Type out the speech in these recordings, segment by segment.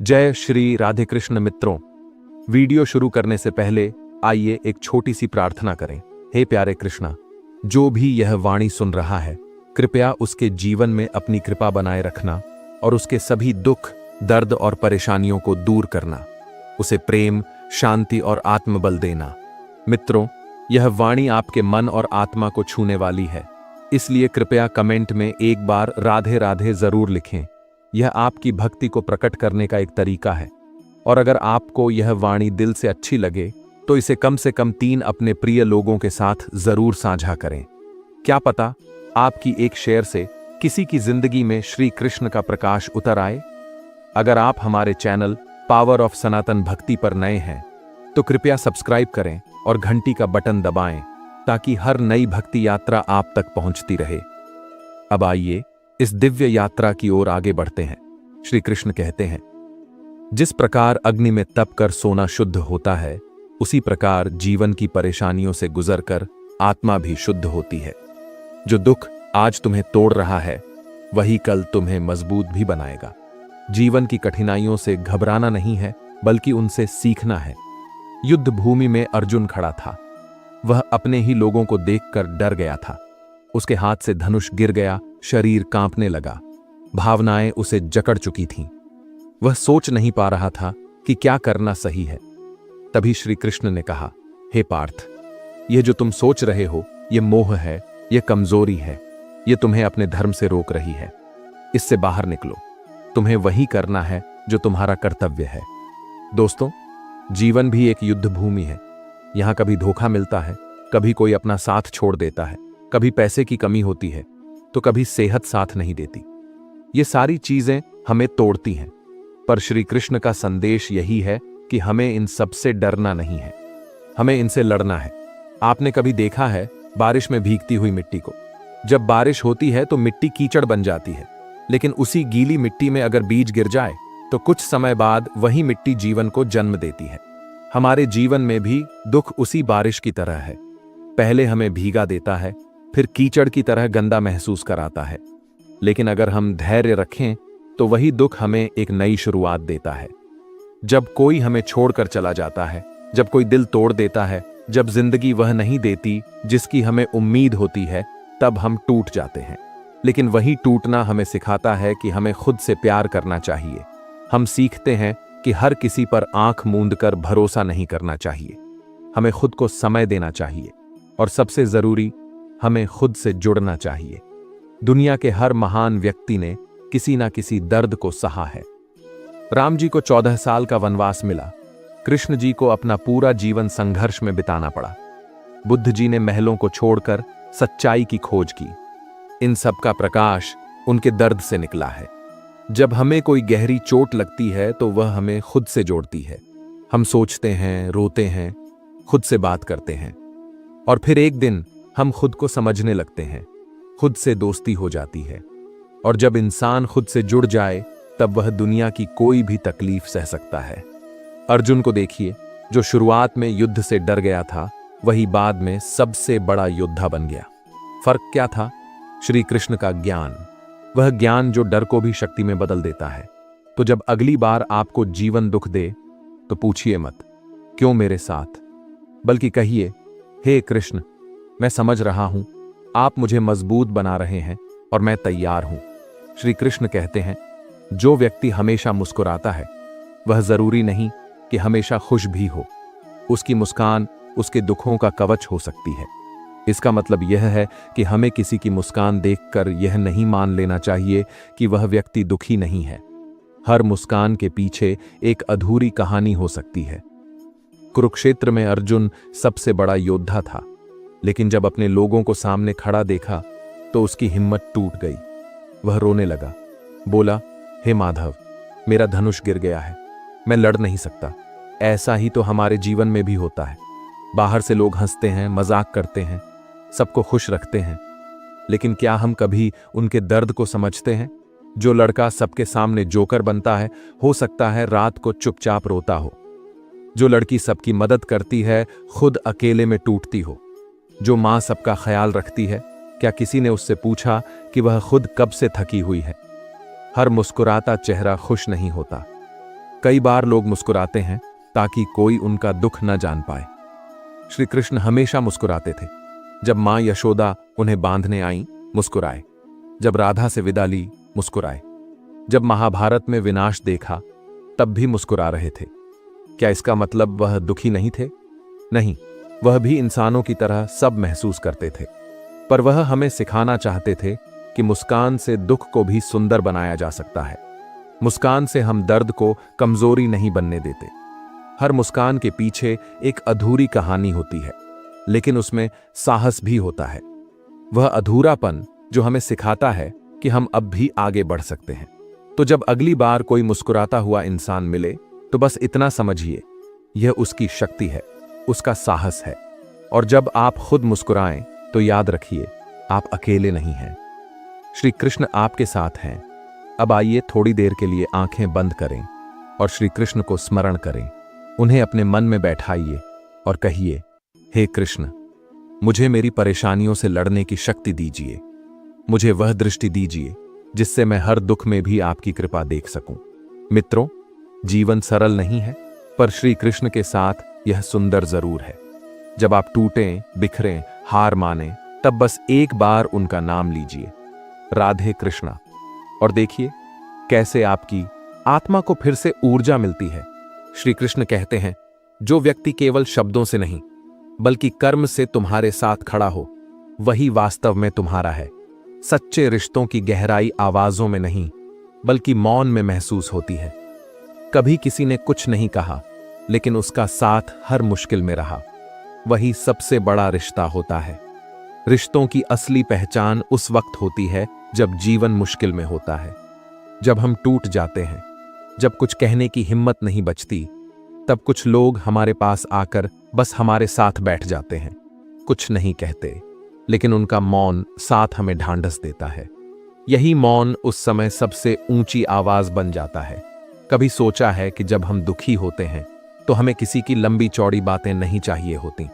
जय श्री राधे कृष्ण मित्रों। वीडियो शुरू करने से पहले आइए एक छोटी सी प्रार्थना करें। हे प्यारे कृष्णा, जो भी यह वाणी सुन रहा है, कृपया उसके जीवन में अपनी कृपा बनाए रखना और उसके सभी दुख, दर्द और परेशानियों को दूर करना। उसे प्रेम, शांति और आत्मबल देना। मित्रों, यह वाणी आपके मन और आत्मा को छूने वाली है, इसलिए कृपया कमेंट में एक बार राधे राधे जरूर लिखें। यह आपकी भक्ति को प्रकट करने का एक तरीका है। और अगर आपको यह वाणी दिल से अच्छी लगे तो इसे कम से कम 3 अपने प्रिय लोगों के साथ जरूर साझा करें। क्या पता आपकी एक शेयर से किसी की जिंदगी में श्री कृष्ण का प्रकाश उतर आए। अगर आप हमारे चैनल पावर ऑफ सनातन भक्ति पर नए हैं तो कृपया सब्सक्राइब करें और घंटी का बटन दबाएं ताकि हर नई भक्ति यात्रा आप तक पहुंचती रहे। अब आइए इस दिव्य यात्रा की ओर आगे बढ़ते हैं। श्री कृष्ण कहते हैं, जिस प्रकार अग्नि में तप कर सोना शुद्ध होता है, उसी प्रकार जीवन की परेशानियों से गुजरकर आत्मा भी शुद्ध होती है। जो दुख आज तुम्हें तोड़ रहा है, वही कल तुम्हें मजबूत भी बनाएगा। जीवन की कठिनाइयों से घबराना नहीं है, बल्कि उनसे सीखना है। युद्ध भूमि में अर्जुन खड़ा था। वह अपने ही लोगों को देखकर डर गया था। उसके हाथ से धनुष गिर गया, शरीर कांपने लगा, भावनाएं उसे जकड़ चुकी थीं। वह सोच नहीं पा रहा था कि क्या करना सही है। तभी श्री कृष्ण ने कहा, हे पार्थ, यह जो तुम सोच रहे हो, यह मोह है, यह कमजोरी है, यह तुम्हें अपने धर्म से रोक रही है। इससे बाहर निकलो। तुम्हें वही करना है जो तुम्हारा कर्तव्य है। दोस्तों, जीवन भी एक युद्ध भूमि है। यहां कभी धोखा मिलता है, कभी कोई अपना साथ छोड़ देता है, कभी पैसे की कमी होती है, तो कभी सेहत साथ नहीं देती। ये सारी चीजें हमें तोड़ती हैं, पर श्री कृष्ण का संदेश यही है कि हमें इन सब से डरना नहीं है, हमें इनसे लड़ना है। आपने कभी देखा है बारिश में भीगती हुई मिट्टी को? जब बारिश होती है तो मिट्टी कीचड़ बन जाती है, लेकिन उसी गीली मिट्टी में अगर बीज गिर जाए तो कुछ समय बाद वही मिट्टी जीवन को जन्म देती है। हमारे जीवन में भी दुख उसी बारिश की तरह है। पहले हमें भीगा देता है, फिर कीचड़ की तरह गंदा महसूस कराता है, लेकिन अगर हम धैर्य रखें तो वही दुख हमें एक नई शुरुआत देता है। जब कोई हमें छोड़कर चला जाता है, जब कोई दिल तोड़ देता है, जब जिंदगी वह नहीं देती जिसकी हमें उम्मीद होती है, तब हम टूट जाते हैं। लेकिन वही टूटना हमें सिखाता है कि हमें खुद से प्यार करना चाहिए। हम सीखते हैं कि हर किसी पर आंख मूंद कर भरोसा नहीं करना चाहिए। हमें खुद को समय देना चाहिए, और सबसे जरूरी, हमें खुद से जुड़ना चाहिए। दुनिया के हर महान व्यक्ति ने किसी ना किसी दर्द को सहा है। राम जी को 14 साल का वनवास मिला। कृष्ण जी को अपना पूरा जीवन संघर्ष में बिताना पड़ा। बुद्ध जी ने महलों को छोड़कर सच्चाई की खोज की। इन सब का प्रकाश उनके दर्द से निकला है। जब हमें कोई गहरी चोट लगती है तो वह हमें खुद से जोड़ती है। हम सोचते हैं, रोते हैं, खुद से बात करते हैं, और फिर एक दिन हम खुद को समझने लगते हैं। खुद से दोस्ती हो जाती है, और जब इंसान खुद से जुड़ जाए तब वह दुनिया की कोई भी तकलीफ सह सकता है। अर्जुन को देखिए, जो शुरुआत में युद्ध से डर गया था, वही बाद में सबसे बड़ा योद्धा बन गया। फर्क क्या था? श्री कृष्ण का ज्ञान, वह ज्ञान जो डर को भी शक्ति में बदल देता है। तो जब अगली बार आपको जीवन दुख दे तो पूछिए मत, क्यों मेरे साथ, बल्कि कहिए, हे कृष्ण, मैं समझ रहा हूं, आप मुझे मजबूत बना रहे हैं और मैं तैयार हूं। श्री कृष्ण कहते हैं, जो व्यक्ति हमेशा मुस्कुराता है, वह जरूरी नहीं कि हमेशा खुश भी हो। उसकी मुस्कान उसके दुखों का कवच हो सकती है। इसका मतलब यह है कि हमें किसी की मुस्कान देखकर यह नहीं मान लेना चाहिए कि वह व्यक्ति दुखी नहीं है। हर मुस्कान के पीछे एक अधूरी कहानी हो सकती है। कुरुक्षेत्र में अर्जुन सबसे बड़ा योद्धा था, लेकिन जब अपने लोगों को सामने खड़ा देखा तो उसकी हिम्मत टूट गई। वह रोने लगा, बोला, हे माधव, मेरा धनुष गिर गया है, मैं लड़ नहीं सकता। ऐसा ही तो हमारे जीवन में भी होता है। बाहर से लोग हंसते हैं, मजाक करते हैं, सबको खुश रखते हैं, लेकिन क्या हम कभी उनके दर्द को समझते हैं? जो लड़का सबके सामने जोकर बनता है, हो सकता है रात को चुपचाप रोता हो। जो लड़की सबकी मदद करती है, खुद अकेले में टूटती हो। जो माँ सबका ख्याल रखती है, क्या किसी ने उससे पूछा कि वह खुद कब से थकी हुई है? हर मुस्कुराता चेहरा खुश नहीं होता। कई बार लोग मुस्कुराते हैं ताकि कोई उनका दुख न जान पाए। श्री कृष्ण हमेशा मुस्कुराते थे। जब मां यशोदा उन्हें बांधने आई, मुस्कुराए। जब राधा से विदा ली, मुस्कुराए। जब महाभारत में विनाश देखा, तब भी मुस्कुरा रहे थे। क्या इसका मतलब वह दुखी नहीं थे? नहीं, वह भी इंसानों की तरह सब महसूस करते थे। पर वह हमें सिखाना चाहते थे कि मुस्कान से दुख को भी सुंदर बनाया जा सकता है। मुस्कान से हम दर्द को कमजोरी नहीं बनने देते। हर मुस्कान के पीछे एक अधूरी कहानी होती है, लेकिन उसमें साहस भी होता है। वह अधूरापन जो हमें सिखाता है कि हम अब भी आगे बढ़ सकते हैं। तो जब अगली बार कोई मुस्कुराता हुआ इंसान मिले, तो बस इतना समझिए, यह उसकी शक्ति है, उसका साहस है। और जब आप खुद मुस्कुराएं, तो याद रखिए, आप अकेले नहीं हैं। श्री कृष्ण आपके साथ हैं। अब आइए थोड़ी देर के लिए आंखें बंद करें और श्री कृष्ण को स्मरण करें। उन्हें अपने मन में बैठाइए और कहिए, हे कृष्ण, मुझे मेरी परेशानियों से लड़ने की शक्ति दीजिए। मुझे वह दृष्टि दीजिए जिससे मैं हर दुख में भी आपकी कृपा देख सकूं। मित्रों, जीवन सरल नहीं है, पर श्री कृष्ण के साथ यह सुंदर जरूर है। जब आप टूटें, बिखरें, हार माने, तब बस एक बार उनका नाम लीजिए, राधे कृष्णा, और देखिए कैसे आपकी आत्मा को फिर से ऊर्जा मिलती है। श्री कृष्ण कहते हैं, जो व्यक्ति केवल शब्दों से नहीं बल्कि कर्म से तुम्हारे साथ खड़ा हो, वही वास्तव में तुम्हारा है। सच्चे रिश्तों की गहराई आवाजों में नहीं बल्कि मौन में महसूस होती है। कभी किसी ने कुछ नहीं कहा, लेकिन उसका साथ हर मुश्किल में रहा। वही सबसे बड़ा रिश्ता होता है। रिश्तों की असली पहचान उस वक्त होती है जब जीवन मुश्किल में होता है, जब हम टूट जाते हैं, जब कुछ कहने की हिम्मत नहीं बचती। तब कुछ लोग हमारे पास आकर बस हमारे साथ बैठ जाते हैं, कुछ नहीं कहते, लेकिन उनका मौन साथ हमें ढांढस देता है। यही मौन उस समय सबसे ऊंची आवाज बन जाता है। कभी सोचा है कि जब हम दुखी होते हैं तो हमें किसी की लंबी चौड़ी बातें नहीं चाहिए होती।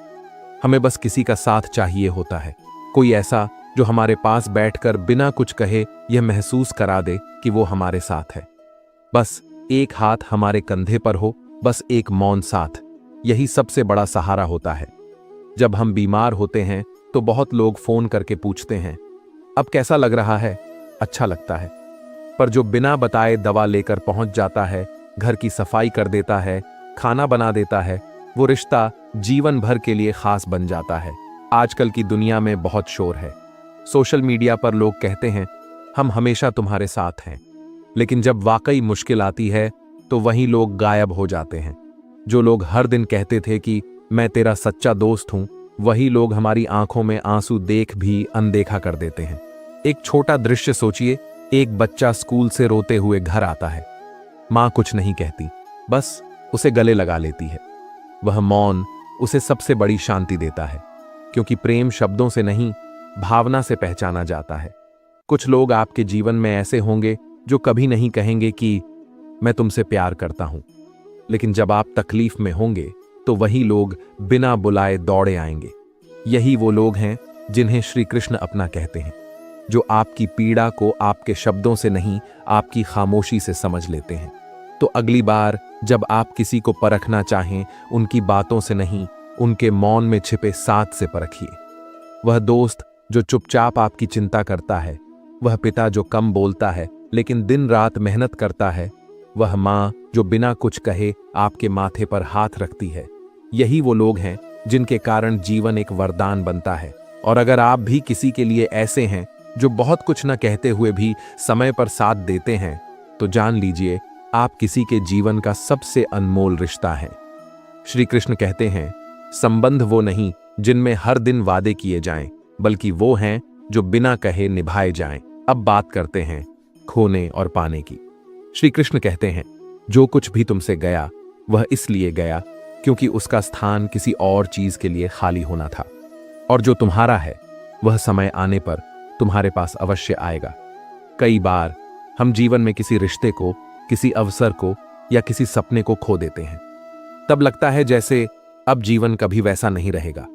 हमें बस किसी का साथ चाहिए होता है, कोई ऐसा जो हमारे पास बैठकर बिना कुछ कहे यह महसूस करा दे कि वो हमारे साथ है। बस एक हाथ हमारे कंधे पर हो, बस एक मौन साथ, यही सबसे बड़ा सहारा होता है। जब हम बीमार होते हैं तो बहुत लोग फोन करके पूछते हैं, अब कैसा लग रहा है? अच्छा लगता है। पर जो बिना बताए दवा लेकर पहुंच जाता है, घर की सफाई कर देता है, खाना बना देता है, वो रिश्ता जीवन भर के लिए खास बन जाता है। आजकल की दुनिया में बहुत शोर है। सोशल मीडिया पर लोग कहते हैं, हम हमेशा तुम्हारे साथ हैं, लेकिन जब वाकई मुश्किल आती है तो वही लोग गायब हो जाते हैं। जो लोग हर दिन कहते थे कि मैं तेरा सच्चा दोस्त हूं, वही लोग हमारी आंखों में आंसू देख भी अनदेखा कर देते हैं। एक छोटा दृश्य सोचिए, एक बच्चा स्कूल से रोते हुए घर आता है। मां कुछ नहीं कहती, बस उसे गले लगा लेती है। वह मौन उसे सबसे बड़ी शांति देता है, क्योंकि प्रेम शब्दों से नहीं, भावना से पहचाना जाता है। कुछ लोग आपके जीवन में ऐसे होंगे जो कभी नहीं कहेंगे कि मैं तुमसे प्यार करता हूं, लेकिन जब आप तकलीफ में होंगे तो वही लोग बिना बुलाए दौड़े आएंगे। यही वो लोग हैं जिन्हें श्री कृष्ण अपना कहते हैं, जो आपकी पीड़ा को आपके शब्दों से नहीं, आपकी खामोशी से समझ लेते हैं। तो अगली बार जब आप किसी को परखना चाहें, उनकी बातों से नहीं, उनके मौन में छिपे साथ से परखिए। वह दोस्त जो चुपचाप आपकी चिंता करता है, वह पिता जो कम बोलता है लेकिन दिन रात मेहनत करता है, वह मां जो बिना कुछ कहे आपके माथे पर हाथ रखती है, यही वो लोग हैं जिनके कारण जीवन एक वरदान बनता है। और अगर आप भी किसी के लिए ऐसे हैं जो बहुत कुछ न कहते हुए भी समय पर साथ देते हैं, तो जान लीजिए आप किसी के जीवन का सबसे अनमोल रिश्ता है। श्री कृष्ण कहते हैं, संबंध वो नहीं जिनमें हर दिन वादे किए जाएं, बल्कि वो हैं जो बिना कहे निभाए जाएं। अब बात करते हैं खोने और पाने की। श्री कृष्ण कहते हैं, जो कुछ भी तुमसे गया वह इसलिए गया क्योंकि उसका स्थान किसी और चीज के लिए खाली होना था, और जो तुम्हारा है वह समय आने पर तुम्हारे पास अवश्य आएगा। कई बार हम जीवन में किसी रिश्ते को, किसी अवसर को या किसी सपने को खो देते हैं। तब लगता है जैसे अब जीवन कभी वैसा नहीं रहेगा।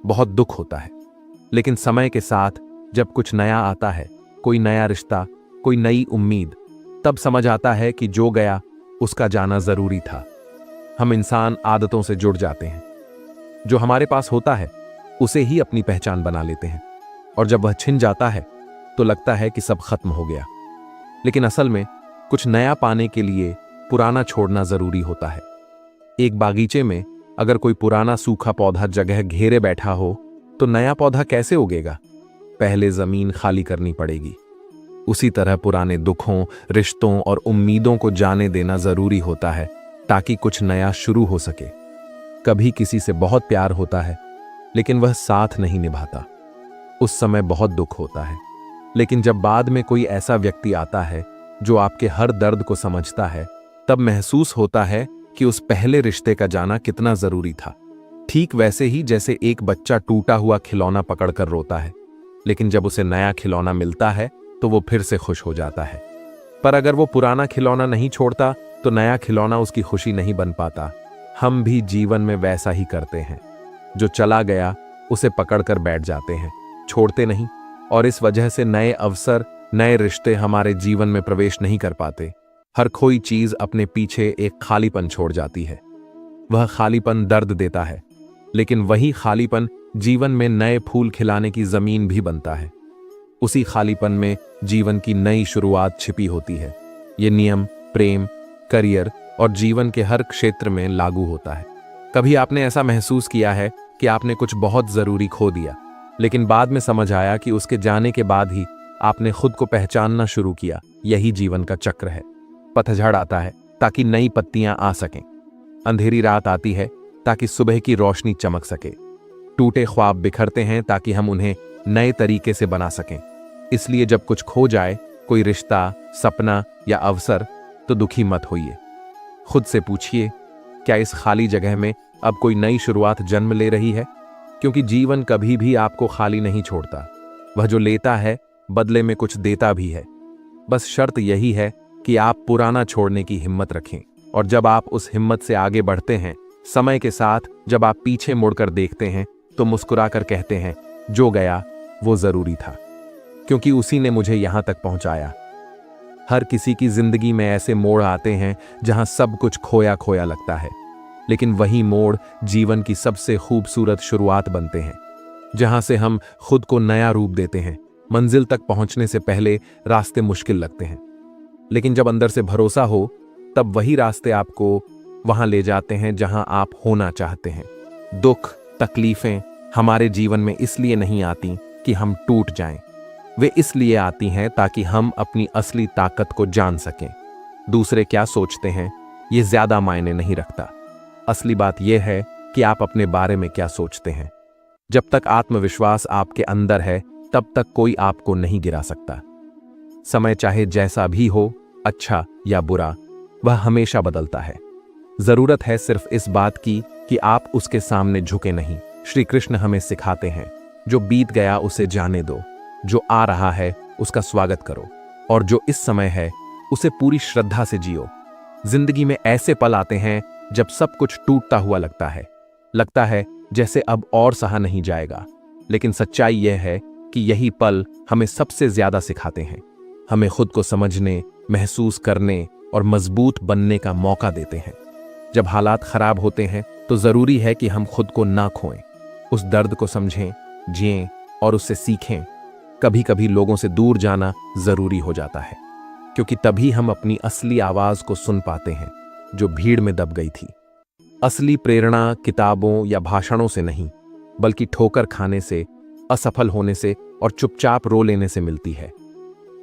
बहुत दुख होता है, लेकिन समय के साथ जब कुछ नया आता है, कोई नया रिश्ता, कोई नई उम्मीद, तब समझ आता है कि जो गया उसका जाना जरूरी था। हम इंसान आदतों से जुड़ जाते हैं। जो हमारे पास होता है उसे ही अपनी पहचान बना लेते हैं, और जब वह छिन जाता है तो लगता है कि सब खत्म हो गया। लेकिन असल में कुछ नया पाने के लिए पुराना छोड़ना जरूरी होता है। एक बागीचे में अगर कोई पुराना सूखा पौधा जगह घेरे बैठा हो तो नया पौधा कैसे उगेगा? पहले जमीन खाली करनी पड़ेगी। उसी तरह पुराने दुखों, रिश्तों और उम्मीदों को जाने देना जरूरी होता है ताकि कुछ नया शुरू हो सके। कभी किसी से बहुत प्यार होता है लेकिन वह साथ नहीं निभाता। उस समय बहुत दुख होता है, लेकिन जब बाद में कोई ऐसा व्यक्ति आता है जो आपके हर दर्द को समझता है, तब महसूस होता है कि उस पहले रिश्ते का जाना कितना जरूरी था। ठीक वैसे ही जैसे एक बच्चा टूटा हुआ खिलौना पकड़कर रोता है, लेकिन जब उसे नया खिलौना मिलता है तो वो फिर से खुश हो जाता है। पर अगर वो पुराना खिलौना नहीं छोड़ता तो नया खिलौना उसकी खुशी नहीं बन पाता। हम भी जीवन में वैसा ही करते हैं। जो चला गया उसे पकड़कर बैठ जाते हैं, छोड़ते नहीं, और इस वजह से नए अवसर, नए रिश्ते हमारे जीवन में प्रवेश नहीं कर पाते। हर खोई चीज अपने पीछे एक खालीपन छोड़ जाती है। वह खालीपन दर्द देता है, लेकिन वही खालीपन जीवन में नए फूल खिलाने की जमीन भी बनता है। उसी खालीपन में जीवन की नई शुरुआत छिपी होती है। ये नियम प्रेम, करियर और जीवन के हर क्षेत्र में लागू होता है। कभी आपने ऐसा महसूस किया है कि आपने कुछ बहुत जरूरी खो दिया, लेकिन बाद में समझ आया कि उसके जाने के बाद ही आपने खुद को पहचानना शुरू किया? यही जीवन का चक्र है। पतझड़ आता है ताकि नई पत्तियां आ सकें। अंधेरी रात आती है ताकि सुबह की रोशनी चमक सके। टूटे ख्वाब बिखरते हैं ताकि हम उन्हें नए तरीके से बना सकें। इसलिए जब कुछ खो जाए, कोई रिश्ता, सपना या अवसर, तो दुखी मत होइए। खुद से पूछिए, क्या इस खाली जगह में अब कोई नई शुरुआत जन्म ले रही है? क्योंकि जीवन कभी भी आपको खाली नहीं छोड़ता। वह जो लेता है बदले में कुछ देता भी है। बस शर्त यही है कि आप पुराना छोड़ने की हिम्मत रखें, और जब आप उस हिम्मत से आगे बढ़ते हैं, समय के साथ जब आप पीछे मुड़कर देखते हैं तो मुस्कुराकर कहते हैं, जो गया वो जरूरी था, क्योंकि उसी ने मुझे यहां तक पहुंचाया। हर किसी की जिंदगी में ऐसे मोड़ आते हैं जहां सब कुछ खोया खोया लगता है, लेकिन वही मोड़ जीवन की सबसे खूबसूरत शुरुआत बनते हैं, जहां से हम खुद को नया रूप देते हैं। मंजिल तक पहुंचने से पहले रास्ते मुश्किल लगते हैं, लेकिन जब अंदर से भरोसा हो तब वही रास्ते आपको वहां ले जाते हैं जहां आप होना चाहते हैं। दुख, तकलीफें हमारे जीवन में इसलिए नहीं आती कि हम टूट जाएं, वे इसलिए आती हैं ताकि हम अपनी असली ताकत को जान सकें। दूसरे क्या सोचते हैं ये ज्यादा मायने नहीं रखता। असली बात यह है कि आप अपने बारे में क्या सोचते हैं। जब तक आत्मविश्वास आपके अंदर है तब तक कोई आपको नहीं गिरा सकता। समय चाहे जैसा भी हो, अच्छा या बुरा, वह हमेशा बदलता है। जरूरत है सिर्फ इस बात की कि आप उसके सामने झुके नहीं। श्री कृष्ण हमें सिखाते हैं, जो बीत गया उसे जाने दो, जो आ रहा है उसका स्वागत करो, और जो इस समय है उसे पूरी श्रद्धा से जियो। जिंदगी में ऐसे पल आते हैं जब सब कुछ टूटता हुआ लगता है जैसे अब और सहा नहीं जाएगा, लेकिन सच्चाई यह है कि यही पल हमें सबसे ज्यादा सिखाते हैं। हमें खुद को समझने, महसूस करने और मजबूत बनने का मौका देते हैं। जब हालात खराब होते हैं तो जरूरी है कि हम खुद को ना खोएं, उस दर्द को समझें, जिएं और उससे सीखें। कभी कभी लोगों से दूर जाना जरूरी हो जाता है, क्योंकि तभी हम अपनी असली आवाज को सुन पाते हैं जो भीड़ में दब गई थी। असली प्रेरणा किताबों या भाषणों से नहीं, बल्कि ठोकर खाने से, असफल होने से और चुपचाप रो लेने से मिलती है।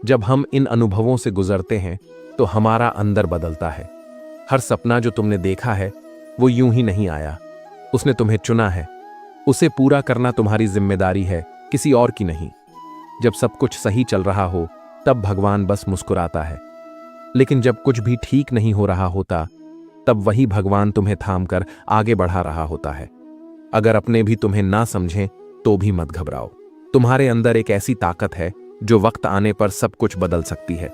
जब हम इन अनुभवों से गुजरते हैं तो हमारा अंदर बदलता है। हर सपना जो तुमने देखा है वो यूं ही नहीं आया, उसने तुम्हें चुना है। उसे पूरा करना तुम्हारी जिम्मेदारी है, किसी और की नहीं। जब सब कुछ सही चल रहा हो तब भगवान बस मुस्कुराता है, लेकिन जब कुछ भी ठीक नहीं हो रहा होता तब वही भगवान तुम्हें थामकर आगे बढ़ा रहा होता है। अगर अपने भी तुम्हें ना समझें तो भी मत घबराओ। तुम्हारे अंदर एक ऐसी ताकत है जो वक्त आने पर सब कुछ बदल सकती है।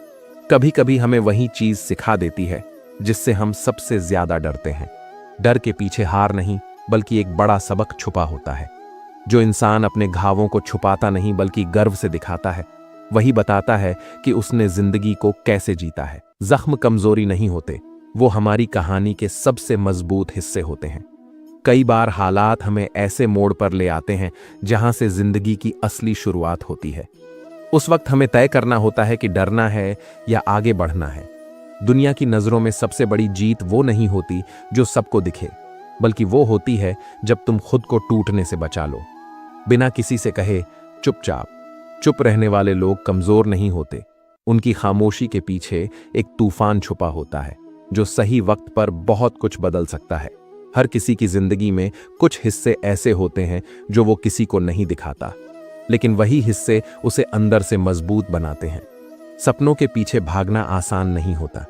कभी कभी हमें वही चीज सिखा देती है जिससे हम सबसे ज्यादा डरते हैं। डर के पीछे हार नहीं, बल्कि एक बड़ा सबक छुपा होता है। जो इंसान अपने घावों को छुपाता नहीं बल्कि गर्व से दिखाता है, वही बताता है कि उसने जिंदगी को कैसे जीता है। जख्म कमजोरी नहीं होते, वो हमारी कहानी के सबसे मजबूत हिस्से होते हैं। कई बार हालात हमें ऐसे मोड़ पर ले आते हैं जहां से जिंदगी की असली शुरुआत होती है। उस वक्त हमें तय करना होता है कि डरना है या आगे बढ़ना है। दुनिया की नजरों में सबसे बड़ी जीत वो नहीं होती जो सबको दिखे, बल्कि वो होती है जब तुम खुद को टूटने से बचा लो। बिना किसी से कहे चुपचाप। चुप रहने वाले लोग कमजोर नहीं होते, उनकी खामोशी के पीछे एक तूफान छुपा होता है जो सही वक्त पर बहुत कुछ बदल सकता है। हर किसी की जिंदगी में कुछ हिस्से ऐसे होते हैं जो वो किसी को नहीं दिखाता, लेकिन वही हिस्से उसे अंदर से मजबूत बनाते हैं। सपनों के पीछे भागना आसान नहीं होता,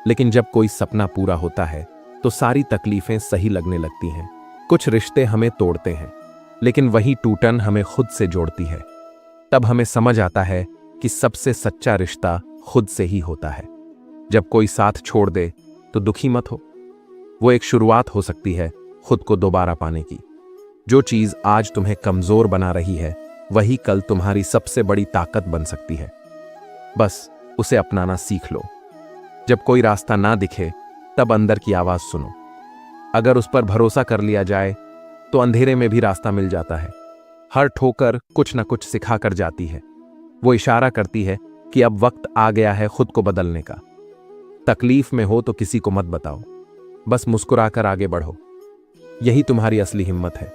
लेकिन जब कोई सपना पूरा होता है तो सारी तकलीफें सही लगने लगती हैं। कुछ रिश्ते हमें तोड़ते हैं, लेकिन वही टूटन हमें खुद से जोड़ती है। तब हमें समझ आता है कि सबसे सच्चा रिश्ता खुद से ही होता है। जब कोई साथ छोड़ दे तो दुखी मत हो, वो एक शुरुआत हो सकती है खुद को दोबारा पाने की। जो चीज आज तुम्हें कमजोर बना रही है वही कल तुम्हारी सबसे बड़ी ताकत बन सकती है। बस उसे अपनाना सीख लो। जब कोई रास्ता ना दिखे तब अंदर की आवाज सुनो। अगर उस पर भरोसा कर लिया जाए तो अंधेरे में भी रास्ता मिल जाता है। हर ठोकर कुछ ना कुछ सिखा कर जाती है। वो इशारा करती है कि अब वक्त आ गया है खुद को बदलने का। तकलीफ में हो तो किसी को मत बताओ, बस मुस्कुराकर आगे बढ़ो। यही तुम्हारी असली हिम्मत है।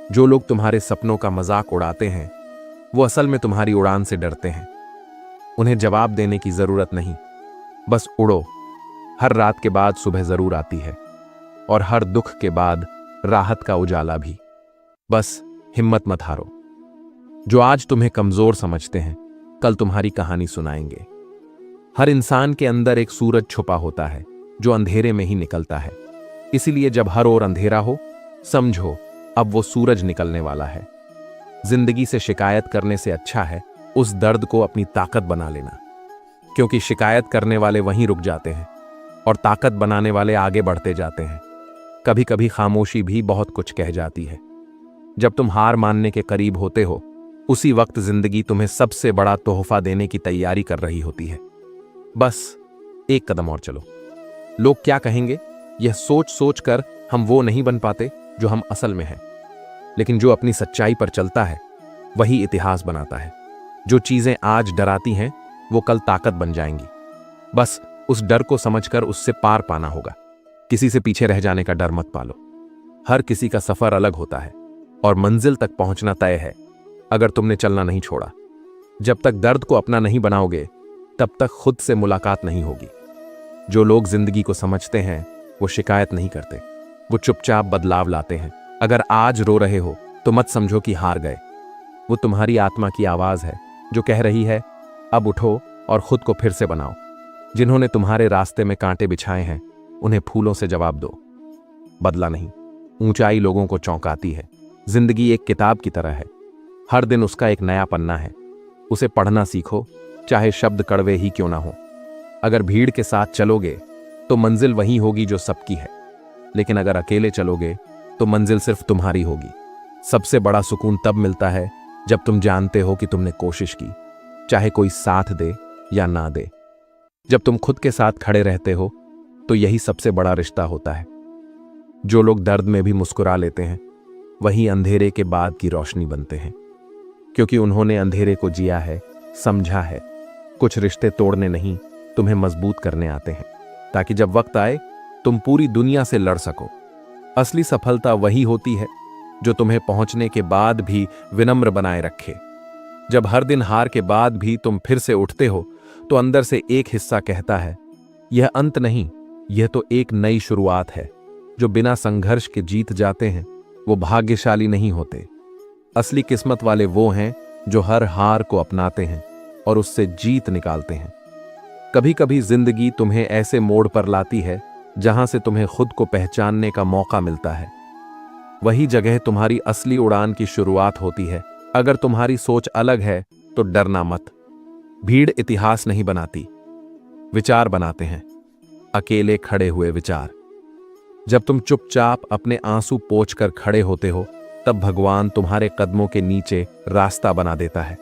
जो लोग तुम्हारे सपनों का मजाक उड़ाते हैं वो असल में तुम्हारी उड़ान से डरते हैं। उन्हें जवाब देने की जरूरत नहीं, बस उड़ो। हर रात के बाद सुबह जरूर आती है, और हर दुख के बाद राहत का उजाला भी। बस हिम्मत मत हारो। जो आज तुम्हें कमजोर समझते हैं कल तुम्हारी कहानी सुनाएंगे। हर इंसान के अंदर एक सूरज छुपा होता है जो अंधेरे में ही निकलता है। इसीलिए जब हर ओर अंधेरा हो, समझो अब वो सूरज निकलने वाला है। जिंदगी से शिकायत करने से अच्छा है उस दर्द को अपनी ताकत बना लेना, क्योंकि शिकायत करने वाले वहीं रुक जाते हैं और ताकत बनाने वाले आगे बढ़ते जाते हैं। कभी कभी खामोशी भी बहुत कुछ कह जाती है। जब तुम हार मानने के करीब होते हो, उसी वक्त जिंदगी तुम्हें सबसे बड़ा तोहफा देने की तैयारी कर रही होती है। बस एक कदम और चलो। लोग क्या कहेंगे, यह सोच सोच कर हम वो नहीं बन पाते जो हम असल में हैं। लेकिन जो अपनी सच्चाई पर चलता है वही इतिहास बनाता है। जो चीजें आज डराती हैं वो कल ताकत बन जाएंगी। बस उस डर को समझकर उससे पार पाना होगा। किसी से पीछे रह जाने का डर मत पालो। हर किसी का सफर अलग होता है और मंजिल तक पहुंचना तय है अगर तुमने चलना नहीं छोड़ा। जब तक दर्द को अपना नहीं बनाओगे तब तक खुद से मुलाकात नहीं होगी। जो लोग जिंदगी को समझते हैं वो शिकायत नहीं करते, वो चुपचाप बदलाव लाते हैं। अगर आज रो रहे हो तो मत समझो कि हार गए। वो तुम्हारी आत्मा की आवाज है जो कह रही है अब उठो और खुद को फिर से बनाओ। जिन्होंने तुम्हारे रास्ते में कांटे बिछाए हैं उन्हें फूलों से जवाब दो, बदला नहीं। ऊंचाई लोगों को चौंकाती है। जिंदगी एक किताब की तरह है, हर दिन उसका एक नया पन्ना है। उसे पढ़ना सीखो, चाहे शब्द कड़वे ही क्यों ना हो। अगर भीड़ के साथ चलोगे तो मंजिल वही होगी जो सबकी है, लेकिन अगर अकेले चलोगे तो मंजिल सिर्फ तुम्हारी होगी। सबसे बड़ा सुकून तब मिलता है जब तुम जानते हो कि तुमने कोशिश की, चाहे कोई साथ दे या ना दे। जब तुम खुद के साथ खड़े रहते हो तो यही सबसे बड़ा रिश्ता होता है। जो लोग दर्द में भी मुस्कुरा लेते हैं वही अंधेरे के बाद की रोशनी बनते हैं, क्योंकि उन्होंने अंधेरे को जिया है, समझा है। कुछ रिश्ते तोड़ने नहीं, तुम्हें मजबूत करने आते हैं, ताकि जब वक्त आए तुम पूरी दुनिया से लड़ सको। असली सफलता वही होती है जो तुम्हें पहुंचने के बाद भी विनम्र बनाए रखे। जब हर दिन हार के बाद भी तुम फिर से उठते हो तो अंदर से एक हिस्सा कहता है यह अंत नहीं, यह तो एक नई शुरुआत है। जो बिना संघर्ष के जीत जाते हैं वो भाग्यशाली नहीं होते। असली किस्मत वाले वो हैं जो हर हार को अपनाते हैं और उससे जीत निकालते हैं। कभी कभी जिंदगी तुम्हें ऐसे मोड़ पर लाती है जहां से तुम्हें खुद को पहचानने का मौका मिलता है। वही जगह तुम्हारी असली उड़ान की शुरुआत होती है। अगर तुम्हारी सोच अलग है तो डरना मत। भीड़ इतिहास नहीं बनाती, विचार बनाते हैं, अकेले खड़े हुए विचार। जब तुम चुपचाप अपने आंसू पोंछकर खड़े होते हो तब भगवान तुम्हारे कदमों के नीचे रास्ता बना देता है,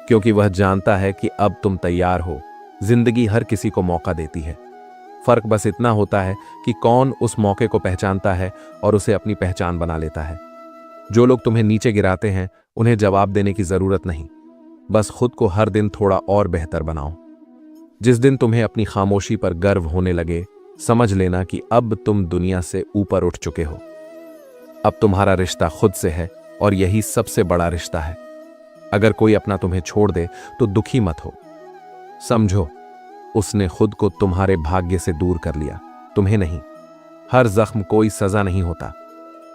क्योंकि वह जानता है कि अब तुम तैयार हो। जिंदगी हर किसी को मौका देती है। फर्क बस इतना होता है कि कौन उस मौके को पहचानता है और उसे अपनी पहचान बना लेता है। जो लोग तुम्हें नीचे गिराते हैं उन्हें जवाब देने की जरूरत नहीं, बस खुद को हर दिन थोड़ा और बेहतर बनाओ। जिस दिन तुम्हें अपनी खामोशी पर गर्व होने लगे, समझ लेना कि अब तुम दुनिया से ऊपर उठ चुके हो। अब तुम्हारा रिश्ता खुद से है और यही सबसे बड़ा रिश्ता है। अगर कोई अपना तुम्हें छोड़ दे तो दुखी मत हो। समझो, उसने खुद को तुम्हारे भाग्य से दूर कर लिया, तुम्हें नहीं। हर जख्म कोई सजा नहीं होता,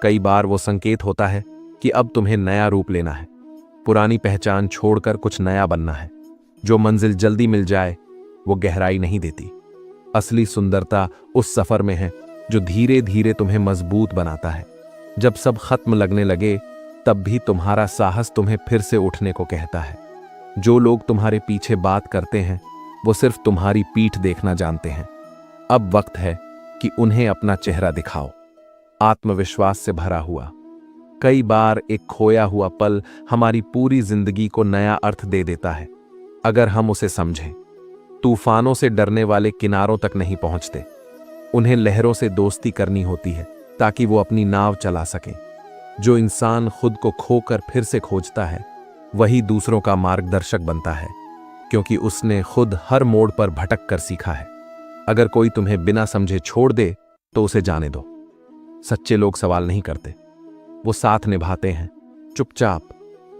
कई बार वो संकेत होता है कि अब तुम्हें नया रूप लेना है, पुरानी पहचान छोड़कर कुछ नया बनना है। जो मंजिल जल्दी मिल जाए वो गहराई नहीं देती। असली सुंदरता उस सफर में है जो धीरे धीरे तुम्हें मजबूत बनाता है। जब सब खत्म लगने लगे तब भी तुम्हारा साहस तुम्हें फिर से उठने को कहता है। जो लोग तुम्हारे पीछे बात करते हैं वो सिर्फ तुम्हारी पीठ देखना जानते हैं। अब वक्त है कि उन्हें अपना चेहरा दिखाओ, आत्मविश्वास से भरा हुआ। कई बार एक खोया हुआ पल हमारी पूरी जिंदगी को नया अर्थ दे देता है, अगर हम उसे समझें। तूफानों से डरने वाले किनारों तक नहीं पहुंचते, उन्हें लहरों से दोस्ती करनी होती है ताकि वो अपनी नाव चला सकें। जो इंसान खुद को खोकर फिर से खोजता है वही दूसरों का मार्गदर्शक बनता है, क्योंकि उसने खुद हर मोड़ पर भटक कर सीखा है। अगर कोई तुम्हें बिना समझे छोड़ दे तो उसे जाने दो। सच्चे लोग सवाल नहीं करते, वो साथ निभाते हैं चुपचाप।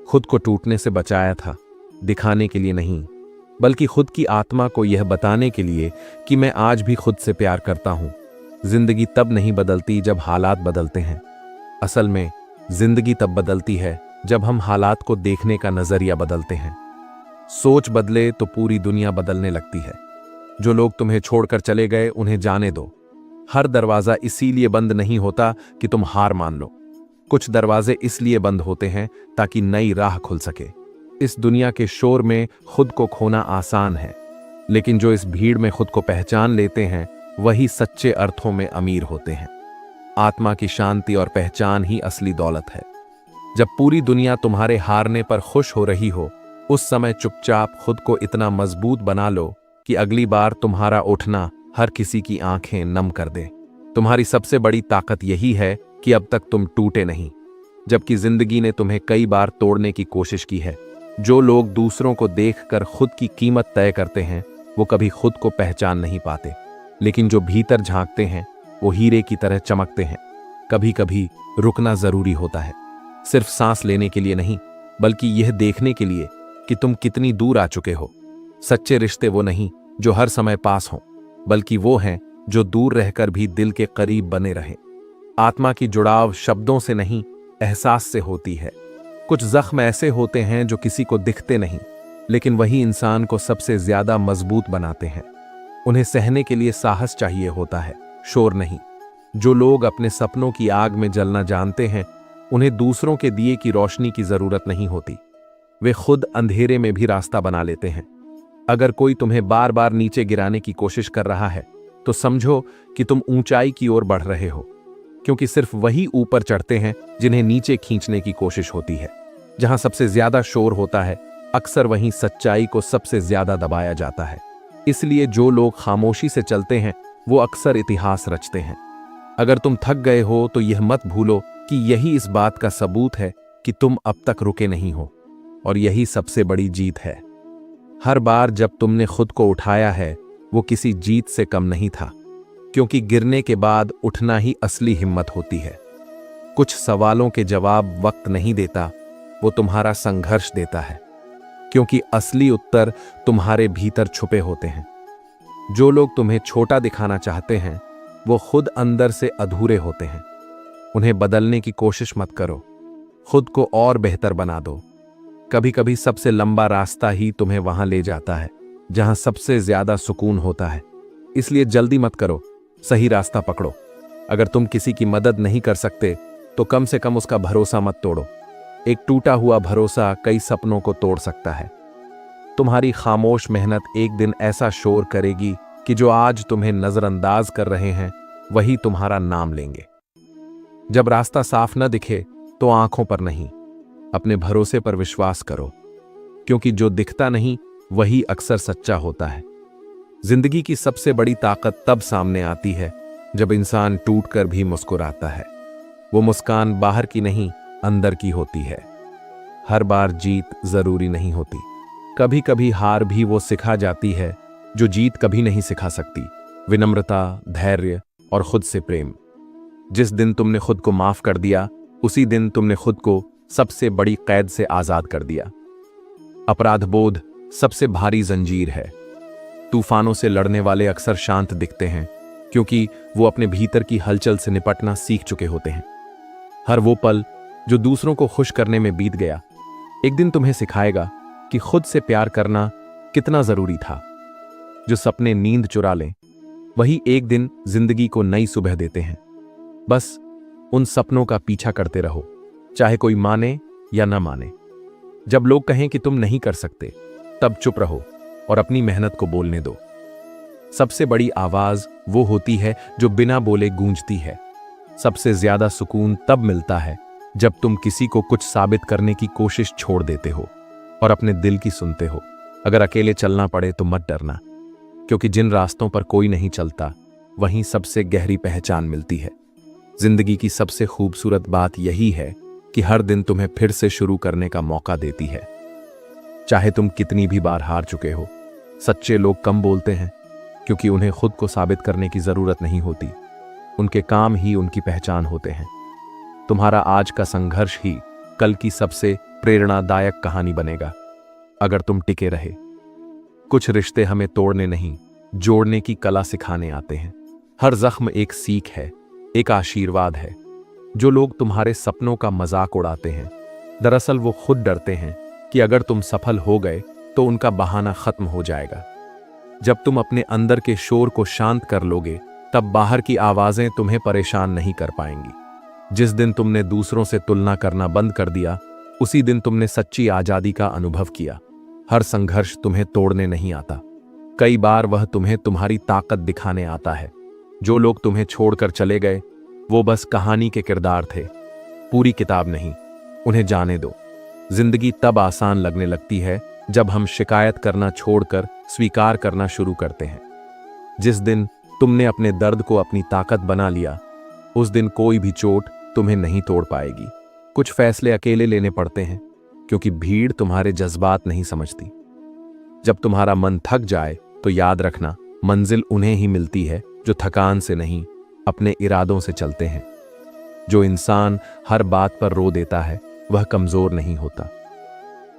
खुद को टूटने से बचाया था, दिखाने के लिए नहीं, बल्कि खुद की आत्मा को यह बताने के लिए कि मैं आज भी खुद से प्यार करता हूं। जिंदगी तब नहीं बदलती जब हालात बदलते हैं। असल में जिंदगी तब बदलती है जब हम हालात को देखने का नजरिया बदलते हैं। सोच बदले तो पूरी दुनिया बदलने लगती है। जो लोग तुम्हें छोड़कर चले गए उन्हें जाने दो। हर दरवाजा इसीलिए बंद नहीं होता कि तुम हार मान लो। कुछ दरवाजे इसलिए बंद होते हैं ताकि नई राह खुल सके। इस दुनिया के शोर में खुद को खोना आसान है, लेकिन जो इस भीड़ में खुद को पहचान लेते हैं वही सच्चे अर्थों में अमीर होते हैं। आत्मा की शांति और पहचान ही असली दौलत है। जब पूरी दुनिया तुम्हारे हारने पर खुश हो रही हो, उस समय चुपचाप खुद को इतना मजबूत बना लो कि अगली बार तुम्हारा उठना हर किसी की आंखें नम कर दे। तुम्हारी सबसे बड़ी ताकत यही है कि अब तक तुम टूटे नहीं, जबकि जिंदगी ने तुम्हें कई बार तोड़ने की कोशिश की है। जो लोग दूसरों को देखकर खुद की कीमत तय करते हैं वो कभी खुद को पहचान नहीं पाते, लेकिन जो भीतर झांकते हैं वो हीरे की तरह चमकते हैं। कभी कभी रुकना जरूरी होता है, सिर्फ सांस लेने के लिए नहीं, बल्कि यह देखने के लिए कि तुम कितनी दूर आ चुके हो। सच्चे रिश्ते वो नहीं जो हर समय पास हों, बल्कि वो हैं जो दूर रहकर भी दिल के करीब बने रहें। आत्मा की जुड़ाव शब्दों से नहीं, एहसास से होती है। कुछ जख्म ऐसे होते हैं जो किसी को दिखते नहीं, लेकिन वही इंसान को सबसे ज्यादा मजबूत बनाते हैं। उन्हें सहने के लिए साहस चाहिए होता है, शोर नहीं। जो लोग अपने सपनों की आग में जलना जानते हैं उन्हें दूसरों के दिए की रोशनी की जरूरत नहीं होती। वे खुद अंधेरे में भी रास्ता बना लेते हैं। अगर कोई तुम्हें बार बार नीचे गिराने की कोशिश कर रहा है तो समझो कि तुम ऊंचाई की ओर बढ़ रहे हो, क्योंकि सिर्फ वही ऊपर चढ़ते हैं जिन्हें नीचे खींचने की कोशिश होती है। जहां सबसे ज्यादा शोर होता है, अक्सर वहीं सच्चाई को सबसे ज्यादा दबाया जाता है। इसलिए जो लोग खामोशी से चलते हैं वो अक्सर इतिहास रचते हैं। अगर तुम थक गए हो तो यह मत भूलो कि यही इस बात का सबूत है कि तुम अब तक रुके नहीं हो, और यही सबसे बड़ी जीत है। हर बार जब तुमने खुद को उठाया है वो किसी जीत से कम नहीं था, क्योंकि गिरने के बाद उठना ही असली हिम्मत होती है। कुछ सवालों के जवाब वक्त नहीं देता, वो तुम्हारा संघर्ष देता है, क्योंकि असली उत्तर तुम्हारे भीतर छुपे होते हैं। जो लोग तुम्हें छोटा दिखाना चाहते हैं वो खुद अंदर से अधूरे होते हैं। उन्हें बदलने की कोशिश मत करो, खुद को और बेहतर बना दो। कभी कभी सबसे लंबा रास्ता ही तुम्हें वहां ले जाता है जहां सबसे ज्यादा सुकून होता है। इसलिए जल्दी मत करो, सही रास्ता पकड़ो। अगर तुम किसी की मदद नहीं कर सकते तो कम से कम उसका भरोसा मत तोड़ो। एक टूटा हुआ भरोसा कई सपनों को तोड़ सकता है। तुम्हारी खामोश मेहनत एक दिन ऐसा शोर करेगी कि जो आज तुम्हें नजरअंदाज कर रहे हैं वही तुम्हारा नाम लेंगे। जब रास्ता साफ न दिखे तो आंखों पर नहीं, अपने भरोसे पर विश्वास करो, क्योंकि जो दिखता नहीं वही अक्सर सच्चा होता है। जिंदगी की सबसे बड़ी ताकत तब सामने आती है जब इंसान टूटकर भी मुस्कुराता है। वो मुस्कान बाहर की नहीं, अंदर की होती है। हर बार जीत जरूरी नहीं होती, कभी कभी हार भी वो सिखा जाती है जो जीत कभी नहीं सिखा सकती। विनम्रता, धैर्य और खुद से प्रेम। जिस दिन तुमने खुद को माफ कर दिया, उसी दिन तुमने खुद को सबसे बड़ी कैद से आजाद कर दिया। अपराध बोध सबसे भारी जंजीर है। तूफानों से लड़ने वाले अक्सर शांत दिखते हैं क्योंकि वो अपने भीतर की हलचल से निपटना सीख चुके होते हैं। हर वो पल जो दूसरों को खुश करने में बीत गया, एक दिन तुम्हें सिखाएगा कि खुद से प्यार करना कितना जरूरी था। जो सपने नींद चुरा लें, वही एक दिन जिंदगी को नई सुबह देते हैं। बस उन सपनों का पीछा करते रहो, चाहे कोई माने या न माने। जब लोग कहें कि तुम नहीं कर सकते, तब चुप रहो और अपनी मेहनत को बोलने दो। सबसे बड़ी आवाज वो होती है जो बिना बोले गूंजती है। सबसे ज्यादा सुकून तब मिलता है जब तुम किसी को कुछ साबित करने की कोशिश छोड़ देते हो और अपने दिल की सुनते हो। अगर अकेले चलना पड़े तो मत डरना, क्योंकि जिन रास्तों पर कोई नहीं चलता, वहीं सबसे गहरी पहचान मिलती है। जिंदगी की सबसे खूबसूरत बात यही है कि हर दिन तुम्हें फिर से शुरू करने का मौका देती है। चाहे तुम कितनी भी बार हार चुके हो। सच्चे लोग कम बोलते हैं क्योंकि उन्हें खुद को साबित करने की जरूरत नहीं होती। उनके काम ही उनकी पहचान होते हैं। तुम्हारा आज का संघर्ष ही कल की सबसे प्रेरणादायक कहानी बनेगा, अगर तुम टिके रहे। कुछ रिश्ते हमें तोड़ने नहीं, जोड़ने की कला सिखाने आते हैं। हर जख्म एक सीख है, एक आशीर्वाद है। जो लोग तुम्हारे सपनों का मजाक उड़ाते हैं, दरअसल वो खुद डरते हैं कि अगर तुम सफल हो गए तो उनका बहाना खत्म हो जाएगा। जब तुम अपने अंदर के शोर को शांत कर लोगे, तब बाहर की आवाजें तुम्हें परेशान नहीं कर पाएंगी। जिस दिन तुमने दूसरों से तुलना करना बंद कर दिया, उसी दिन तुमने सच्ची आजादी का अनुभव किया। हर संघर्ष तुम्हें तोड़ने नहीं आता, कई बार वह तुम्हें तुम्हारी ताकत दिखाने आता है। जो लोग तुम्हें छोड़कर चले गए, वो बस कहानी के किरदार थे, पूरी किताब नहीं। उन्हें जाने दो। जिंदगी तब आसान लगने लगती है जब हम शिकायत करना छोड़कर स्वीकार करना शुरू करते हैं। जिस दिन तुमने अपने दर्द को अपनी ताकत बना लिया, उस दिन कोई भी चोट तुम्हें नहीं तोड़ पाएगी। कुछ फैसले अकेले लेने पड़ते हैं क्योंकि भीड़ तुम्हारे जज्बात नहीं समझती। जब तुम्हारा मन थक जाए तो याद रखना, मंजिल उन्हें ही मिलती है जो थकान से नहीं, अपने इरादों से चलते हैं। जो इंसान हर बात पर रो देता है, वह कमजोर नहीं होता,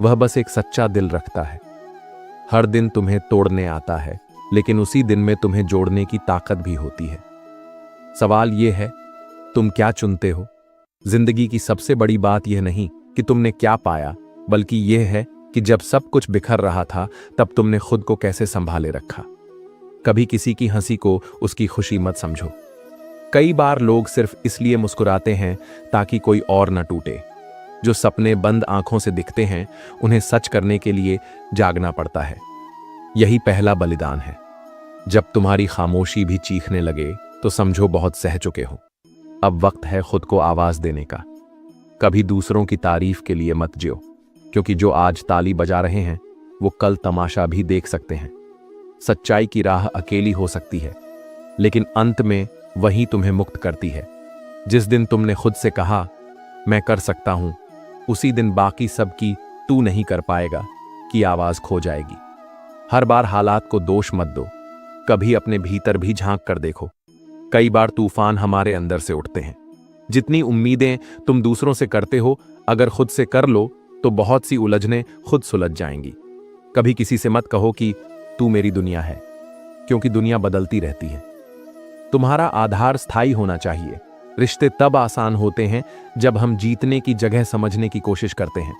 वह बस एक सच्चा दिल रखता है। हर दिन तुम्हें तोड़ने आता है, लेकिन उसी दिन में तुम्हें जोड़ने की ताकत भी होती है। सवाल यह है, तुम क्या चुनते हो? जिंदगी की सबसे बड़ी बात यह नहीं कि तुमने क्या पाया, बल्कि यह है कि जब सब कुछ बिखर रहा था, तब तुमने खुद को कैसे संभाले रखा। कभी किसी की हंसी को उसकी खुशी मत समझो। कई बार लोग सिर्फ इसलिए मुस्कुराते हैं ताकि कोई और न टूटे। जो सपने बंद आंखों से दिखते हैं, उन्हें सच करने के लिए जागना पड़ता है। यही पहला बलिदान है। जब तुम्हारी खामोशी भी चीखने लगे, तो समझो बहुत सह चुके हो। अब वक्त है खुद को आवाज देने का। कभी दूसरों की तारीफ के लिए मत जियो, क्योंकि जो आज ताली बजा रहे हैं, वो कल तमाशा भी देख सकते हैं। सच्चाई की राह अकेली हो सकती है, लेकिन अंत में वही तुम्हें मुक्त करती है। जिस दिन तुमने खुद से कहा, मैं कर सकता हूं, उसी दिन बाकी सबकी तू नहीं कर पाएगा की आवाज खो जाएगी। हर बार हालात को दोष मत दो, कभी अपने भीतर भी झांक कर देखो। कई बार तूफान हमारे अंदर से उठते हैं। जितनी उम्मीदें तुम दूसरों से करते हो, अगर खुद से कर लो तो बहुत सी उलझनें खुद सुलझ जाएंगी। कभी किसी से मत कहो कि तू मेरी दुनिया है, क्योंकि दुनिया बदलती रहती है। तुम्हारा आधार स्थायी होना चाहिए। रिश्ते तब आसान होते हैं जब हम जीतने की जगह समझने की कोशिश करते हैं।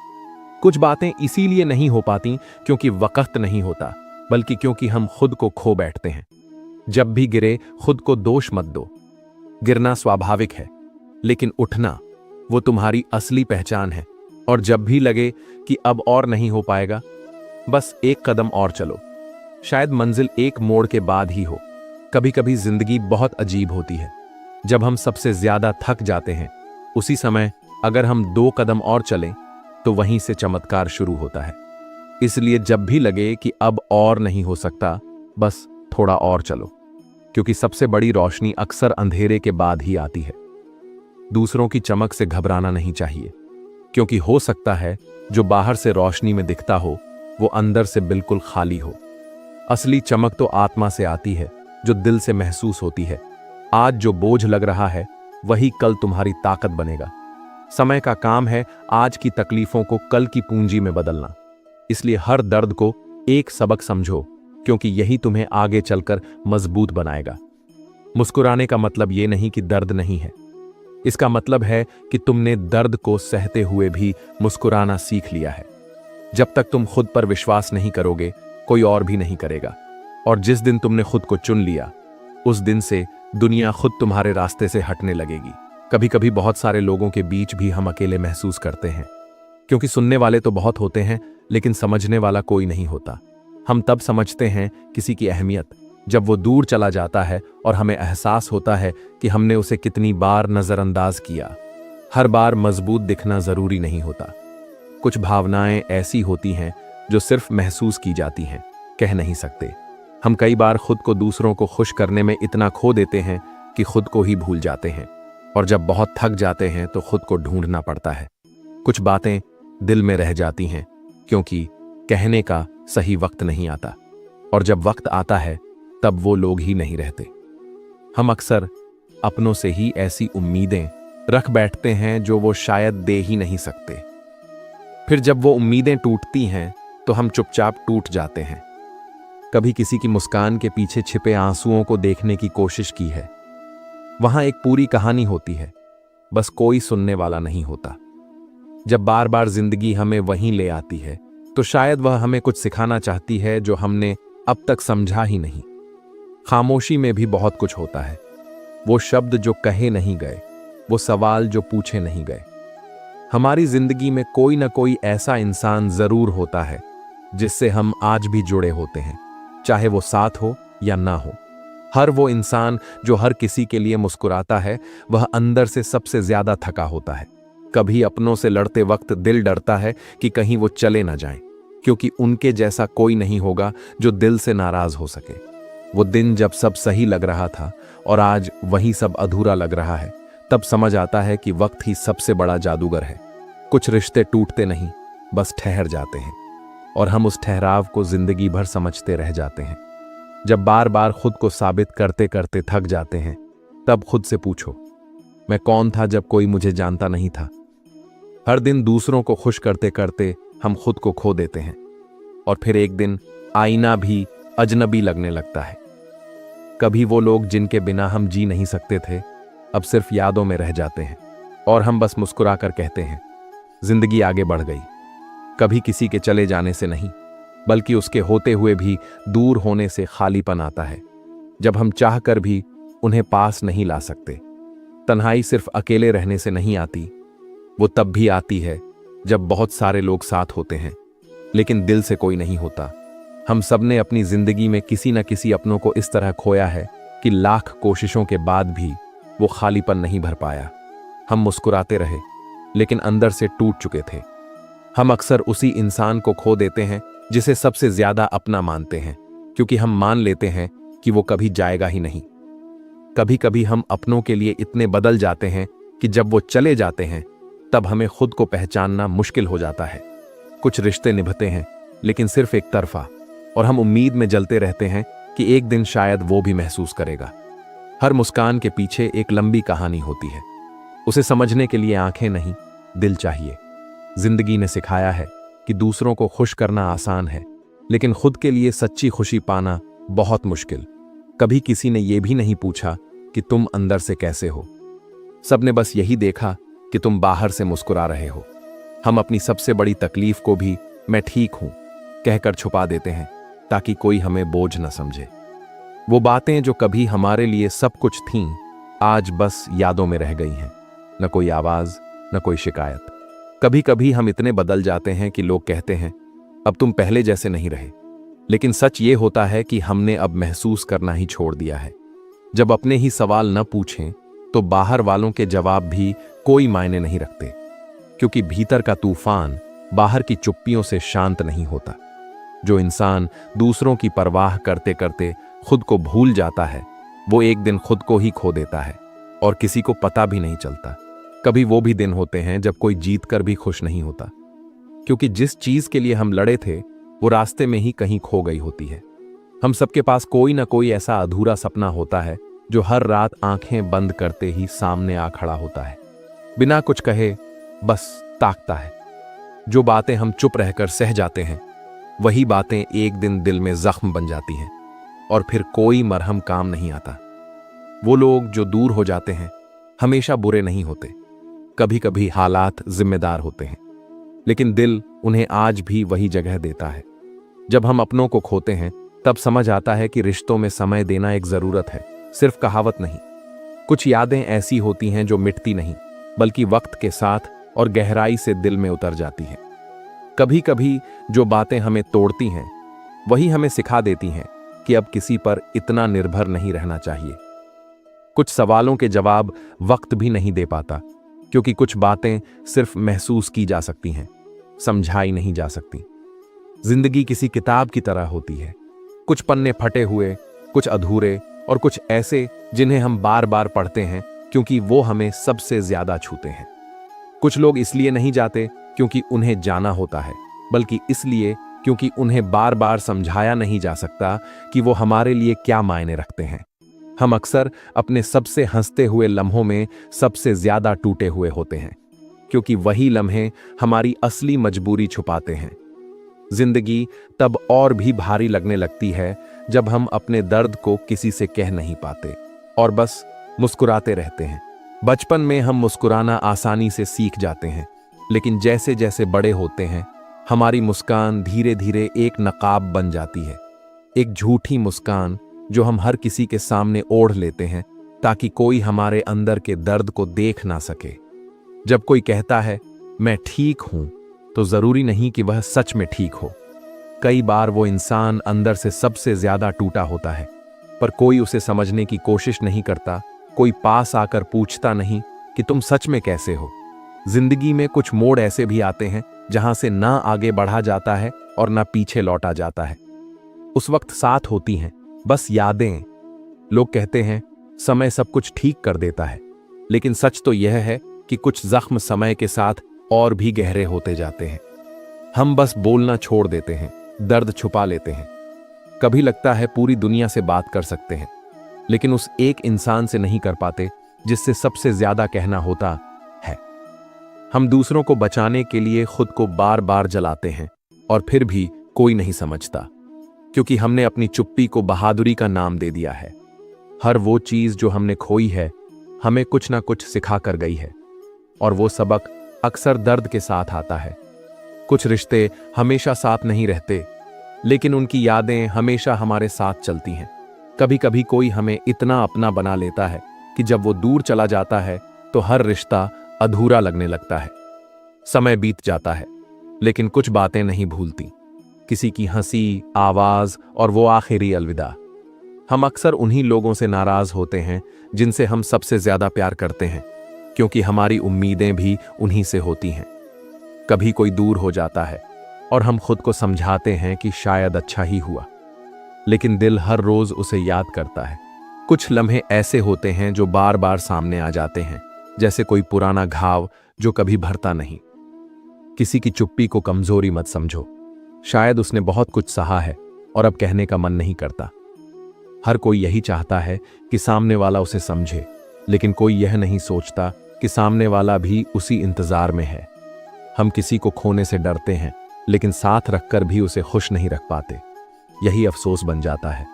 कुछ बातें इसीलिए नहीं हो पाती क्योंकि वक्त नहीं होता, बल्कि क्योंकि हम खुद को खो बैठते हैं। जब भी गिरे, खुद को दोष मत दो। गिरना स्वाभाविक है, लेकिन उठना वो तुम्हारी असली पहचान है। और जब भी लगे कि अब और नहीं हो पाएगा, बस एक कदम और चलो। शायद मंजिल एक मोड़ के बाद ही हो। कभी कभी जिंदगी बहुत अजीब होती है। जब हम सबसे ज्यादा थक जाते हैं, उसी समय अगर हम 2 कदम और चलें, तो वहीं से चमत्कार शुरू होता है। इसलिए जब भी लगे कि अब और नहीं हो सकता, बस थोड़ा और चलो, क्योंकि सबसे बड़ी रोशनी अक्सर अंधेरे के बाद ही आती है। दूसरों की चमक से घबराना नहीं चाहिए, क्योंकि हो सकता है जो बाहर से रोशनी में दिखता हो वो अंदर से बिल्कुल खाली हो। असली चमक तो आत्मा से आती है, जो दिल से महसूस होती है। आज जो बोझ लग रहा है वही कल तुम्हारी ताकत बनेगा। समय का काम है आज की तकलीफों को कल की पूंजी में बदलना। इसलिए हर दर्द को एक सबक समझो, क्योंकि यही तुम्हें आगे चलकर मजबूत बनाएगा। मुस्कुराने का मतलब ये नहीं कि दर्द नहीं है, इसका मतलब है कि तुमने दर्द को सहते हुए भी मुस्कुराना सीख लिया है। जब तक तुम खुद पर विश्वास नहीं करोगे, कोई और भी नहीं करेगा। और जिस दिन तुमने खुद को चुन लिया, उस दिन से दुनिया खुद तुम्हारे रास्ते से हटने लगेगी। कभी कभी बहुत सारे लोगों के बीच भी हम अकेले महसूस करते हैं, क्योंकि सुनने वाले तो बहुत होते हैं लेकिन समझने वाला कोई नहीं होता। हम तब समझते हैं किसी की अहमियत जब वो दूर चला जाता है और हमें एहसास होता है कि हमने उसे कितनी बार नजरअंदाज किया। हर बार मजबूत दिखना जरूरी नहीं होता। कुछ भावनाएं ऐसी होती हैं जो सिर्फ महसूस की जाती हैं, कह नहीं सकते। हम कई बार खुद को दूसरों को खुश करने में इतना खो देते हैं कि खुद को ही भूल जाते हैं, और जब बहुत थक जाते हैं तो खुद को ढूंढना पड़ता है। कुछ बातें दिल में रह जाती हैं क्योंकि कहने का सही वक्त नहीं आता, और जब वक्त आता है तब वो लोग ही नहीं रहते। हम अक्सर अपनों से ही ऐसी उम्मीदें रख बैठते हैं जो वो शायद दे ही नहीं सकते। फिर जब वो उम्मीदें टूटती हैं तो हम चुपचाप टूट जाते हैं। कभी किसी की मुस्कान के पीछे छिपे आंसुओं को देखने की कोशिश की है। वहां एक पूरी कहानी होती है, बस कोई सुनने वाला नहीं होता। जब बार बार जिंदगी हमें वहीं ले आती है तो शायद वह हमें कुछ सिखाना चाहती है जो हमने अब तक समझा ही नहीं। खामोशी में भी बहुत कुछ होता है। वो शब्द जो कहे नहीं गए, वो सवाल जो पूछे नहीं गए। हमारी जिंदगी में कोई ना कोई ऐसा इंसान जरूर होता है जिससे हम आज भी जुड़े होते हैं, चाहे वो साथ हो या ना हो। हर वो इंसान जो हर किसी के लिए मुस्कुराता है, वह अंदर से सबसे ज्यादा थका होता है। कभी अपनों से लड़ते वक्त दिल डरता है कि कहीं वो चले ना जाएं, क्योंकि उनके जैसा कोई नहीं होगा जो दिल से नाराज हो सके। वो दिन जब सब सही लग रहा था और आज वही सब अधूरा लग रहा है, तब समझ आता है कि वक्त ही सबसे बड़ा जादूगर है। कुछ रिश्ते टूटते नहीं, बस ठहर जाते हैं, और हम उस ठहराव को जिंदगी भर समझते रह जाते हैं। जब बार बार खुद को साबित करते करते थक जाते हैं, तब खुद से पूछो, मैं कौन था जब कोई मुझे जानता नहीं था। हर दिन दूसरों को खुश करते करते हम खुद को खो देते हैं, और फिर एक दिन आईना भी अजनबी लगने लगता है। कभी वो लोग जिनके बिना हम जी नहीं सकते थे, अब सिर्फ यादों में रह जाते हैं, और हम बस मुस्कुराकर कहते हैं, जिंदगी आगे बढ़ गई। कभी किसी के चले जाने से नहीं, बल्कि उसके होते हुए भी दूर होने से खालीपन आता है। जब हम चाहकर भी उन्हें पास नहीं ला सकते। तन्हाई सिर्फ अकेले रहने से नहीं आती, वो तब भी आती है जब बहुत सारे लोग साथ होते हैं, लेकिन दिल से कोई नहीं होता। हम सबने अपनी जिंदगी में किसी न किसी अपनों को इस तरह खोया है कि लाख कोशिशों के बाद भी वो खालीपन नहीं भर पाया। हम मुस्कुराते रहे, लेकिन अंदर से टूट चुके थे। हम अक्सर उसी इंसान को खो देते हैं जिसे सबसे ज्यादा अपना मानते हैं, क्योंकि हम मान लेते हैं कि वो कभी जाएगा ही नहीं। कभी कभी हम अपनों के लिए इतने बदल जाते हैं कि जब वो चले जाते हैं तब हमें खुद को पहचानना मुश्किल हो जाता है। कुछ रिश्ते निभते हैं लेकिन सिर्फ एक तरफा, और हम उम्मीद में जलते रहते हैं कि एक दिन शायद वो भी महसूस करेगा। हर मुस्कान के पीछे एक लंबी कहानी होती है। उसे समझने के लिए आंखें नहीं, दिल चाहिए। जिंदगी ने सिखाया है कि दूसरों को खुश करना आसान है, लेकिन खुद के लिए सच्ची खुशी पाना बहुत मुश्किल। कभी किसी ने यह भी नहीं पूछा कि तुम अंदर से कैसे हो। सबने बस यही देखा कि तुम बाहर से मुस्कुरा रहे हो। हम अपनी सबसे बड़ी तकलीफ को भी मैं ठीक हूं कहकर छुपा देते हैं, ताकि कोई हमें बोझ न समझे। वो बातें जो कभी हमारे लिए सब कुछ थीं, आज बस यादों में रह गई हैं। न कोई आवाज, न कोई शिकायत। कभी कभी हम इतने बदल जाते हैं कि लोग कहते हैं, अब तुम पहले जैसे नहीं रहे। लेकिन सच ये होता है कि हमने अब महसूस करना ही छोड़ दिया है। जब अपने ही सवाल न पूछें तो बाहर वालों के जवाब भी कोई मायने नहीं रखते, क्योंकि भीतर का तूफान बाहर की चुप्पियों से शांत नहीं होता। जो इंसान दूसरों की परवाह करते करते खुद को भूल जाता है, वो एक दिन खुद को ही खो देता है और किसी को पता भी नहीं चलता। कभी वो भी दिन होते हैं जब कोई जीत कर भी खुश नहीं होता, क्योंकि जिस चीज के लिए हम लड़े थे वो रास्ते में ही कहीं खो गई होती है। हम सबके पास कोई ना कोई ऐसा अधूरा सपना होता है जो हर रात आंखें बंद करते ही सामने आ खड़ा होता है, बिना कुछ कहे बस ताकता है। जो बातें हम चुप रहकर सह जाते हैं वही बातें एक दिन दिल में जख्म बन जाती हैं और फिर कोई मरहम काम नहीं आता। वो लोग जो दूर हो जाते हैं हमेशा बुरे नहीं होते, कभी कभी हालात जिम्मेदार होते हैं, लेकिन दिल उन्हें आज भी वही जगह देता है। जब हम अपनों को खोते हैं तब समझ आता है कि रिश्तों में समय देना एक जरूरत है, सिर्फ कहावत नहीं। कुछ यादें ऐसी होती हैं जो मिटती नहीं, बल्कि वक्त के साथ और गहराई से दिल में उतर जाती हैं। कभी कभी जो बातें हमें तोड़ती हैं वही हमें सिखा देती हैं कि अब किसी पर इतना निर्भर नहीं रहना चाहिए। कुछ सवालों के जवाब वक्त भी नहीं दे पाता, क्योंकि कुछ बातें सिर्फ महसूस की जा सकती हैं, समझाई नहीं जा सकती। जिंदगी किसी किताब की तरह होती है, कुछ पन्ने फटे हुए, कुछ अधूरे और कुछ ऐसे जिन्हें हम बार बार पढ़ते हैं क्योंकि वो हमें सबसे ज्यादा छूते हैं। कुछ लोग इसलिए नहीं जाते क्योंकि उन्हें जाना होता है, बल्कि इसलिए क्योंकि उन्हें बार बार समझाया नहीं जा सकता कि वो हमारे लिए क्या मायने रखते हैं। हम अक्सर अपने सबसे हंसते हुए लम्हों में सबसे ज्यादा टूटे हुए होते हैं, क्योंकि वही लम्हे हमारी असली मजबूरी छुपाते हैं। जिंदगी तब और भी भारी लगने लगती है जब हम अपने दर्द को किसी से कह नहीं पाते और बस मुस्कुराते रहते हैं। बचपन में हम मुस्कुराना आसानी से सीख जाते हैं, लेकिन जैसे जैसे बड़े होते हैं हमारी मुस्कान धीरे धीरे एक नकाब बन जाती है, एक झूठी मुस्कान जो हम हर किसी के सामने ओढ़ लेते हैं ताकि कोई हमारे अंदर के दर्द को देख ना सके। जब कोई कहता है मैं ठीक हूं, तो जरूरी नहीं कि वह सच में ठीक हो। कई बार वो इंसान अंदर से सबसे ज्यादा टूटा होता है, पर कोई उसे समझने की कोशिश नहीं करता, कोई पास आकर पूछता नहीं कि तुम सच में कैसे हो। जिंदगी में कुछ मोड़ ऐसे भी आते हैं जहां से ना आगे बढ़ा जाता है और ना पीछे लौटा जाता है। उस वक्त साथ होती हैं बस यादें। लोग कहते हैं समय सब कुछ ठीक कर देता है, लेकिन सच तो यह है कि कुछ जख्म समय के साथ और भी गहरे होते जाते हैं। हम बस बोलना छोड़ देते हैं, दर्द छुपा लेते हैं। कभी लगता है पूरी दुनिया से बात कर सकते हैं, लेकिन उस एक इंसान से नहीं कर पाते जिससे सबसे ज्यादा कहना होता है। हम दूसरों को बचाने के लिए खुद को बार बार जलाते हैं और फिर भी कोई नहीं समझता, क्योंकि हमने अपनी चुप्पी को बहादुरी का नाम दे दिया है। हर वो चीज जो हमने खोई है हमें कुछ ना कुछ सिखा कर गई है, और वो सबक अक्सर दर्द के साथ आता है। कुछ रिश्ते हमेशा साथ नहीं रहते, लेकिन उनकी यादें हमेशा हमारे साथ चलती हैं। कभी कभी कोई हमें इतना अपना बना लेता है कि जब वो दूर चला जाता है तो हर रिश्ता अधूरा लगने लगता है। समय बीत जाता है, लेकिन कुछ बातें नहीं भूलती, किसी की हंसी, आवाज और वो आखिरी अलविदा। हम अक्सर उन्हीं लोगों से नाराज होते हैं जिनसे हम सबसे ज्यादा प्यार करते हैं, क्योंकि हमारी उम्मीदें भी उन्हीं से होती हैं। कभी कोई दूर हो जाता है और हम खुद को समझाते हैं कि शायद अच्छा ही हुआ, लेकिन दिल हर रोज उसे याद करता है। कुछ लम्हे ऐसे होते हैं जो बार बार सामने आ जाते हैं, जैसे कोई पुराना घाव जो कभी भरता नहीं। किसी की चुप्पी को कमजोरी मत समझो, शायद उसने बहुत कुछ सहा है और अब कहने का मन नहीं करता। हर कोई यही चाहता है कि सामने वाला उसे समझे, लेकिन कोई यह नहीं सोचता कि सामने वाला भी उसी इंतजार में है। हम किसी को खोने से डरते हैं, लेकिन साथ रखकर भी उसे खुश नहीं रख पाते। यही अफसोस बन जाता है।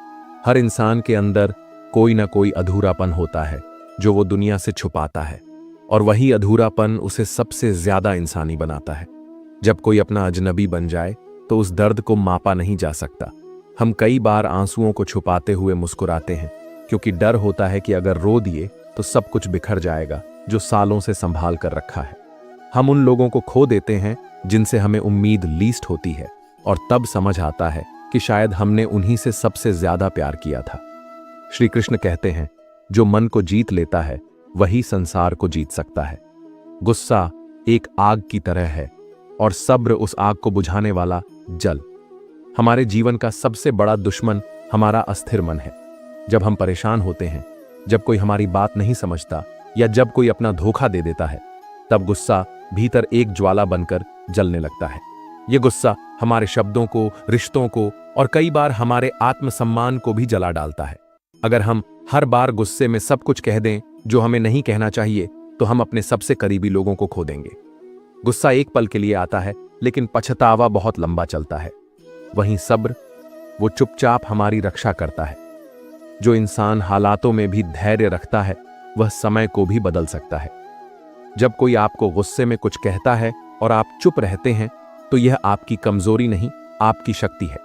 हर इंसान के अंदर कोई ना कोई अधूरापन होता है जो वो दुनिया से छुपाता है, और वही अधूरापन उसे सबसे ज्यादा इंसानी बनाता है। जब कोई अपना अजनबी बन जाए तो उस दर्द को मापा नहीं जा सकता। हम कई बार आंसुओं को छुपाते हुए मुस्कुराते हैं, क्योंकि डर होता है कि अगर रो दिए तो सब कुछ बिखर जाएगा जो सालों से संभाल कर रखा है। हम उन लोगों को खो देते हैं जिनसे हमें उम्मीद लीस्ट होती है, और तब समझ आता है कि शायद हमने उन्हीं से सबसे ज्यादा प्यार किया था। श्री कृष्ण कहते हैं, जो मन को जीत लेता है वही संसार को जीत सकता है। गुस्सा एक आग की तरह है और सब्र उस आग को बुझाने वाला जल। हमारे जीवन का सबसे बड़ा दुश्मन हमारा अस्थिर मन है। जब हम परेशान होते हैं, जब कोई हमारी बात नहीं समझता या जब कोई अपना धोखा दे देता है, तब गुस्सा भीतर एक ज्वाला बनकर जलने लगता है। यह गुस्सा हमारे शब्दों को, रिश्तों को और कई बार हमारे आत्मसम्मान को भी जला डालता है। अगर हम हर बार गुस्से में सब कुछ कह दें जो हमें नहीं कहना चाहिए, तो हम अपने सबसे करीबी लोगों को खो देंगे। गुस्सा एक पल के लिए आता है, लेकिन पछतावा बहुत लंबा चलता है। वहीं सब्र, वो चुपचाप हमारी रक्षा करता है। जो इंसान हालातों में भी धैर्य रखता है, वह समय को भी बदल सकता है। जब कोई आपको गुस्से में कुछ कहता है और आप चुप रहते हैं, तो यह आपकी कमजोरी नहीं, आपकी शक्ति है।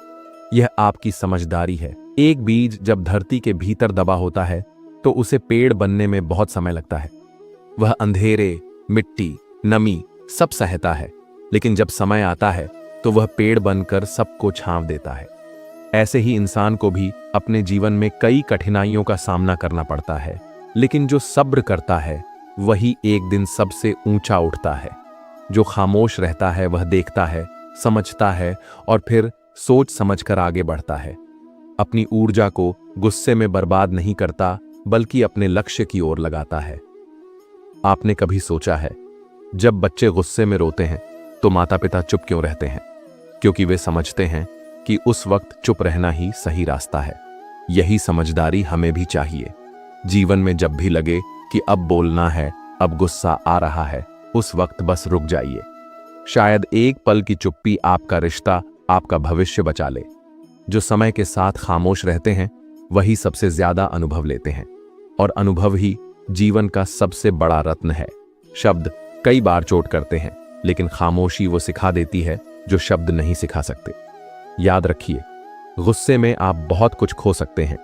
यह आपकी समझदारी है। एक बीज जब धरती के भीतर दबा होता है, तो उसे पेड़ बनने में बहुत समय लगता है। वह अंधेरे, मिट्टी, नमी सब सहता है, लेकिन जब समय आता है तो वह पेड़ बनकर सबको छांव देता है। ऐसे ही इंसान को भी अपने जीवन में कई कठिनाइयों का सामना करना पड़ता है, लेकिन जो सब्र करता है वही एक दिन सबसे ऊंचा उठता है। जो खामोश रहता है वह देखता है, समझता है और फिर सोच समझकर आगे बढ़ता है। अपनी ऊर्जा को गुस्से में बर्बाद नहीं करता, बल्कि अपने लक्ष्य की ओर लगाता है। आपने कभी सोचा है, जब बच्चे गुस्से में रोते हैं तो माता पिता चुप क्यों रहते हैं? क्योंकि वे समझते हैं कि उस वक्त चुप रहना ही सही रास्ता है। यही समझदारी हमें भी चाहिए। जीवन में जब भी लगे कि अब बोलना है, अब गुस्सा आ रहा है, उस वक्त बस रुक जाइए। शायद एक पल की चुप्पी आपका रिश्ता, आपका भविष्य बचा ले। जो समय के साथ खामोश रहते हैं, वही सबसे ज्यादा अनुभव लेते हैं, और अनुभव ही जीवन का सबसे बड़ा रत्न है। शब्द कई बार चोट करते हैं, लेकिन खामोशी वो सिखा देती है जो शब्द नहीं सिखा सकते। याद रखिए, गुस्से में आप बहुत कुछ खो सकते हैं,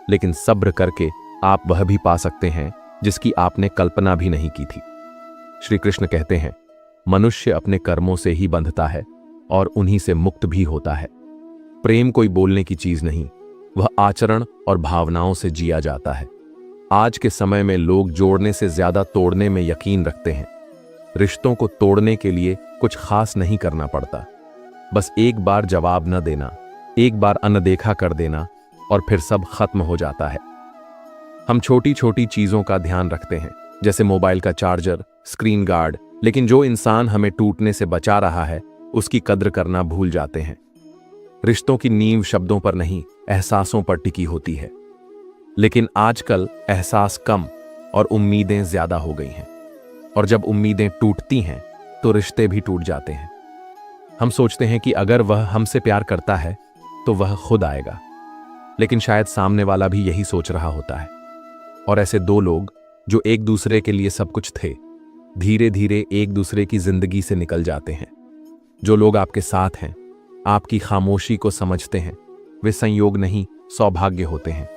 लेकिन सब्र करके आप वह भी पा सकते हैं जिसकी आपने कल्पना भी नहीं की थी। श्री कृष्ण कहते हैं, मनुष्य अपने कर्मों से ही बंधता है और उन्हीं से मुक्त भी होता है। प्रेम कोई बोलने की चीज नहीं, वह आचरण और भावनाओं से जिया जाता है। आज के समय में लोग जोड़ने से ज्यादा तोड़ने में यकीन रखते हैं। रिश्तों को तोड़ने के लिए कुछ खास नहीं करना पड़ता, बस एक बार जवाब न देना, एक बार अनदेखा कर देना, और फिर सब खत्म हो जाता है। हम छोटी छोटी चीजों का ध्यान रखते हैं, जैसे मोबाइल का चार्जर, स्क्रीन गार्ड, लेकिन जो इंसान हमें टूटने से बचा रहा है, उसकी कद्र करना भूल जाते हैं। रिश्तों की नींव शब्दों पर नहीं, एहसासों पर टिकी होती है। लेकिन आजकल एहसास कम और उम्मीदें ज्यादा हो गई हैं, और जब उम्मीदें टूटती हैं तो रिश्ते भी टूट जाते हैं। हम सोचते हैं कि अगर वह हमसे प्यार करता है तो वह खुद आएगा, लेकिन शायद सामने वाला भी यही सोच रहा होता है। और ऐसे दो लोग जो एक दूसरे के लिए सब कुछ थे, धीरे धीरे एक दूसरे की जिंदगी से निकल जाते हैं। जो लोग आपके साथ हैं, आपकी खामोशी को समझते हैं, वे संयोग नहीं, सौभाग्य होते हैं।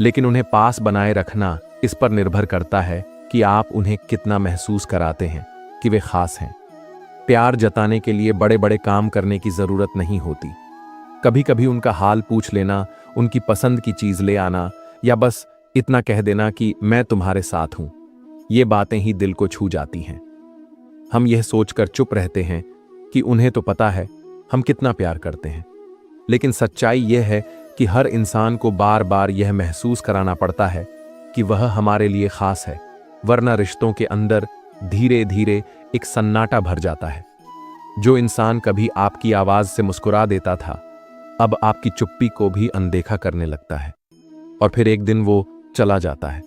लेकिन उन्हें पास बनाए रखना इस पर निर्भर करता है कि आप उन्हें कितना महसूस कराते हैं कि वे खास हैं। प्यार जताने के लिए बड़े बड़े काम करने की जरूरत नहीं होती। कभी कभी उनका हाल पूछ लेना, उनकी पसंद की चीज ले आना, या बस इतना कह देना कि मैं तुम्हारे साथ हूं, ये बातें ही दिल को छू जाती हैं। हम यह सोचकर चुप रहते हैं कि उन्हें तो पता है हम कितना प्यार करते हैं, लेकिन सच्चाई यह है कि हर इंसान को बार बार यह महसूस कराना पड़ता है कि वह हमारे लिए खास है, वरना रिश्तों के अंदर धीरे धीरे एक सन्नाटा भर जाता है। जो इंसान कभी आपकी आवाज से मुस्कुरा देता था, अब आपकी चुप्पी को भी अनदेखा करने लगता है, और फिर एक दिन वो चला जाता है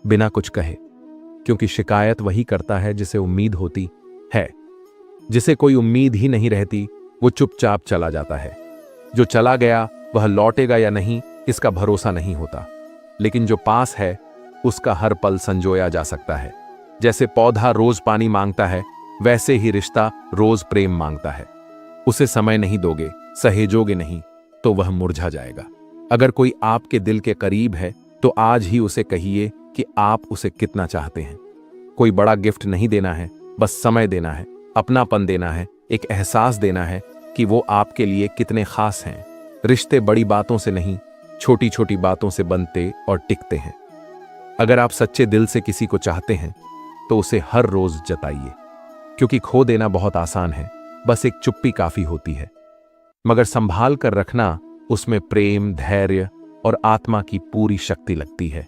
बिना कुछ कहे, क्योंकि शिकायत वही करता है जिसे उम्मीद होती है। जिसे कोई उम्मीद ही नहीं रहती, वो चुपचाप चला जाता है। जो चला गया वह लौटेगा या नहीं, इसका भरोसा नहीं होता, लेकिन जो पास है उसका हर पल संजोया जा सकता है। जैसे पौधा रोज पानी मांगता है, वैसे ही रिश्ता रोज प्रेम मांगता है। उसे समय नहीं दोगे, सहेजोगे नहीं, तो वह मुरझा जाएगा। अगर कोई आपके दिल के करीब है, तो आज ही उसे कहिए कि आप उसे कितना चाहते हैं। कोई बड़ा गिफ्ट नहीं देना है, बस समय देना है, अपनापन देना है, एक एहसास देना है कि वो आपके लिए कितने खास हैं। रिश्ते बड़ी बातों से नहीं, छोटी छोटी बातों से बनते और टिकते हैं। अगर आप सच्चे दिल से किसी को चाहते हैं, तो उसे हर रोज जताइए, क्योंकि खो देना बहुत आसान है, बस एक चुप्पी काफी होती है। मगर संभाल कर रखना उसमें प्रेम, धैर्य और आत्मा की पूरी शक्ति लगती है।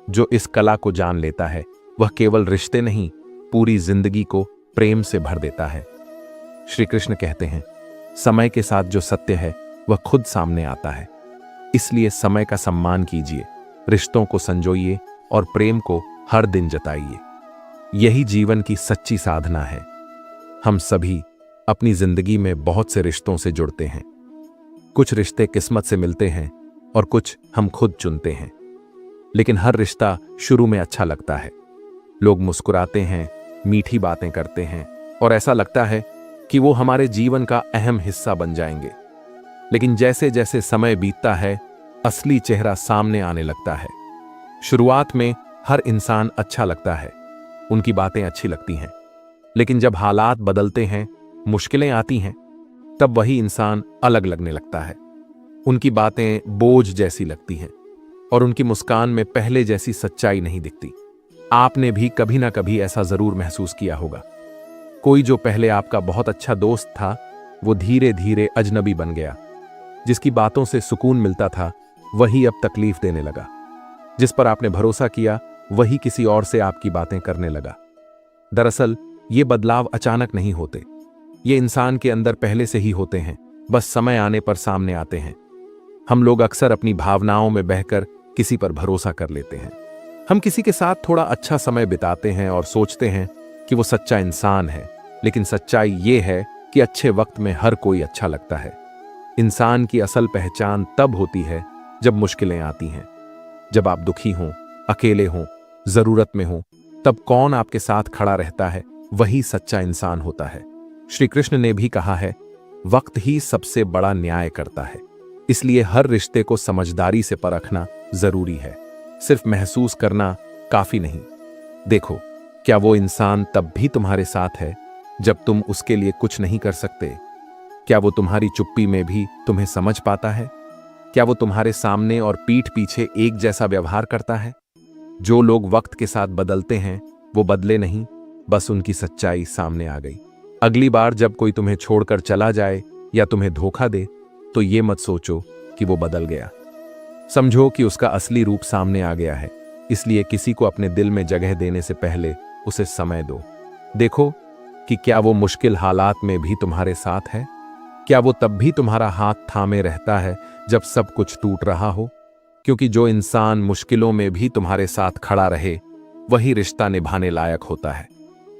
जो इस कला को जान लेता है वह केवल रिश्ते नहीं, पूरी जिंदगी को प्रेम से भर देता है। श्री कृष्ण कहते हैं, समय के साथ जो सत्य है वह खुद सामने आता है। इसलिए समय का सम्मान कीजिए, रिश्तों को संजोइए और प्रेम को हर दिन जताइए। यही जीवन की सच्ची साधना है। हम सभी अपनी जिंदगी में बहुत से रिश्तों से जुड़ते हैं। कुछ रिश्ते किस्मत से मिलते हैं और कुछ हम खुद चुनते हैं। लेकिन हर रिश्ता शुरू में अच्छा लगता है। लोग मुस्कुराते हैं, मीठी बातें करते हैं और ऐसा लगता है कि वो हमारे जीवन का अहम हिस्सा बन जाएंगे। लेकिन जैसे जैसे समय बीतता है, असली चेहरा सामने आने लगता है। शुरुआत में हर इंसान अच्छा लगता है, उनकी बातें अच्छी लगती हैं। लेकिन जब हालात बदलते हैं, मुश्किलें आती हैं, तब वही इंसान अलग लगने लगता है। उनकी बातें बोझ जैसी लगती हैं और उनकी मुस्कान में पहले जैसी सच्चाई नहीं दिखती। आपने भी कभी ना कभी ऐसा जरूर महसूस किया होगा। कोई जो पहले आपका बहुत अच्छा दोस्त था, वो धीरे धीरे अजनबी बन गया। जिसकी बातों से सुकून मिलता था, वही अब तकलीफ देने लगा। जिस पर आपने भरोसा किया, वही किसी और से आपकी बातें करने लगा। दरअसल ये बदलाव अचानक नहीं होते। ये इंसान के अंदर पहले से ही होते हैं, बस समय आने पर सामने आते हैं। हम लोग अक्सर अपनी भावनाओं में बहकर किसी पर भरोसा कर लेते हैं। हम किसी के साथ थोड़ा अच्छा समय बिताते हैं और सोचते हैं कि वो सच्चा इंसान है। लेकिन सच्चाई ये है कि अच्छे वक्त में हर कोई अच्छा लगता है। इंसान की असल पहचान तब होती है जब मुश्किलें आती हैं। जब आप दुखी हों, अकेले हों, जरूरत में हों, तब कौन आपके साथ खड़ा रहता है, वही सच्चा इंसान होता है। श्री कृष्ण ने भी कहा है, वक्त ही सबसे बड़ा न्याय करता है। इसलिए हर रिश्ते को समझदारी से परखना जरूरी है। सिर्फ महसूस करना काफी नहीं। देखो, क्या वो इंसान तब भी तुम्हारे साथ है जब तुम उसके लिए कुछ नहीं कर सकते? क्या वो तुम्हारी चुप्पी में भी तुम्हें समझ पाता है? क्या वो तुम्हारे सामने और पीठ पीछे एक जैसा व्यवहार करता है? जो लोग वक्त के साथ बदलते हैं, वो बदले नहीं, बस उनकी सच्चाई सामने आ गई। अगली बार जब कोई तुम्हें छोड़कर चला जाए या तुम्हें धोखा दे, तो ये मत सोचो कि वो बदल गया। समझो कि उसका असली रूप सामने आ गया है। इसलिए किसी को अपने दिल में जगह देने से पहले उसे समय दो। देखो कि क्या वो मुश्किल हालात में भी तुम्हारे साथ है। क्या वो तब भी तुम्हारा हाथ थामे रहता है जब सब कुछ टूट रहा हो? क्योंकि जो इंसान मुश्किलों में भी तुम्हारे साथ खड़ा रहे, वही रिश्ता निभाने लायक होता है।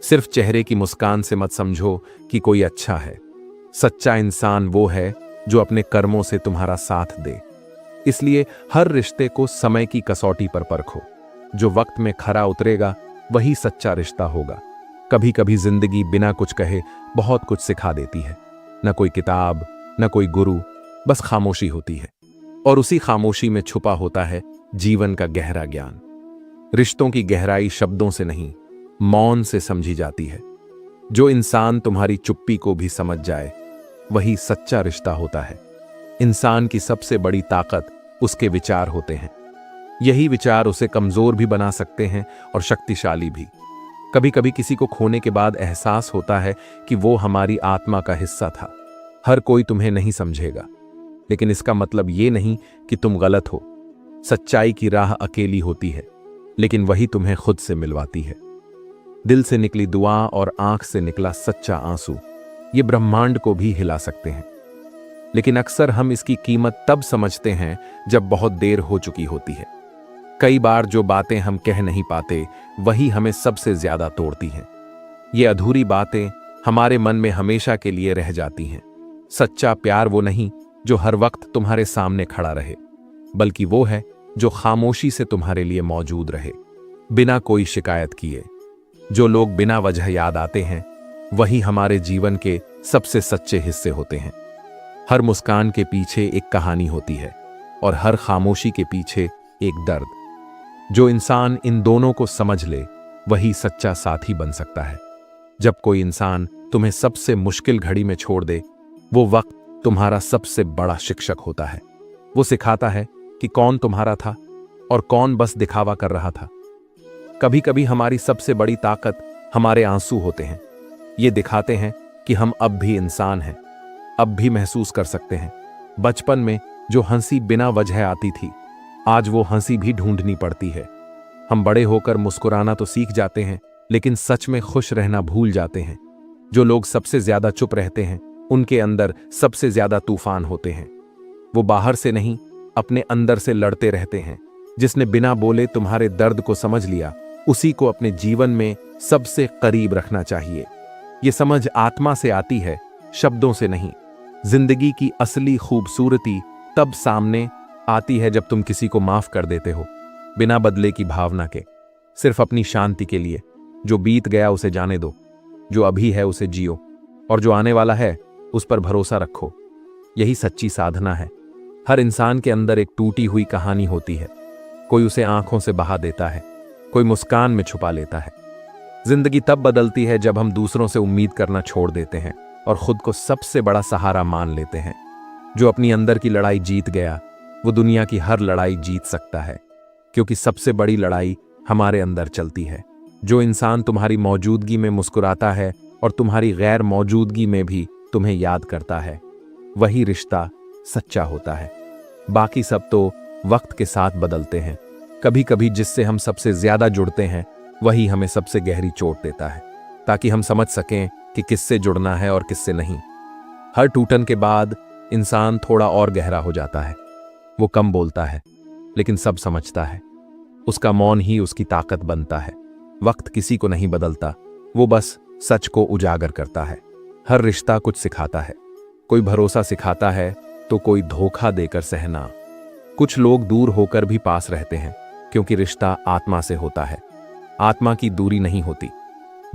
सिर्फ चेहरे की मुस्कान से मत समझो कि कोई अच्छा है। सच्चा इंसान वो है जो अपने कर्मों से तुम्हारा साथ दे। इसलिए हर रिश्ते को समय की कसौटी पर परखो। जो वक्त में खरा उतरेगा, वही सच्चा रिश्ता होगा। कभी कभी जिंदगी बिना कुछ कहे बहुत कुछ सिखा देती है। न कोई किताब, न कोई गुरु, बस खामोशी होती है। और उसी खामोशी में छुपा होता है जीवन का गहरा ज्ञान। रिश्तों की गहराई शब्दों से नहीं, मौन से समझी जाती है। जो इंसान तुम्हारी चुप्पी को भी समझ जाए, वही सच्चा रिश्ता होता है। इंसान की सबसे बड़ी ताकत उसके विचार होते हैं। यही विचार उसे कमजोर भी बना सकते हैं और शक्तिशाली भी। कभी कभी किसी को खोने के बाद एहसास होता है कि वो हमारी आत्मा का हिस्सा था। हर कोई तुम्हें नहीं समझेगा, लेकिन इसका मतलब ये नहीं कि तुम गलत हो। सच्चाई की राह अकेली होती है, लेकिन वही तुम्हें खुद से मिलवाती है। दिल से निकली दुआ और आंख से निकला सच्चा आंसू, ये ब्रह्मांड को भी हिला सकते हैं। लेकिन अक्सर हम इसकी कीमत तब समझते हैं जब बहुत देर हो चुकी होती है। कई बार जो बातें हम कह नहीं पाते, वही हमें सबसे ज्यादा तोड़ती हैं। ये अधूरी बातें हमारे मन में हमेशा के लिए रह जाती हैं। सच्चा प्यार वो नहीं जो हर वक्त तुम्हारे सामने खड़ा रहे, बल्कि वो है जो खामोशी से तुम्हारे लिए मौजूद रहे, बिना कोई शिकायत किए। जो लोग बिना वजह याद आते हैं, वही हमारे जीवन के सबसे सच्चे हिस्से होते हैं। हर मुस्कान के पीछे एक कहानी होती है और हर खामोशी के पीछे एक दर्द। जो इंसान इन दोनों को समझ ले, वही सच्चा साथी बन सकता है। जब कोई इंसान तुम्हें सबसे मुश्किल घड़ी में छोड़ दे, वो वक्त तुम्हारा सबसे बड़ा शिक्षक होता है। वो सिखाता है कि कौन तुम्हारा था और कौन बस दिखावा कर रहा था। कभी कभी हमारी सबसे बड़ी ताकत हमारे आंसू होते हैं। ये दिखाते हैं कि हम अब भी इंसान हैं, अब भी महसूस कर सकते हैं। बचपन में जो हंसी बिना वजह आती थी, आज वो हंसी भी ढूंढनी पड़ती है। हम बड़े होकर मुस्कुराना तो सीख जाते हैं, लेकिन सच में खुश रहना भूल जाते हैं। जो लोग सबसे ज्यादा चुप रहते हैं, उनके अंदर सबसे ज्यादा तूफान होते हैं। वो बाहर से नहीं, अपने अंदर से लड़ते रहते हैं। जिसने बिना बोले तुम्हारे दर्द को समझ लिया, उसी को अपने जीवन में सबसे करीब रखना चाहिए। ये समझ आत्मा से आती है, शब्दों से नहीं। जिंदगी की असली खूबसूरती तब सामने आती है जब तुम किसी को माफ कर देते हो, बिना बदले की भावना के, सिर्फ अपनी शांति के लिए। जो बीत गया उसे जाने दो, जो अभी है उसे जियो, और जो आने वाला है उस पर भरोसा रखो। यही सच्ची साधना है। हर इंसान के अंदर एक टूटी हुई कहानी होती है। कोई उसे आंखों से बहा देता है, कोई मुस्कान में छुपा लेता है। जिंदगी तब बदलती है जब हम दूसरों से उम्मीद करना छोड़ देते हैं और खुद को सबसे बड़ा सहारा मान लेते हैं। जो अपनी अंदर की लड़ाई जीत गया, वो दुनिया की हर लड़ाई जीत सकता है, क्योंकि सबसे बड़ी लड़ाई हमारे अंदर चलती है। जो इंसान तुम्हारी मौजूदगी में मुस्कुराता है और तुम्हारी गैर मौजूदगी में भी तुम्हें याद करता है, वही रिश्ता सच्चा होता है। बाकी सब तो वक्त के साथ बदलते हैं। कभी कभी जिससे हम सबसे ज्यादा जुड़ते हैं, वही हमें सबसे गहरी चोट देता है, ताकि हम समझ सकें कि किससे जुड़ना है और किससे नहीं। हर टूटन के बाद इंसान थोड़ा और गहरा हो जाता है। वो कम बोलता है, लेकिन सब समझता है। उसका मौन ही उसकी ताकत बनता है। वक्त किसी को नहीं बदलता, वो बस सच को उजागर करता है। हर रिश्ता कुछ सिखाता है। कोई भरोसा सिखाता है तो कोई धोखा देकर सहना। कुछ लोग दूर होकर भी पास रहते हैं, क्योंकि रिश्ता आत्मा से होता है। आत्मा की दूरी नहीं होती।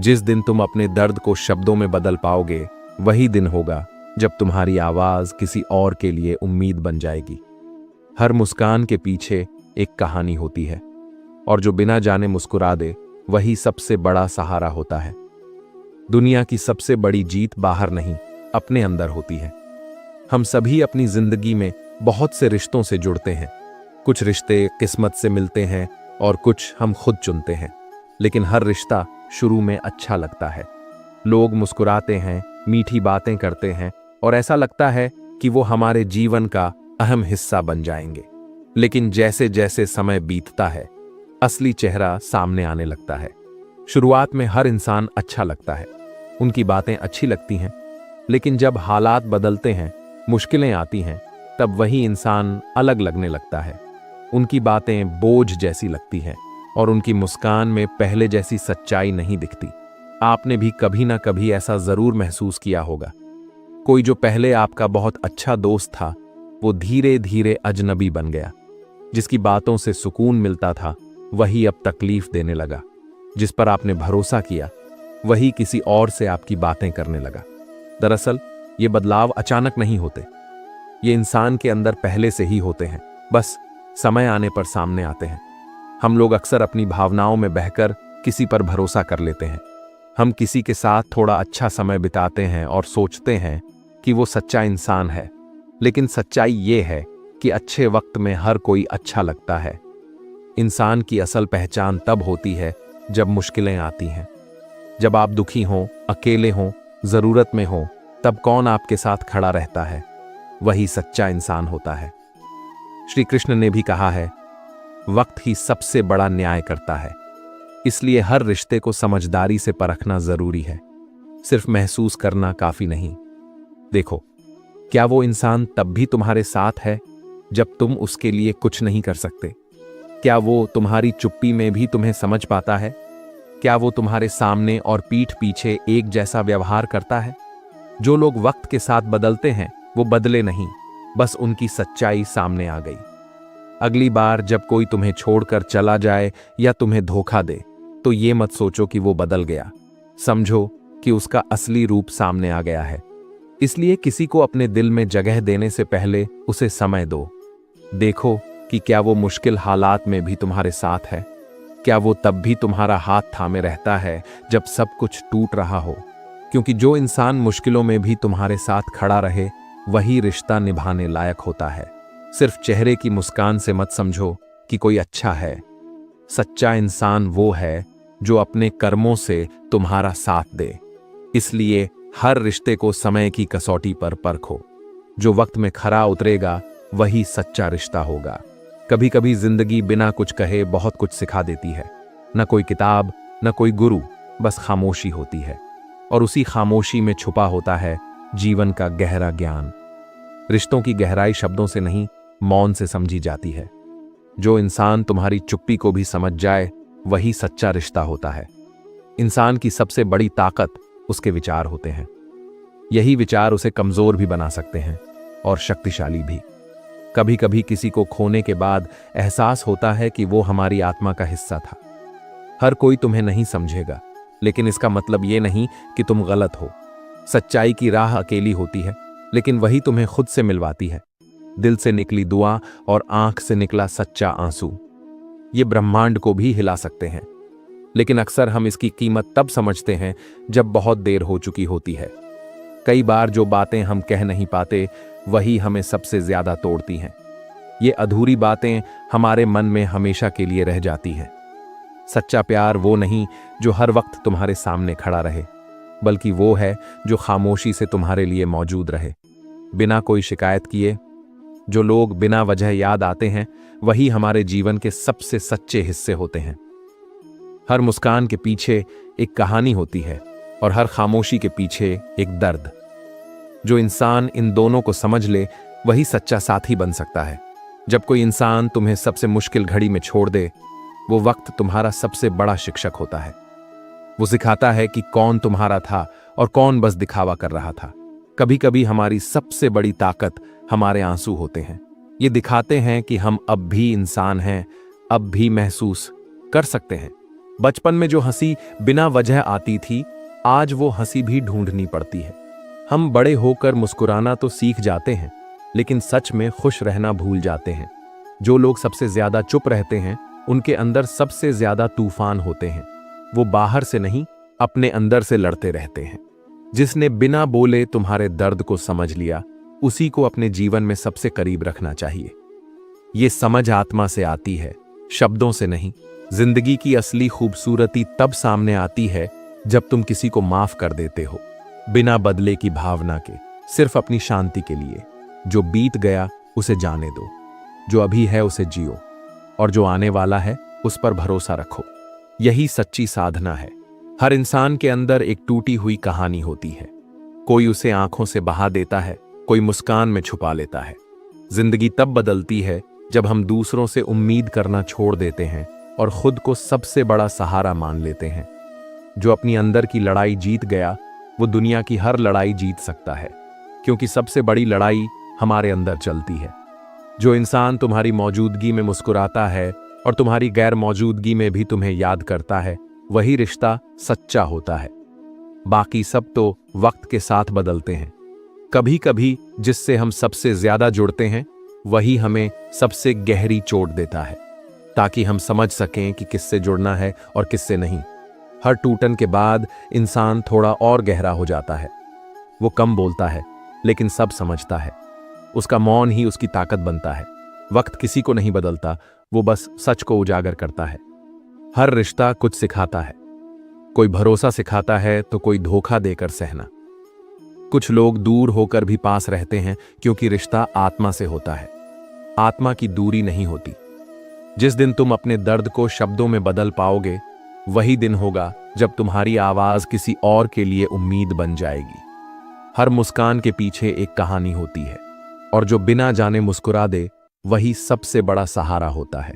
जिस दिन तुम अपने दर्द को शब्दों में बदल पाओगे, वही दिन होगा जब तुम्हारी आवाज किसी और के लिए उम्मीद बन जाएगी। हर मुस्कान के पीछे एक कहानी होती है, और जो बिना जाने मुस्कुरा दे, वही सबसे बड़ा सहारा होता है। दुनिया की सबसे बड़ी जीत बाहर नहीं, अपने अंदर होती है। हम सभी अपनी जिंदगी में बहुत से रिश्तों से जुड़ते हैं। कुछ रिश्ते किस्मत से मिलते हैं और कुछ हम खुद चुनते हैं, लेकिन हर रिश्ता शुरू में अच्छा लगता है। लोग मुस्कुराते हैं, मीठी बातें करते हैं और ऐसा लगता है कि वो हमारे जीवन का अहम हिस्सा बन जाएंगे। लेकिन जैसे जैसे समय बीतता है, असली चेहरा सामने आने लगता है। शुरुआत में हर इंसान अच्छा लगता है, उनकी बातें अच्छी लगती हैं, लेकिन जब हालात बदलते हैं, मुश्किलें आती हैं, तब वही इंसान अलग लगने लगता है। उनकी बातें बोझ जैसी लगती हैं और उनकी मुस्कान में पहले जैसी सच्चाई नहीं दिखती। आपने भी कभी ना कभी ऐसा जरूर महसूस किया होगा। कोई जो पहले आपका बहुत अच्छा दोस्त था, वो धीरे धीरे अजनबी बन गया। जिसकी बातों से सुकून मिलता था, वही अब तकलीफ देने लगा। जिस पर आपने भरोसा किया, वही किसी और से आपकी बातें करने लगा। दरअसल ये बदलाव अचानक नहीं होते, ये इंसान के अंदर पहले से ही होते हैं, बस समय आने पर सामने आते हैं। हम लोग अक्सर अपनी भावनाओं में बहकर किसी पर भरोसा कर लेते हैं। हम किसी के साथ थोड़ा अच्छा समय बिताते हैं और सोचते हैं कि वो सच्चा इंसान है, लेकिन सच्चाई ये है कि अच्छे वक्त में हर कोई अच्छा लगता है। इंसान की असल पहचान तब होती है जब मुश्किलें आती हैं। जब आप दुखी हों, अकेले हों, जरूरत में हों, तब कौन आपके साथ खड़ा रहता है, वही सच्चा इंसान होता है। श्री कृष्ण ने भी कहा है, वक्त ही सबसे बड़ा न्याय करता है। इसलिए हर रिश्ते को समझदारी से परखना जरूरी है। सिर्फ महसूस करना काफी नहीं। देखो, क्या वो इंसान तब भी तुम्हारे साथ है जब तुम उसके लिए कुछ नहीं कर सकते? क्या वो तुम्हारी चुप्पी में भी तुम्हें समझ पाता है? क्या वो तुम्हारे सामने और पीठ पीछे एक जैसा व्यवहार करता है? जो लोग वक्त के साथ बदलते हैं, वो बदले नहीं, बस उनकी सच्चाई सामने आ गई। अगली बार जब कोई तुम्हें छोड़कर चला जाए या तुम्हें धोखा दे, तो ये मत सोचो कि वो बदल गया। समझो कि उसका असली रूप सामने आ गया है। इसलिए किसी को अपने दिल में जगह देने से पहले उसे समय दो। देखो कि क्या वो मुश्किल हालात में भी तुम्हारे साथ है। क्या वो तब भी तुम्हारा हाथ थामे रहता है जब सब कुछ टूट रहा हो? क्योंकि जो इंसान मुश्किलों में भी तुम्हारे साथ खड़ा रहे, वही रिश्ता निभाने लायक होता है। सिर्फ चेहरे की मुस्कान से मत समझो कि कोई अच्छा है। सच्चा इंसान वो है जो अपने कर्मों से तुम्हारा साथ दे। इसलिए हर रिश्ते को समय की कसौटी पर परखो। जो वक्त में खरा उतरेगा, वही सच्चा रिश्ता होगा। कभी कभी जिंदगी बिना कुछ कहे बहुत कुछ सिखा देती है। न कोई किताब, न कोई गुरु, बस खामोशी होती है। और उसी खामोशी में छुपा होता है जीवन का गहरा ज्ञान। रिश्तों की गहराई शब्दों से नहीं, मौन से समझी जाती है। जो इंसान तुम्हारी चुप्पी को भी समझ जाए, वही सच्चा रिश्ता होता है। इंसान की सबसे बड़ी ताकत उसके विचार होते हैं। यही विचार उसे कमजोर भी बना सकते हैं और शक्तिशाली भी। कभी कभी किसी को खोने के बाद एहसास होता है कि वो हमारी आत्मा का हिस्सा था। हर कोई तुम्हें नहीं समझेगा, लेकिन इसका मतलब ये नहीं कि तुम गलत हो। सच्चाई की राह अकेली होती है, लेकिन वही तुम्हें खुद से मिलवाती है। दिल से निकली दुआ और आंख से निकला सच्चा आंसू, ये ब्रह्मांड को भी हिला सकते हैं। लेकिन अक्सर हम इसकी कीमत तब समझते हैं जब बहुत देर हो चुकी होती है। कई बार जो बातें हम कह नहीं पाते, वही हमें सबसे ज्यादा तोड़ती हैं। ये अधूरी बातें हमारे मन में हमेशा के लिए रह जाती हैं। सच्चा प्यार वो नहीं जो हर वक्त तुम्हारे सामने खड़ा रहे, बल्कि वो है जो खामोशी से तुम्हारे लिए मौजूद रहे, बिना कोई शिकायत किए। जो लोग बिना वजह याद आते हैं, वही हमारे जीवन के सबसे सच्चे हिस्से होते हैं। हर मुस्कान के पीछे एक कहानी होती है और हर खामोशी के पीछे एक दर्द। जो इंसान इन दोनों को समझ ले, वही सच्चा साथी बन सकता है। जब कोई इंसान तुम्हें सबसे मुश्किल घड़ी में छोड़ दे, वो वक्त तुम्हारा सबसे बड़ा शिक्षक होता है। वो सिखाता है कि कौन तुम्हारा था और कौन बस दिखावा कर रहा था। कभी कभी हमारी सबसे बड़ी ताकत हमारे आंसू होते हैं। ये दिखाते हैं कि हम अब भी इंसान हैं, अब भी महसूस कर सकते हैं। बचपन में जो हंसी बिना वजह आती थी, आज वो हंसी भी ढूंढनी पड़ती है। हम बड़े होकर मुस्कुराना तो सीख जाते हैं, लेकिन सच में खुश रहना भूल जाते हैं। जो लोग सबसे ज्यादा चुप रहते हैं, उनके अंदर सबसे ज्यादा तूफान होते हैं। वो बाहर से नहीं, अपने अंदर से लड़ते रहते हैं। जिसने बिना बोले तुम्हारे दर्द को समझ लिया, उसी को अपने जीवन में सबसे करीब रखना चाहिए। ये समझ आत्मा से आती है, शब्दों से नहीं। जिंदगी की असली खूबसूरती तब सामने आती है जब तुम किसी को माफ कर देते हो, बिना बदले की भावना के, सिर्फ अपनी शांति के लिए। जो बीत गया उसे जाने दो, जो अभी है उसे जियो, और जो आने वाला है उस पर भरोसा रखो। यही सच्ची साधना है। हर इंसान के अंदर एक टूटी हुई कहानी होती है। कोई उसे आंखों से बहा देता है, कोई मुस्कान में छुपा लेता है। जिंदगी तब बदलती है जब हम दूसरों से उम्मीद करना छोड़ देते हैं और खुद को सबसे बड़ा सहारा मान लेते हैं। जो अपनी अंदर की लड़ाई जीत गया, वो दुनिया की हर लड़ाई जीत सकता है, क्योंकि सबसे बड़ी लड़ाई हमारे अंदर चलती है। जो इंसान तुम्हारी मौजूदगी में मुस्कुराता है और तुम्हारी गैर मौजूदगी में भी तुम्हें याद करता है, वही रिश्ता सच्चा होता है। बाकी सब तो वक्त के साथ बदलते हैं। कभी कभी जिससे हम सबसे ज्यादा जुड़ते हैं, वही हमें सबसे गहरी चोट देता है, ताकि हम समझ सकें कि किससे जुड़ना है और किससे नहीं। हर टूटन के बाद इंसान थोड़ा और गहरा हो जाता है। वो कम बोलता है, लेकिन सब समझता है। उसका मौन ही उसकी ताकत बनता है। वक्त किसी को नहीं बदलता, वो बस सच को उजागर करता है। हर रिश्ता कुछ सिखाता है। कोई भरोसा सिखाता है तो कोई धोखा देकर सहना। कुछ लोग दूर होकर भी पास रहते हैं, क्योंकि रिश्ता आत्मा से होता है। आत्मा की दूरी नहीं होती। जिस दिन तुम अपने दर्द को शब्दों में बदल पाओगे, वही दिन होगा जब तुम्हारी आवाज किसी और के लिए उम्मीद बन जाएगी। हर मुस्कान के पीछे एक कहानी होती है, और जो बिना जाने मुस्कुरा दे, वही सबसे बड़ा सहारा होता है।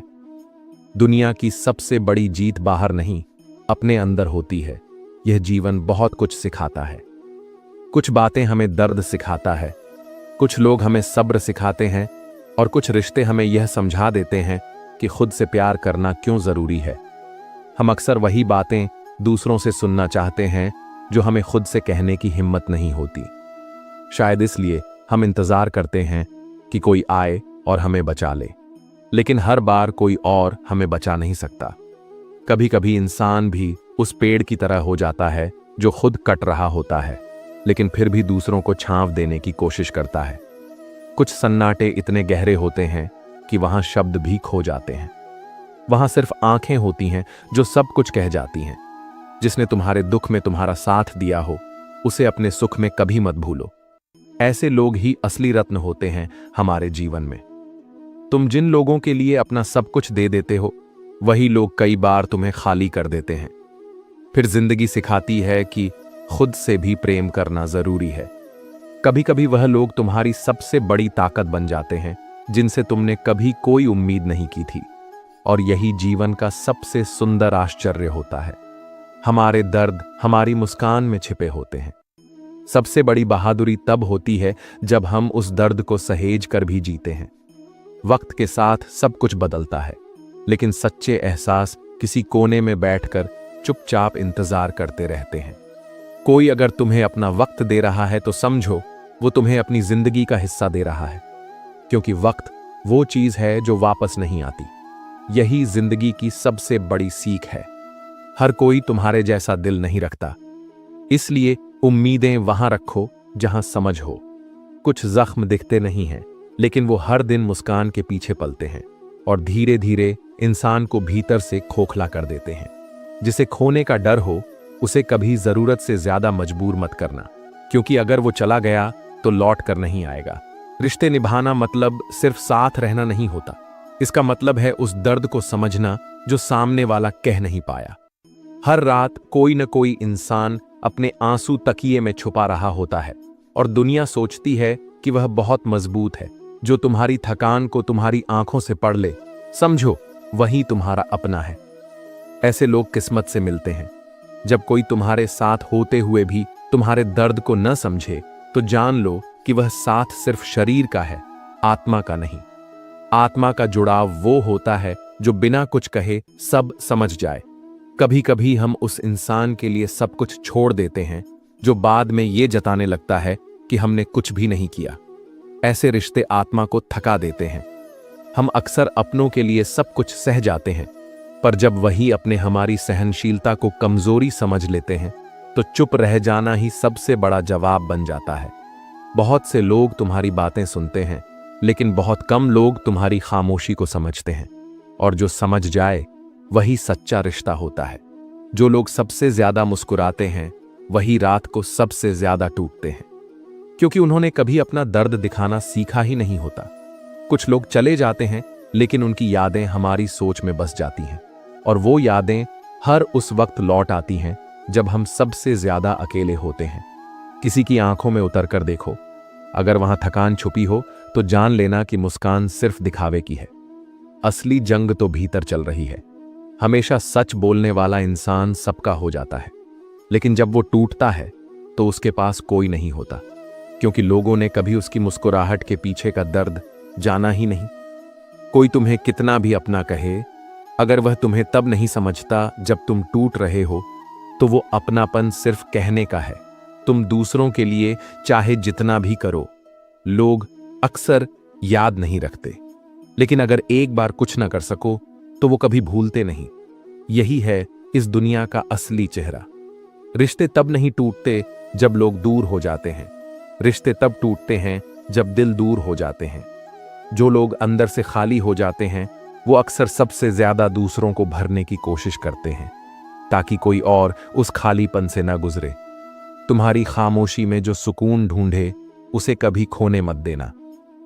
दुनिया की सबसे बड़ी जीत बाहर नहीं, अपने अंदर होती है। यह जीवन बहुत कुछ सिखाता है। कुछ बातें हमें दर्द सिखाता है, कुछ लोग हमें सब्र सिखाते हैं, और कुछ रिश्ते हमें यह समझा देते हैं कि खुद से प्यार करना क्यों जरूरी है। हम अक्सर वही बातें दूसरों से सुनना चाहते हैं जो हमें खुद से कहने की हिम्मत नहीं होती। शायद इसलिए हम इंतजार करते हैं कि कोई आए और हमें बचा ले, लेकिन हर बार कोई और हमें बचा नहीं सकता। कभी कभी इंसान भी उस पेड़ की तरह हो जाता है जो खुद कट रहा होता है, लेकिन फिर भी दूसरों को छांव देने की कोशिश करता है। कुछ सन्नाटे इतने गहरे होते हैं कि वहां शब्द भी खो जाते हैं। वहां सिर्फ आंखें होती हैं जो सब कुछ कह जाती हैं। जिसने तुम्हारे दुख में तुम्हारा साथ दिया हो, उसे अपने सुख में कभी मत भूलो। ऐसे लोग ही असली रत्न होते हैं हमारे जीवन में। तुम जिन लोगों के लिए अपना सब कुछ दे देते हो, वही लोग कई बार तुम्हें खाली कर देते हैं। फिर जिंदगी सिखाती है कि खुद से भी प्रेम करना जरूरी है। कभी कभी वह लोग तुम्हारी सबसे बड़ी ताकत बन जाते हैं, जिनसे तुमने कभी कोई उम्मीद नहीं की थी। और यही जीवन का सबसे सुंदर आश्चर्य होता है। हमारे दर्द हमारी मुस्कान में छिपे होते हैं। सबसे बड़ी बहादुरी तब होती है जब हम उस दर्द को सहेज कर भी जीते हैं। वक्त के साथ सब कुछ बदलता है, लेकिन सच्चे एहसास किसी कोने में बैठकर चुपचाप इंतजार करते रहते हैं। कोई अगर तुम्हें अपना वक्त दे रहा है तो समझो वो तुम्हें अपनी जिंदगी का हिस्सा दे रहा है, क्योंकि वक्त वो चीज है जो वापस नहीं आती। यही जिंदगी की सबसे बड़ी सीख है। हर कोई तुम्हारे जैसा दिल नहीं रखता, इसलिए उम्मीदें वहां रखो जहां समझ हो। कुछ जख्म दिखते नहीं हैं, लेकिन वो हर दिन मुस्कान के पीछे पलते हैं और धीरे धीरे इंसान को भीतर से खोखला कर देते हैं। जिसे खोने का डर हो, उसे कभी जरूरत से ज्यादा मजबूर मत करना, क्योंकि अगर वो चला गया तो लौट कर नहीं आएगा। रिश्ते निभाना मतलब सिर्फ साथ रहना नहीं होता। इसका मतलब है उस दर्द को समझना जो सामने वाला कह नहीं पाया। हर रात कोई न कोई इंसान अपने आंसू तकिए में छुपा रहा होता है और दुनिया सोचती है कि वह बहुत मजबूत है। जो तुम्हारी थकान को तुम्हारी आंखों से पढ़ ले, समझो वही तुम्हारा अपना है। ऐसे लोग किस्मत से मिलते हैं। जब कोई तुम्हारे साथ होते हुए भी तुम्हारे दर्द को न समझे, तो जान लो कि वह साथ सिर्फ शरीर का है, आत्मा का नहीं। आत्मा का जुड़ाव वो होता है जो बिना कुछ कहे सब समझ जाए। कभी कभी हम उस इंसान के लिए सब कुछ छोड़ देते हैं जो बाद में ये जताने लगता है कि हमने कुछ भी नहीं किया। ऐसे रिश्ते आत्मा को थका देते हैं। हम अक्सर अपनों के लिए सब कुछ सह जाते हैं, पर जब वही अपने हमारी सहनशीलता को कमजोरी समझ लेते हैं, तो चुप रह जाना ही सबसे बड़ा जवाब बन जाता है। बहुत से लोग तुम्हारी बातें सुनते हैं, लेकिन बहुत कम लोग तुम्हारी खामोशी को समझते हैं। और जो समझ जाए वही सच्चा रिश्ता होता है। जो लोग सबसे ज्यादा मुस्कुराते हैं, वही रात को सबसे ज्यादा टूटते हैं, क्योंकि उन्होंने कभी अपना दर्द दिखाना सीखा ही नहीं होता। कुछ लोग चले जाते हैं, लेकिन उनकी यादें हमारी सोच में बस जाती हैं, और वो यादें हर उस वक्त लौट आती हैं जब हम सबसे ज्यादा अकेले होते हैं। किसी की आंखों में उतर कर देखो, अगर वहां थकान छुपी हो तो जान लेना कि मुस्कान सिर्फ दिखावे की है। असली जंग तो भीतर चल रही है। हमेशा सच बोलने वाला इंसान सबका हो जाता है, लेकिन जब वो टूटता है तो उसके पास कोई नहीं होता, क्योंकि लोगों ने कभी उसकी मुस्कुराहट के पीछे का दर्द जाना ही नहीं। कोई तुम्हें कितना भी अपना कहे, अगर वह तुम्हें तब नहीं समझता जब तुम टूट रहे हो, तो वो अपनापन सिर्फ कहने का है। तुम दूसरों के लिए चाहे जितना भी करो, लोग अक्सर याद नहीं रखते, लेकिन अगर एक बार कुछ ना कर सको तो वो कभी भूलते नहीं। यही है इस दुनिया का असली चेहरा। रिश्ते तब नहीं टूटते जब लोग दूर हो जाते हैं, रिश्ते तब टूटते हैं जब दिल दूर हो जाते हैं। जो लोग अंदर से खाली हो जाते हैं, वो अक्सर सबसे ज्यादा दूसरों को भरने की कोशिश करते हैं, ताकि कोई और उस खालीपन से ना गुजरे। तुम्हारी खामोशी में जो सुकून ढूंढे, उसे कभी खोने मत देना।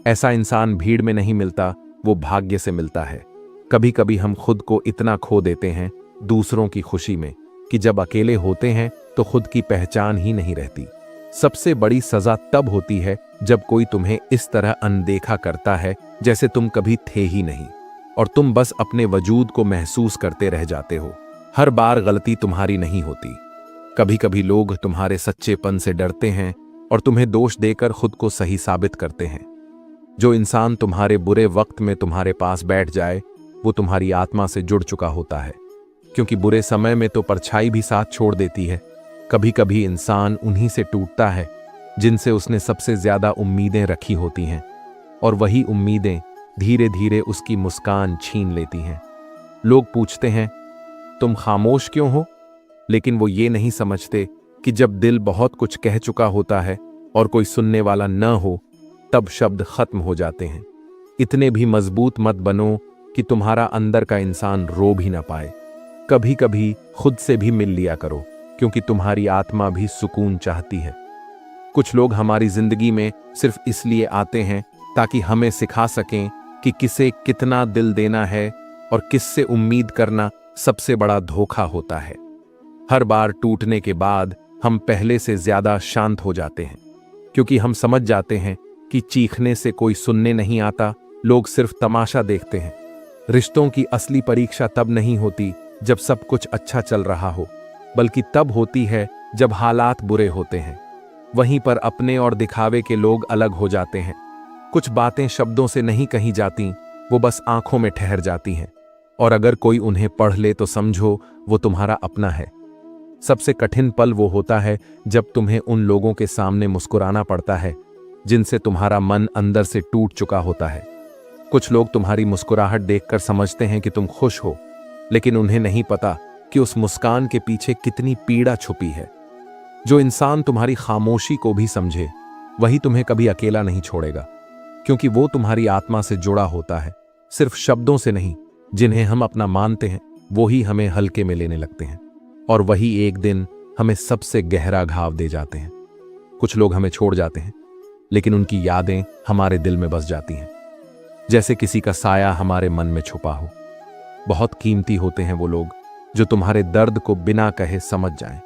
ऐसा इंसान भीड़ में नहीं मिलता, वो भाग्य से मिलता है। कभी कभी हम खुद को इतना खो देते हैं दूसरों की खुशी में, कि जब अकेले होते हैं तो खुद की पहचान ही नहीं रहती। सबसे बड़ी सजा तब होती है जब कोई तुम्हें इस तरह अनदेखा करता है जैसे तुम कभी थे ही नहीं, और तुम बस अपने वजूद को महसूस करते रह जाते हो। हर बार गलती तुम्हारी नहीं होती। कभी कभी लोग तुम्हारे सच्चेपन से डरते हैं और तुम्हें दोष देकर खुद को सही साबित करते हैं। जो इंसान तुम्हारे बुरे वक्त में तुम्हारे पास बैठ जाए, वो तुम्हारी आत्मा से जुड़ चुका होता है, क्योंकि बुरे समय में तो परछाई भी साथ छोड़ देती है। कभी कभी इंसान उन्हीं से टूटता है जिनसे उसने सबसे ज्यादा उम्मीदें रखी होती हैं, और वही उम्मीदें धीरे धीरे उसकी मुस्कान छीन लेती हैं। लोग पूछते हैं, तुम खामोश क्यों हो? लेकिन वो ये नहीं समझते कि जब दिल बहुत कुछ कह चुका होता है और कोई सुनने वाला न हो, तब शब्द खत्म हो जाते हैं। इतने भी मजबूत मत बनो कि तुम्हारा अंदर का इंसान रो भी ना पाए। कभी कभी खुद से भी मिल लिया करो, क्योंकि तुम्हारी आत्मा भी सुकून चाहती है। कुछ लोग हमारी जिंदगी में सिर्फ इसलिए आते हैं ताकि हमें सिखा सकें कि किसे कितना दिल देना है और किससे उम्मीद करना सबसे बड़ा धोखा होता है। हर बार टूटने के बाद हम पहले से ज्यादा शांत हो जाते हैं, क्योंकि हम समझ जाते हैं कि चीखने से कोई सुनने नहीं आता, लोग सिर्फ तमाशा देखते हैं। रिश्तों की असली परीक्षा तब नहीं होती जब सब कुछ अच्छा चल रहा हो, बल्कि तब होती है जब हालात बुरे होते हैं। वहीं पर अपने और दिखावे के लोग अलग हो जाते हैं। कुछ बातें शब्दों से नहीं कही जाती, वो बस आंखों में ठहर जाती हैं, और अगर कोई उन्हें पढ़ ले तो समझो वो तुम्हारा अपना है। सबसे कठिन पल वो होता है जब तुम्हें उन लोगों के सामने मुस्कुराना पड़ता है जिनसे तुम्हारा मन अंदर से टूट चुका होता है। कुछ लोग तुम्हारी मुस्कुराहट देखकर समझते हैं कि तुम खुश हो, लेकिन उन्हें नहीं पता कि उस मुस्कान के पीछे कितनी पीड़ा छुपी है। जो इंसान तुम्हारी खामोशी को भी समझे, वही तुम्हें कभी अकेला नहीं छोड़ेगा, क्योंकि वो तुम्हारी आत्मा से जुड़ा होता है, सिर्फ शब्दों से नहीं। जिन्हें हम अपना मानते हैं वो ही हमें हल्के में लेने लगते हैं, और वही एक दिन हमें सबसे गहरा घाव दे जाते हैं। कुछ लोग हमें छोड़ जाते हैं, लेकिन उनकी यादें हमारे दिल में बस जाती हैं, जैसे किसी का साया हमारे मन में छुपा हो। बहुत कीमती होते हैं वो लोग जो तुम्हारे दर्द को बिना कहे समझ जाएं,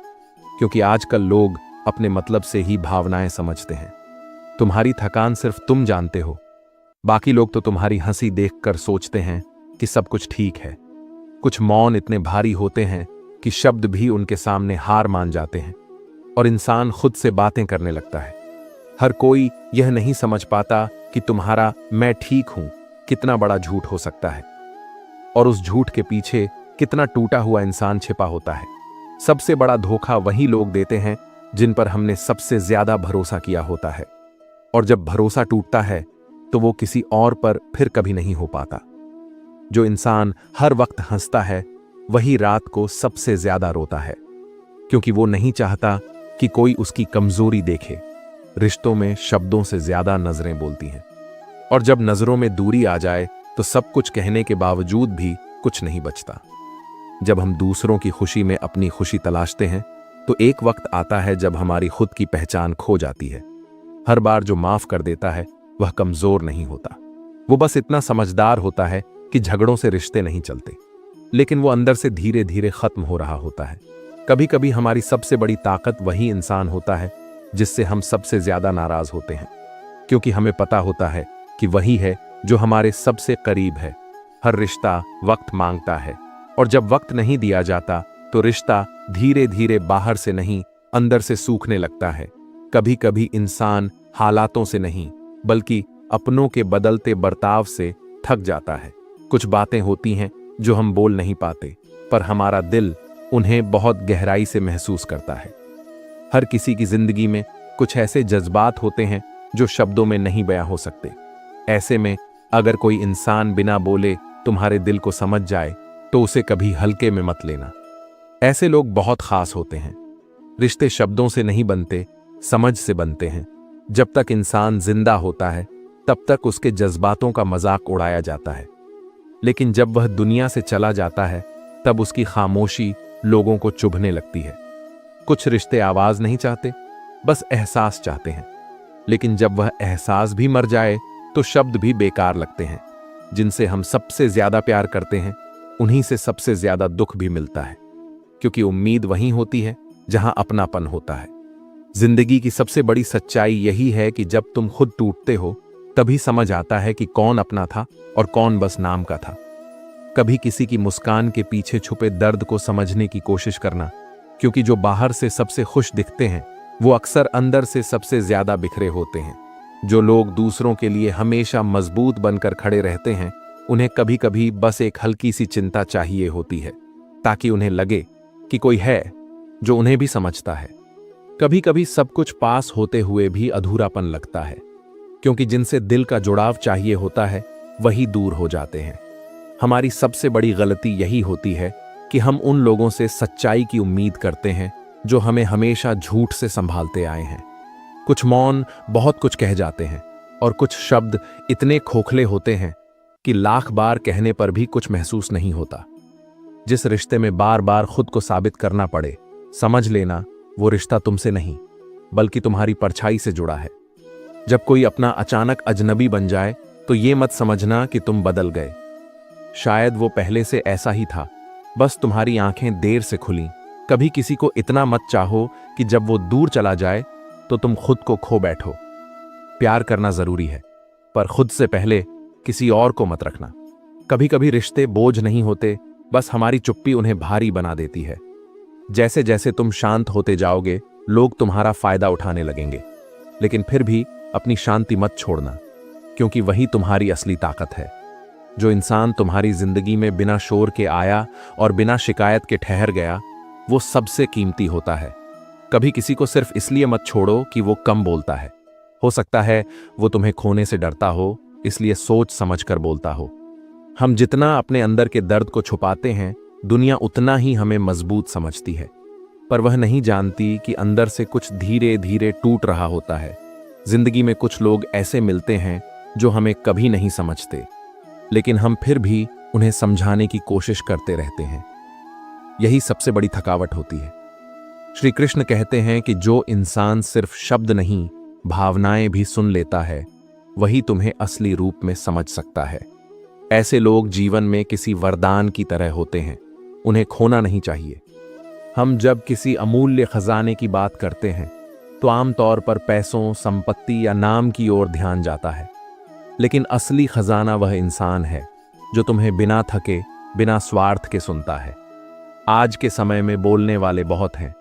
क्योंकि आजकल लोग अपने मतलब से ही भावनाएं समझते हैं। तुम्हारी थकान सिर्फ तुम जानते हो, बाकी लोग तो तुम्हारी हंसी देखकर सोचते हैं कि सब कुछ ठीक है। कुछ मौन इतने भारी होते हैं कि शब्द भी उनके सामने हार मान जाते हैं, और इंसान खुद से बातें करने लगता है। हर कोई यह नहीं समझ पाता कि तुम्हारा मैं ठीक हूं कितना बड़ा झूठ हो सकता है, और उस झूठ के पीछे कितना टूटा हुआ इंसान छिपा होता है। सबसे बड़ा धोखा वही लोग देते हैं जिन पर हमने सबसे ज्यादा भरोसा किया होता है, और जब भरोसा टूटता है तो वो किसी और पर फिर कभी नहीं हो पाता। जो इंसान हर वक्त हंसता है वही रात को सबसे ज्यादा रोता है, क्योंकि वो नहीं चाहता कि कोई उसकी कमजोरी देखे। रिश्तों में शब्दों से ज्यादा नजरें बोलती हैं, और जब नजरों में दूरी आ जाए तो सब कुछ कहने के बावजूद भी कुछ नहीं बचता। जब हम दूसरों की खुशी में अपनी खुशी तलाशते हैं तो एक वक्त आता है जब हमारी खुद की पहचान खो जाती है। हर बार जो माफ कर देता है वह कमजोर नहीं होता, वो बस इतना समझदार होता है कि झगड़ों से रिश्ते नहीं चलते, लेकिन वो अंदर से धीरे धीरे खत्म हो रहा होता है। कभी कभी हमारी सबसे बड़ी ताकत वही इंसान होता है जिससे हम सबसे ज्यादा नाराज होते हैं, क्योंकि हमें पता होता है कि वही है जो हमारे सबसे करीब है। हर रिश्ता वक्त मांगता है, और जब वक्त नहीं दिया जाता तो रिश्ता धीरे धीरे बाहर से नहीं अंदर से सूखने लगता है। कभी कभी इंसान हालातों से नहीं बल्कि अपनों के बदलते बर्ताव से थक जाता है। कुछ बातें होती हैं जो हम बोल नहीं पाते, पर हमारा दिल उन्हें बहुत गहराई से महसूस करता है। हर किसी की जिंदगी में कुछ ऐसे जज्बात होते हैं जो शब्दों में नहीं बयां हो सकते। ऐसे में अगर कोई इंसान बिना बोले तुम्हारे दिल को समझ जाए तो उसे कभी हल्के में मत लेना। ऐसे लोग बहुत खास होते हैं। रिश्ते शब्दों से नहीं बनते, समझ से बनते हैं। जब तक इंसान जिंदा होता है तब तक उसके जज्बातों का मजाक उड़ाया जाता है, लेकिन जब वह दुनिया से चला जाता है तब उसकी खामोशी लोगों को चुभने लगती है। कुछ रिश्ते आवाज नहीं चाहते, बस एहसास चाहते हैं, लेकिन जब वह एहसास भी मर जाए तो शब्द भी बेकार लगते हैं। जिनसे हम सबसे ज्यादा प्यार करते हैं उन्हीं से सबसे ज्यादा दुख भी मिलता है, क्योंकि उम्मीद वहीं होती है जहां अपनापन होता है। जिंदगी की सबसे बड़ी सच्चाई यही है कि जब तुम खुद टूटते हो तभी समझ आता है कि कौन अपना था और कौन बस नाम का था। कभी किसी की मुस्कान के पीछे छुपे दर्द को समझने की कोशिश करना, क्योंकि जो बाहर से सबसे खुश दिखते हैं वो अक्सर अंदर से सबसे ज्यादा बिखरे होते हैं। जो लोग दूसरों के लिए हमेशा मजबूत बनकर खड़े रहते हैं उन्हें कभी कभी बस एक हल्की सी चिंता चाहिए होती है, ताकि उन्हें लगे कि कोई है जो उन्हें भी समझता है। कभी कभी सब कुछ पास होते हुए भी अधूरापन लगता है, क्योंकि जिनसे दिल का जुड़ाव चाहिए होता है वही दूर हो जाते हैं। हमारी सबसे बड़ी गलती यही होती है कि हम उन लोगों से सच्चाई की उम्मीद करते हैं जो हमें हमेशा झूठ से संभालते आए हैं। कुछ मौन बहुत कुछ कह जाते हैं, और कुछ शब्द इतने खोखले होते हैं कि लाख बार कहने पर भी कुछ महसूस नहीं होता। जिस रिश्ते में बार बार खुद को साबित करना पड़े, समझ लेना वो रिश्ता तुमसे नहीं बल्कि तुम्हारी परछाई से जुड़ा है। जब कोई अपना अचानक अजनबी बन जाए तो ये मत समझना कि तुम बदल गए। शायद वो पहले से ऐसा ही था, बस तुम्हारी आंखें देर से खुलीं। कभी किसी को इतना मत चाहो कि जब वो दूर चला जाए तो तुम खुद को खो बैठो। प्यार करना जरूरी है, पर खुद से पहले किसी और को मत रखना। कभी कभी रिश्ते बोझ नहीं होते, बस हमारी चुप्पी उन्हें भारी बना देती है। जैसे जैसे तुम शांत होते जाओगे, लोग तुम्हारा फायदा उठाने लगेंगे, लेकिन फिर भी अपनी शांति मत छोड़ना, क्योंकि वही तुम्हारी असली ताकत है। जो इंसान तुम्हारी जिंदगी में बिना शोर के आया और बिना शिकायत के ठहर गया, वो सबसे कीमती होता है। कभी किसी को सिर्फ इसलिए मत छोड़ो कि वो कम बोलता है। हो सकता है वो तुम्हें खोने से डरता हो, इसलिए सोच समझ कर बोलता हो। हम जितना अपने अंदर के दर्द को छुपाते हैं, दुनिया उतना ही हमें मजबूत समझती है, पर वह नहीं जानती कि अंदर से कुछ धीरे धीरे टूट रहा होता है। जिंदगी में कुछ लोग ऐसे मिलते हैं जो हमें कभी नहीं समझते, लेकिन हम फिर भी उन्हें समझाने की कोशिश करते रहते हैं। यही सबसे बड़ी थकावट होती है। श्री कृष्ण कहते हैं कि जो इंसान सिर्फ शब्द नहीं, भावनाएं भी सुन लेता है, वही तुम्हें असली रूप में समझ सकता है। ऐसे लोग जीवन में किसी वरदान की तरह होते हैं, उन्हें खोना नहीं चाहिए। हम जब किसी अमूल्य खजाने की बात करते हैं तो आमतौर पर पैसों, संपत्ति या नाम की ओर ध्यान जाता है, लेकिन असली खजाना वह इंसान है जो तुम्हें बिना थके, बिना स्वार्थ के सुनता है। आज के समय में बोलने वाले बहुत हैं,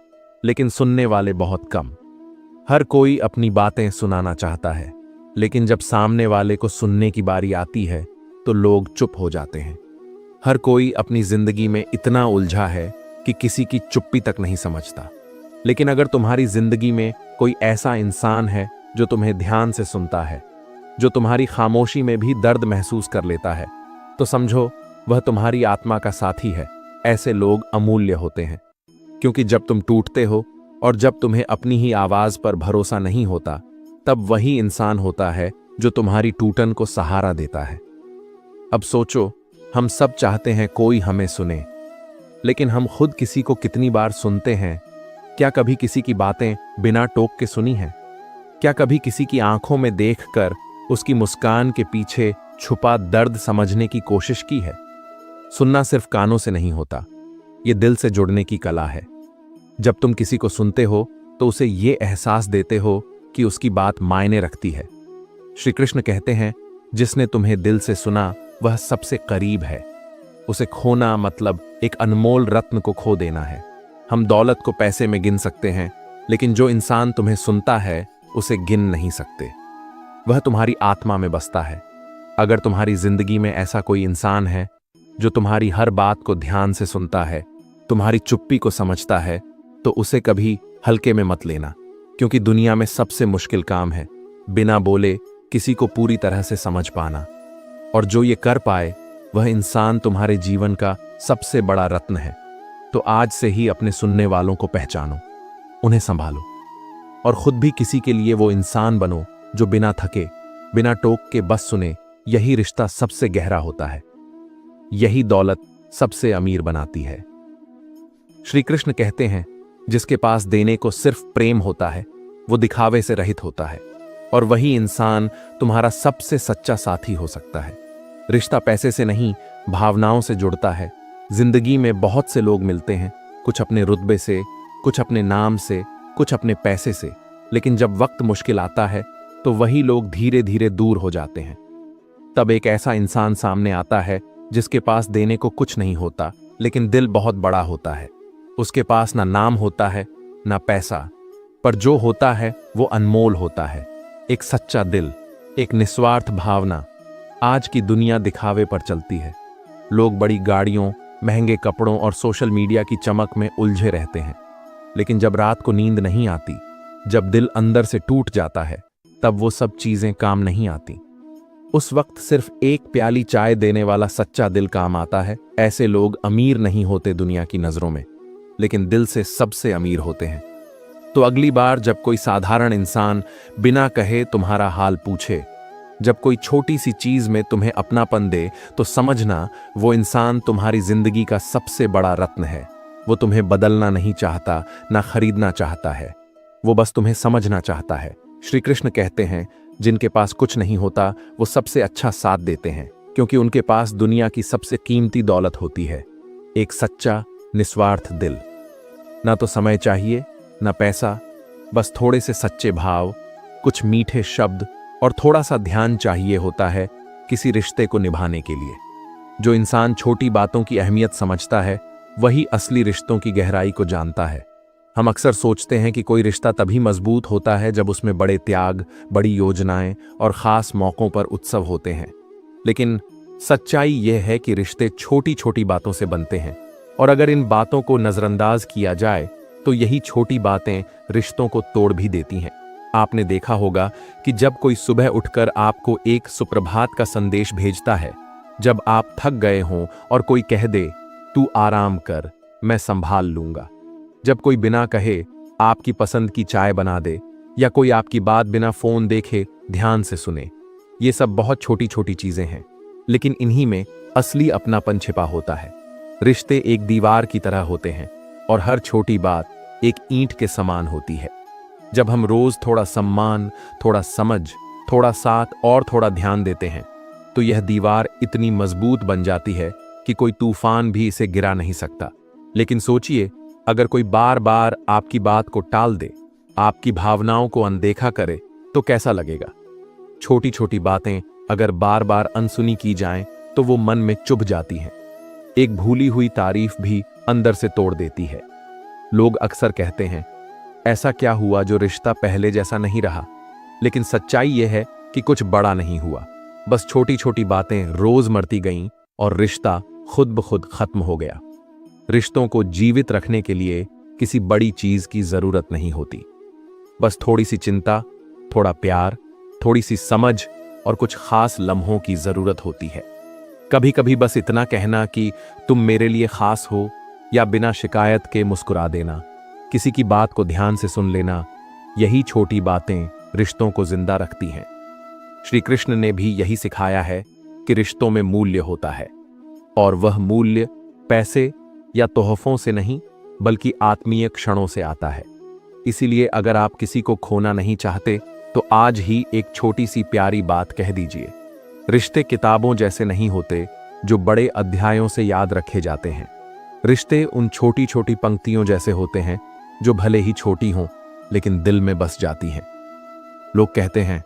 लेकिन सुनने वाले बहुत कम। हर कोई अपनी बातें सुनाना चाहता है, लेकिन जब सामने वाले को सुनने की बारी आती है तो लोग चुप हो जाते हैं। हर कोई अपनी जिंदगी में इतना उलझा है कि किसी की चुप्पी तक नहीं समझता। लेकिन अगर तुम्हारी जिंदगी में कोई ऐसा इंसान है जो तुम्हें ध्यान से सुनता है, जो तुम्हारी खामोशी में भी दर्द महसूस कर लेता है, तो समझो वह तुम्हारी आत्मा का साथी है। ऐसे लोग अमूल्य होते हैं, क्योंकि जब तुम टूटते हो और जब तुम्हें अपनी ही आवाज पर भरोसा नहीं होता, तब वही इंसान होता है जो तुम्हारी टूटन को सहारा देता है। अब सोचो, हम सब चाहते हैं कोई हमें सुने, लेकिन हम खुद किसी को कितनी बार सुनते हैं? क्या कभी किसी की बातें बिना टोक के सुनी हैं? क्या कभी किसी की आंखों में देखकर उसकी मुस्कान के पीछे छुपा दर्द समझने की कोशिश की है? सुनना सिर्फ कानों से नहीं होता, ये दिल से जुड़ने की कला है। जब तुम किसी को सुनते हो तो उसे ये एहसास देते हो कि उसकी बात मायने रखती है। श्री कृष्ण कहते हैं, जिसने तुम्हें दिल से सुना वह सबसे करीब है। उसे खोना मतलब एक अनमोल रत्न को खो देना है। हम दौलत को पैसे में गिन सकते हैं, लेकिन जो इंसान तुम्हें सुनता है उसे गिन नहीं सकते। वह तुम्हारी आत्मा में बसता है। अगर तुम्हारी जिंदगी में ऐसा कोई इंसान है जो तुम्हारी हर बात को ध्यान से सुनता है, तुम्हारी चुप्पी को समझता है, तो उसे कभी हल्के में मत लेना, क्योंकि दुनिया में सबसे मुश्किल काम है बिना बोले किसी को पूरी तरह से समझ पाना। और जो ये कर पाए, वह इंसान तुम्हारे जीवन का सबसे बड़ा रत्न है। तो आज से ही अपने सुनने वालों को पहचानो, उन्हें संभालो और खुद भी किसी के लिए वो इंसान बनो जो बिना थके, बिना टोक के बस सुने। यही रिश्ता सबसे गहरा होता है, यही दौलत सबसे अमीर बनाती है। श्री कृष्ण कहते हैं, जिसके पास देने को सिर्फ प्रेम होता है, वो दिखावे से रहित होता है, और वही इंसान तुम्हारा सबसे सच्चा साथी हो सकता है। रिश्ता पैसे से नहीं, भावनाओं से जुड़ता है। जिंदगी में बहुत से लोग मिलते हैं, कुछ अपने रुतबे से, कुछ अपने नाम से, कुछ अपने पैसे से, लेकिन जब वक्त मुश्किल आता है तो वही लोग धीरे धीरे दूर हो जाते हैं। तब एक ऐसा इंसान सामने आता है जिसके पास देने को कुछ नहीं होता, लेकिन दिल बहुत बड़ा होता है। उसके पास ना नाम होता है ना पैसा, पर जो होता है वो अनमोल होता है। एक सच्चा दिल, एक निस्वार्थ भावना। आज की दुनिया दिखावे पर चलती है। लोग बड़ी गाड़ियों, महंगे कपड़ों और सोशल मीडिया की चमक में उलझे रहते हैं, लेकिन जब रात को नींद नहीं आती, जब दिल अंदर से टूट जाता है, तब वो सब चीजें काम नहीं आती। उस वक्त सिर्फ एक प्याली चाय देने वाला सच्चा दिल काम आता है। ऐसे लोग अमीर नहीं होते दुनिया की नजरों में, लेकिन दिल से सबसे अमीर होते हैं। तो अगली बार जब कोई साधारण इंसान बिना कहे तुम्हारा हाल पूछे, जब कोई छोटी सी चीज में तुम्हें अपनापन दे, तो समझना वो इंसान तुम्हारी जिंदगी का सबसे बड़ा रत्न है। वो तुम्हें बदलना नहीं चाहता, ना खरीदना चाहता है, वो बस तुम्हें समझना चाहता है। श्री कृष्ण कहते हैं, जिनके पास कुछ नहीं होता वो सबसे अच्छा साथ देते हैं, क्योंकि उनके पास दुनिया की सबसे कीमती दौलत होती है, एक सच्चा निस्वार्थ दिल। ना तो समय चाहिए, ना पैसा, बस थोड़े से सच्चे भाव, कुछ मीठे शब्द और थोड़ा सा ध्यान चाहिए होता है किसी रिश्ते को निभाने के लिए। जो इंसान छोटी बातों की अहमियत समझता है वही असली रिश्तों की गहराई को जानता है। हम अक्सर सोचते हैं कि कोई रिश्ता तभी मजबूत होता है जब उसमें बड़े त्याग, बड़ी योजनाएं और खास मौक़ों पर उत्सव होते हैं, लेकिन सच्चाई यह है कि रिश्ते छोटी छोटी बातों से बनते हैं, और अगर इन बातों को नज़रअंदाज किया जाए तो यही छोटी बातें रिश्तों को तोड़ भी देती हैं। आपने देखा होगा कि जब कोई सुबह उठकर आपको एक सुप्रभात का संदेश भेजता है, जब आप थक गए हों और कोई कह दे तू आराम कर, मैं संभाल लूंगा, जब कोई बिना कहे आपकी पसंद की चाय बना दे, या कोई आपकी बात बिना फोन देखे ध्यान से सुने, ये सब बहुत छोटी छोटी चीजें हैं, लेकिन इन्हीं में असली अपनापन छिपा होता है। रिश्ते एक दीवार की तरह होते हैं और हर छोटी बात एक ईंट के समान होती है। जब हम रोज थोड़ा सम्मान, थोड़ा समझ, थोड़ा साथ और थोड़ा ध्यान देते हैं तो यह दीवार इतनी मजबूत बन जाती है कि कोई तूफान भी इसे गिरा नहीं सकता। लेकिन सोचिए, अगर कोई बार बार आपकी बात को टाल दे, आपकी भावनाओं को अनदेखा करे, तो कैसा लगेगा? छोटी छोटी बातें अगर बार बार अनसुनी की जाएं तो वो मन में चुभ जाती हैं। एक भूली हुई तारीफ भी अंदर से तोड़ देती है। लोग अक्सर कहते हैं, ऐसा क्या हुआ जो रिश्ता पहले जैसा नहीं रहा? लेकिन सच्चाई यह है कि कुछ बड़ा नहीं हुआ, बस छोटी छोटी बातें रोज मरती गईं और रिश्ता खुद ब खुद खत्म हो गया। रिश्तों को जीवित रखने के लिए किसी बड़ी चीज की जरूरत नहीं होती, बस थोड़ी सी चिंता, थोड़ा प्यार, थोड़ी सी समझ और कुछ खास लम्हों की जरूरत होती है। कभी कभी बस इतना कहना कि तुम मेरे लिए खास हो, या बिना शिकायत के मुस्कुरा देना, किसी की बात को ध्यान से सुन लेना, यही छोटी बातें रिश्तों को जिंदा रखती हैं। श्री कृष्ण ने भी यही सिखाया है कि रिश्तों में मूल्य होता है, और वह मूल्य पैसे या तोहफों से नहीं बल्कि आत्मीय क्षणों से आता है। इसीलिए अगर आप किसी को खोना नहीं चाहते तो आज ही एक छोटी सी प्यारी बात कह दीजिए। रिश्ते किताबों जैसे नहीं होते जो बड़े अध्यायों से याद रखे जाते हैं। रिश्ते उन छोटी छोटी पंक्तियों जैसे होते हैं जो भले ही छोटी हों लेकिन दिल में बस जाती हैं। लोग कहते हैं,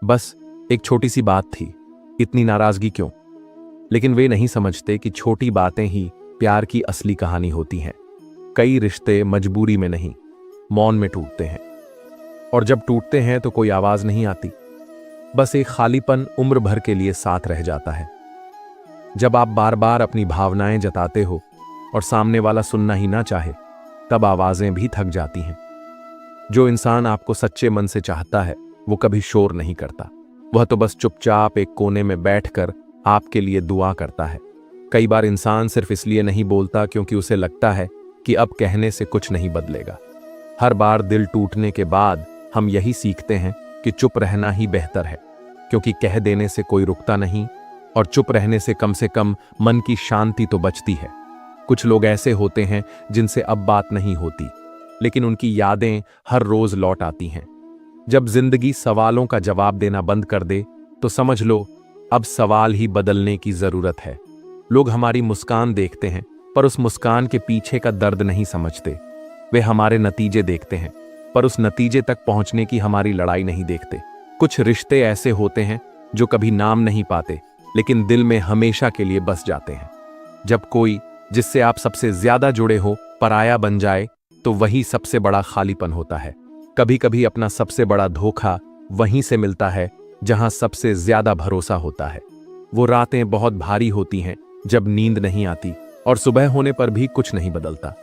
बस एक छोटी सी बात थी, इतनी नाराजगी क्यों? लेकिन वे नहीं समझते कि छोटी बातें ही प्यार की असली कहानी होती हैं। कई रिश्ते मजबूरी में नहीं, मौन में टूटते हैं, और जब टूटते हैं तो कोई आवाज नहीं आती, बस एक खालीपन उम्र भर के लिए साथ रह जाता है। जब आप बार बार अपनी भावनाएं जताते हो और सामने वाला सुनना ही ना चाहे, तब आवाजें भी थक जाती हैं। जो इंसान आपको सच्चे मन से चाहता है वो कभी शोर नहीं करता, वह तो बस चुपचाप एक कोने में बैठकर आपके लिए दुआ करता है। कई बार इंसान सिर्फ इसलिए नहीं बोलता क्योंकि उसे लगता है कि अब कहने से कुछ नहीं बदलेगा। हर बार दिल टूटने के बाद हम यही सीखते हैं कि चुप रहना ही बेहतर है, क्योंकि कह देने से कोई रुकता नहीं और चुप रहने से कम मन की शांति तो बचती है। कुछ लोग ऐसे होते हैं जिनसे अब बात नहीं होती, लेकिन उनकी यादें हर रोज लौट आती हैं। जब जिंदगी सवालों का जवाब देना बंद कर दे तो समझ लो अब सवाल ही बदलने की जरूरत है। लोग हमारी मुस्कान देखते हैं पर उस मुस्कान के पीछे का दर्द नहीं समझते। वे हमारे नतीजे देखते हैं पर उस नतीजे तक पहुंचने की हमारी लड़ाई नहीं देखते। कुछ रिश्ते ऐसे होते हैं जो कभी नाम नहीं पाते लेकिन दिल में हमेशा के लिए बस जाते हैं। जब कोई जिससे आप सबसे ज्यादा जुड़े हो पराया बन जाए तो वही सबसे बड़ा खालीपन होता है। कभी कभी अपना सबसे बड़ा धोखा वहीं से मिलता है जहां सबसे ज्यादा भरोसा होता है। वो रातें बहुत भारी होती हैं जब नींद नहीं आती और सुबह होने पर भी कुछ नहीं बदलता।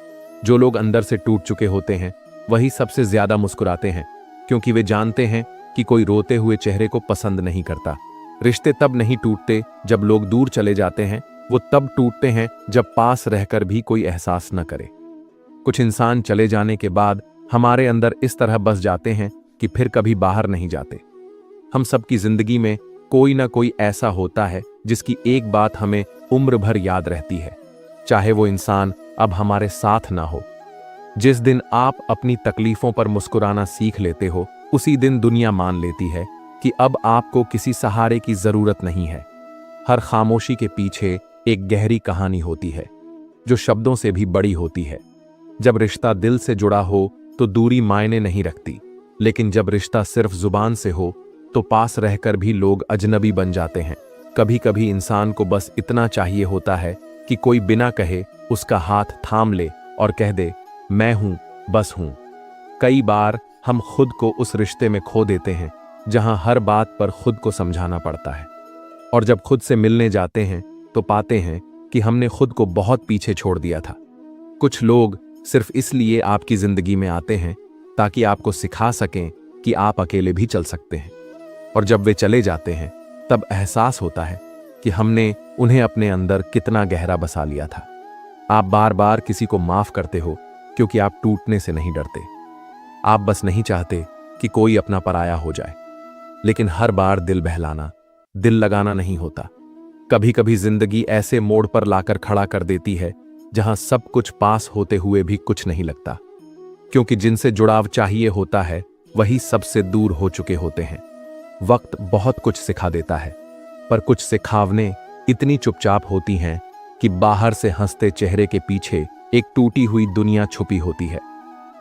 जो लोग अंदर से टूट चुके होते हैं वही सबसे ज्यादा मुस्कुराते हैं, क्योंकि वे जानते हैं कि कोई रोते हुए चेहरे को पसंद नहीं करता। रिश्ते तब नहीं टूटते जब लोग दूर चले जाते हैं, वो तब टूटते हैं जब पास रहकर भी कोई एहसास न करे। कुछ इंसान चले जाने के बाद हमारे अंदर इस तरह बस जाते हैं कि फिर कभी बाहर नहीं जाते। हम सबकी जिंदगी में कोई ना कोई ऐसा होता है जिसकी एक बात हमें उम्र भर याद रहती है, चाहे वो इंसान अब हमारे साथ ना हो। जिस दिन आप अपनी तकलीफों पर मुस्कुराना सीख लेते हो, उसी दिन दुनिया मान लेती है कि अब आपको किसी सहारे की जरूरत नहीं है। हर खामोशी के पीछे एक गहरी कहानी होती है जो शब्दों से भी बड़ी होती है। जब रिश्ता दिल से जुड़ा हो तो दूरी मायने नहीं रखती, लेकिन जब रिश्ता सिर्फ जुबान से हो तो पास रहकर भी लोग अजनबी बन जाते हैं। कभी कभी इंसान को बस इतना चाहिए होता है कि कोई बिना कहे उसका हाथ थाम ले और कह दे, मैं हूं, बस हूं। कई बार हम खुद को उस रिश्ते में खो देते हैं जहां हर बात पर खुद को समझाना पड़ता है, और जब खुद से मिलने जाते हैं तो पाते हैं कि हमने खुद को बहुत पीछे छोड़ दिया था। कुछ लोग सिर्फ इसलिए आपकी जिंदगी में आते हैं ताकि आपको सिखा सकें कि आप अकेले भी चल सकते हैं, और जब वे चले जाते हैं तब एहसास होता है कि हमने उन्हें अपने अंदर कितना गहरा बसा लिया था। आप बार बार किसी को माफ करते हो क्योंकि आप टूटने से नहीं डरते। आप बस नहीं चाहते कि कोई अपना पराया हो जाए। लेकिन हर बार दिल बहलाना, दिल लगाना नहीं होता। कभी कभी जिंदगी ऐसे मोड़ पर लाकर खड़ा कर देती है जहां सब कुछ पास होते हुए भी कुछ नहीं लगता, क्योंकि जिनसे जुड़ाव चाहिए होता है वही सबसे दूर हो चुके होते हैं। वक्त बहुत कुछ सिखा देता है, पर कुछ सिखावनें इतनी चुपचाप होती हैं कि बाहर से हंसते चेहरे के पीछे एक टूटी हुई दुनिया छुपी होती है।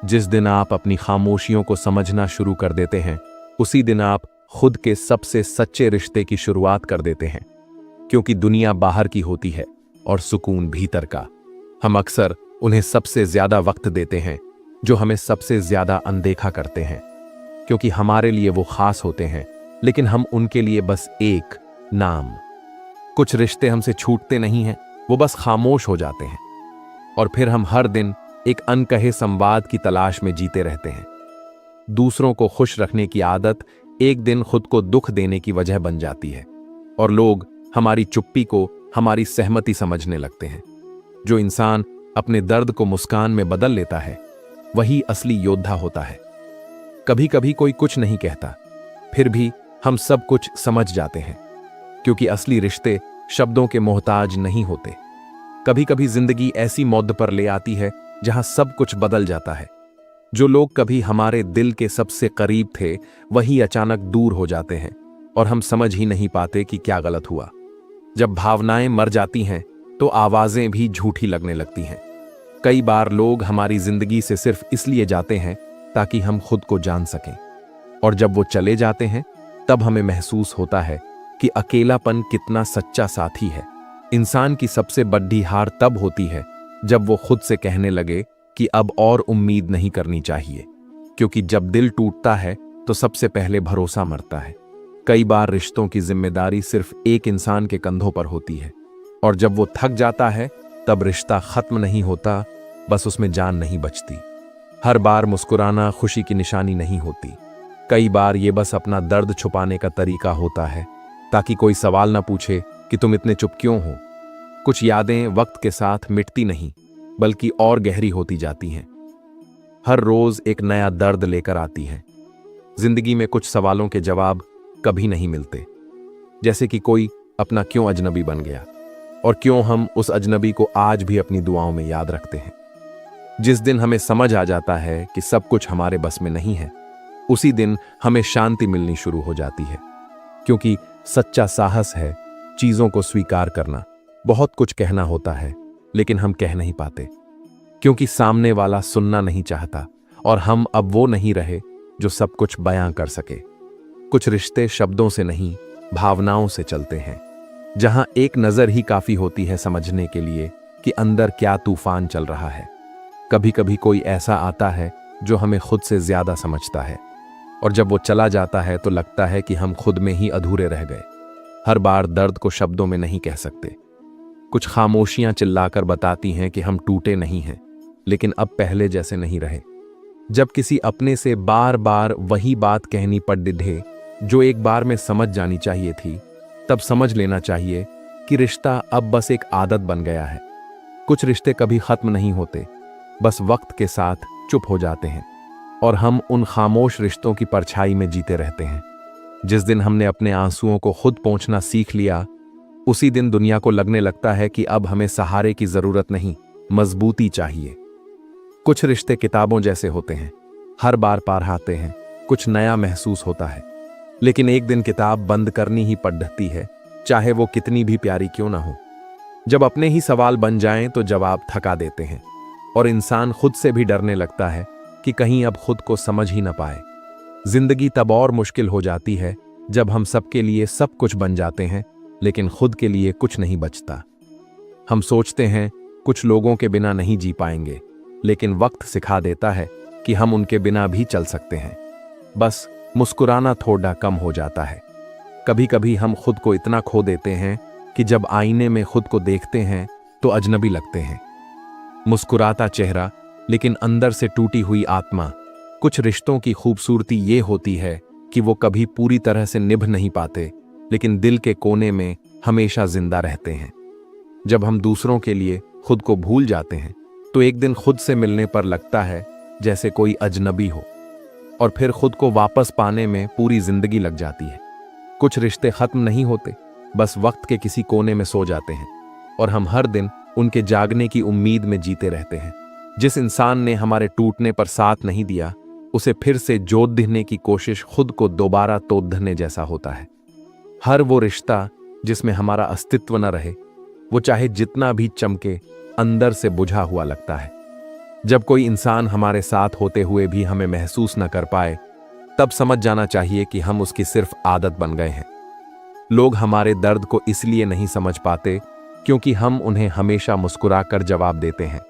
जिस दिन आप अपनी खामोशियों को समझना शुरू कर देते हैं, उसी दिन आप खुद के सबसे सच्चे रिश्ते की शुरुआत कर देते हैं, क्योंकि दुनिया बाहर की होती है और सुकून भीतर का। हम अक्सर उन्हें सबसे ज्यादा वक्त देते हैं जो हमें सबसे ज्यादा अनदेखा करते हैं, क्योंकि हमारे लिए वो खास होते हैं, लेकिन हम उनके लिए बस एक नाम। कुछ रिश्ते हमसे छूटते नहीं हैं, वो बस खामोश हो जाते हैं, और फिर हम हर दिन एक अनकहे संवाद की तलाश में जीते रहते हैं। दूसरों को खुश रखने की आदत एक दिन खुद को दुख देने की वजह बन जाती है, और लोग हमारी चुप्पी को हमारी सहमति समझने लगते हैं। जो इंसान अपने दर्द को मुस्कान में बदल लेता है वही असली योद्धा होता है। कभी कभी कोई कुछ नहीं कहता, फिर भी हम सब कुछ समझ जाते हैं, क्योंकि असली रिश्ते शब्दों के मोहताज नहीं होते। कभी कभी जिंदगी ऐसी मौद पर ले आती है जहां सब कुछ बदल जाता है। जो लोग कभी हमारे दिल के सबसे करीब थे वही अचानक दूर हो जाते हैं, और हम समझ ही नहीं पाते कि क्या गलत हुआ। जब भावनाएं मर जाती हैं तो आवाजें भी झूठी लगने लगती हैं। कई बार लोग हमारी जिंदगी से सिर्फ इसलिए जाते हैं ताकि हम खुद को जान सकें, और जब वो चले जाते हैं तब हमें महसूस होता है कि अकेलापन कितना सच्चा साथी है। इंसान की सबसे बड़ी हार तब होती है जब वो खुद से कहने लगे कि अब और उम्मीद नहीं करनी चाहिए, क्योंकि जब दिल टूटता है तो सबसे पहले भरोसा मरता है। कई बार रिश्तों की जिम्मेदारी सिर्फ एक इंसान के कंधों पर होती है, और जब वो थक जाता है तब रिश्ता खत्म नहीं होता, बस उसमें जान नहीं बचती। हर बार मुस्कुराना खुशी की निशानी नहीं होती। कई बार ये बस अपना दर्द छुपाने का तरीका होता है, ताकि कोई सवाल ना पूछे कि तुम इतने चुप क्यों हो। कुछ यादें वक्त के साथ मिटती नहीं, बल्कि और गहरी होती जाती हैं। हर रोज एक नया दर्द लेकर आती है। जिंदगी में कुछ सवालों के जवाब कभी नहीं मिलते, जैसे कि कोई अपना क्यों अजनबी बन गया, और क्यों हम उस अजनबी को आज भी अपनी दुआओं में याद रखते हैं। जिस दिन हमें समझ आ जाता है कि सब कुछ हमारे बस में नहीं है, उसी दिन हमें शांति मिलनी शुरू हो जाती है, क्योंकि सच्चा साहस है चीजों को स्वीकार करना। बहुत कुछ कहना होता है, लेकिन हम कह नहीं पाते, क्योंकि सामने वाला सुनना नहीं चाहता, और हम अब वो नहीं रहे जो सब कुछ बयां कर सके। कुछ रिश्ते शब्दों से नहीं, भावनाओं से चलते हैं, जहां एक नजर ही काफी होती है समझने के लिए कि अंदर क्या तूफान चल रहा है। कभी कभी कोई ऐसा आता है जो हमें खुद से ज्यादा समझता है, और जब वो चला जाता है तो लगता है कि हम खुद में ही अधूरे रह गए। हर बार दर्द को शब्दों में नहीं कह सकते। कुछ खामोशियां चिल्लाकर बताती हैं कि हम टूटे नहीं हैं, लेकिन अब पहले जैसे नहीं रहे। जब किसी अपने से बार बार वही बात कहनी पड़ दिधे जो एक बार में समझ जानी चाहिए थी, तब समझ लेना चाहिए कि रिश्ता अब बस एक आदत बन गया है। कुछ रिश्ते कभी खत्म नहीं होते, बस वक्त के साथ चुप हो जाते हैं, और हम उन खामोश रिश्तों की परछाई में जीते रहते हैं। जिस दिन हमने अपने आंसुओं को खुद पोंछना सीख लिया, उसी दिन दुनिया को लगने लगता है कि अब हमें सहारे की जरूरत नहीं, मजबूती चाहिए। कुछ रिश्ते किताबों जैसे होते हैं, हर बार पढ़ाते हैं, कुछ नया महसूस होता है, लेकिन एक दिन किताब बंद करनी ही पड़ती है, चाहे वो कितनी भी प्यारी क्यों ना हो। जब अपने ही सवाल बन जाएं तो जवाब थका देते हैं और इंसान खुद से भी डरने लगता है कि कहीं अब खुद को समझ ही ना पाए। जिंदगी तब और मुश्किल हो जाती है जब हम सबके लिए सब कुछ बन जाते हैं लेकिन खुद के लिए कुछ नहीं बचता। हम सोचते हैं कुछ लोगों के बिना नहीं जी पाएंगे, लेकिन वक्त सिखा देता है कि हम उनके बिना भी चल सकते हैं। बस मुस्कुराना थोड़ा कम हो जाता है। कभी कभी हम खुद को इतना खो देते हैं कि जब आईने में खुद को देखते हैं तो अजनबी लगते हैं। मुस्कुराता चेहरा लेकिन अंदर से टूटी हुई आत्मा। कुछ रिश्तों की खूबसूरती ये होती है कि वो कभी पूरी तरह से निभ नहीं पाते, लेकिन दिल के कोने में हमेशा जिंदा रहते हैं। जब हम दूसरों के लिए खुद को भूल जाते हैं तो एक दिन खुद से मिलने पर लगता है जैसे कोई अजनबी हो, और फिर खुद को वापस पाने में पूरी जिंदगी लग जाती है। कुछ रिश्ते खत्म नहीं होते, बस वक्त के किसी कोने में सो जाते हैं और हम हर दिन उनके जागने की उम्मीद में जीते रहते हैं। जिस इंसान ने हमारे टूटने पर साथ नहीं दिया, उसे फिर से जोत देने की कोशिश खुद को दोबारा तोड़ने जैसा होता है। हर वो रिश्ता जिसमें हमारा अस्तित्व न रहे, वो चाहे जितना भी चमके, अंदर से बुझा हुआ लगता है। जब कोई इंसान हमारे साथ होते हुए भी हमें महसूस न कर पाए, तब समझ जाना चाहिए कि हम उसकी सिर्फ आदत बन गए हैं। लोग हमारे दर्द को इसलिए नहीं समझ पाते क्योंकि हम उन्हें हमेशा मुस्कुराकर जवाब देते हैं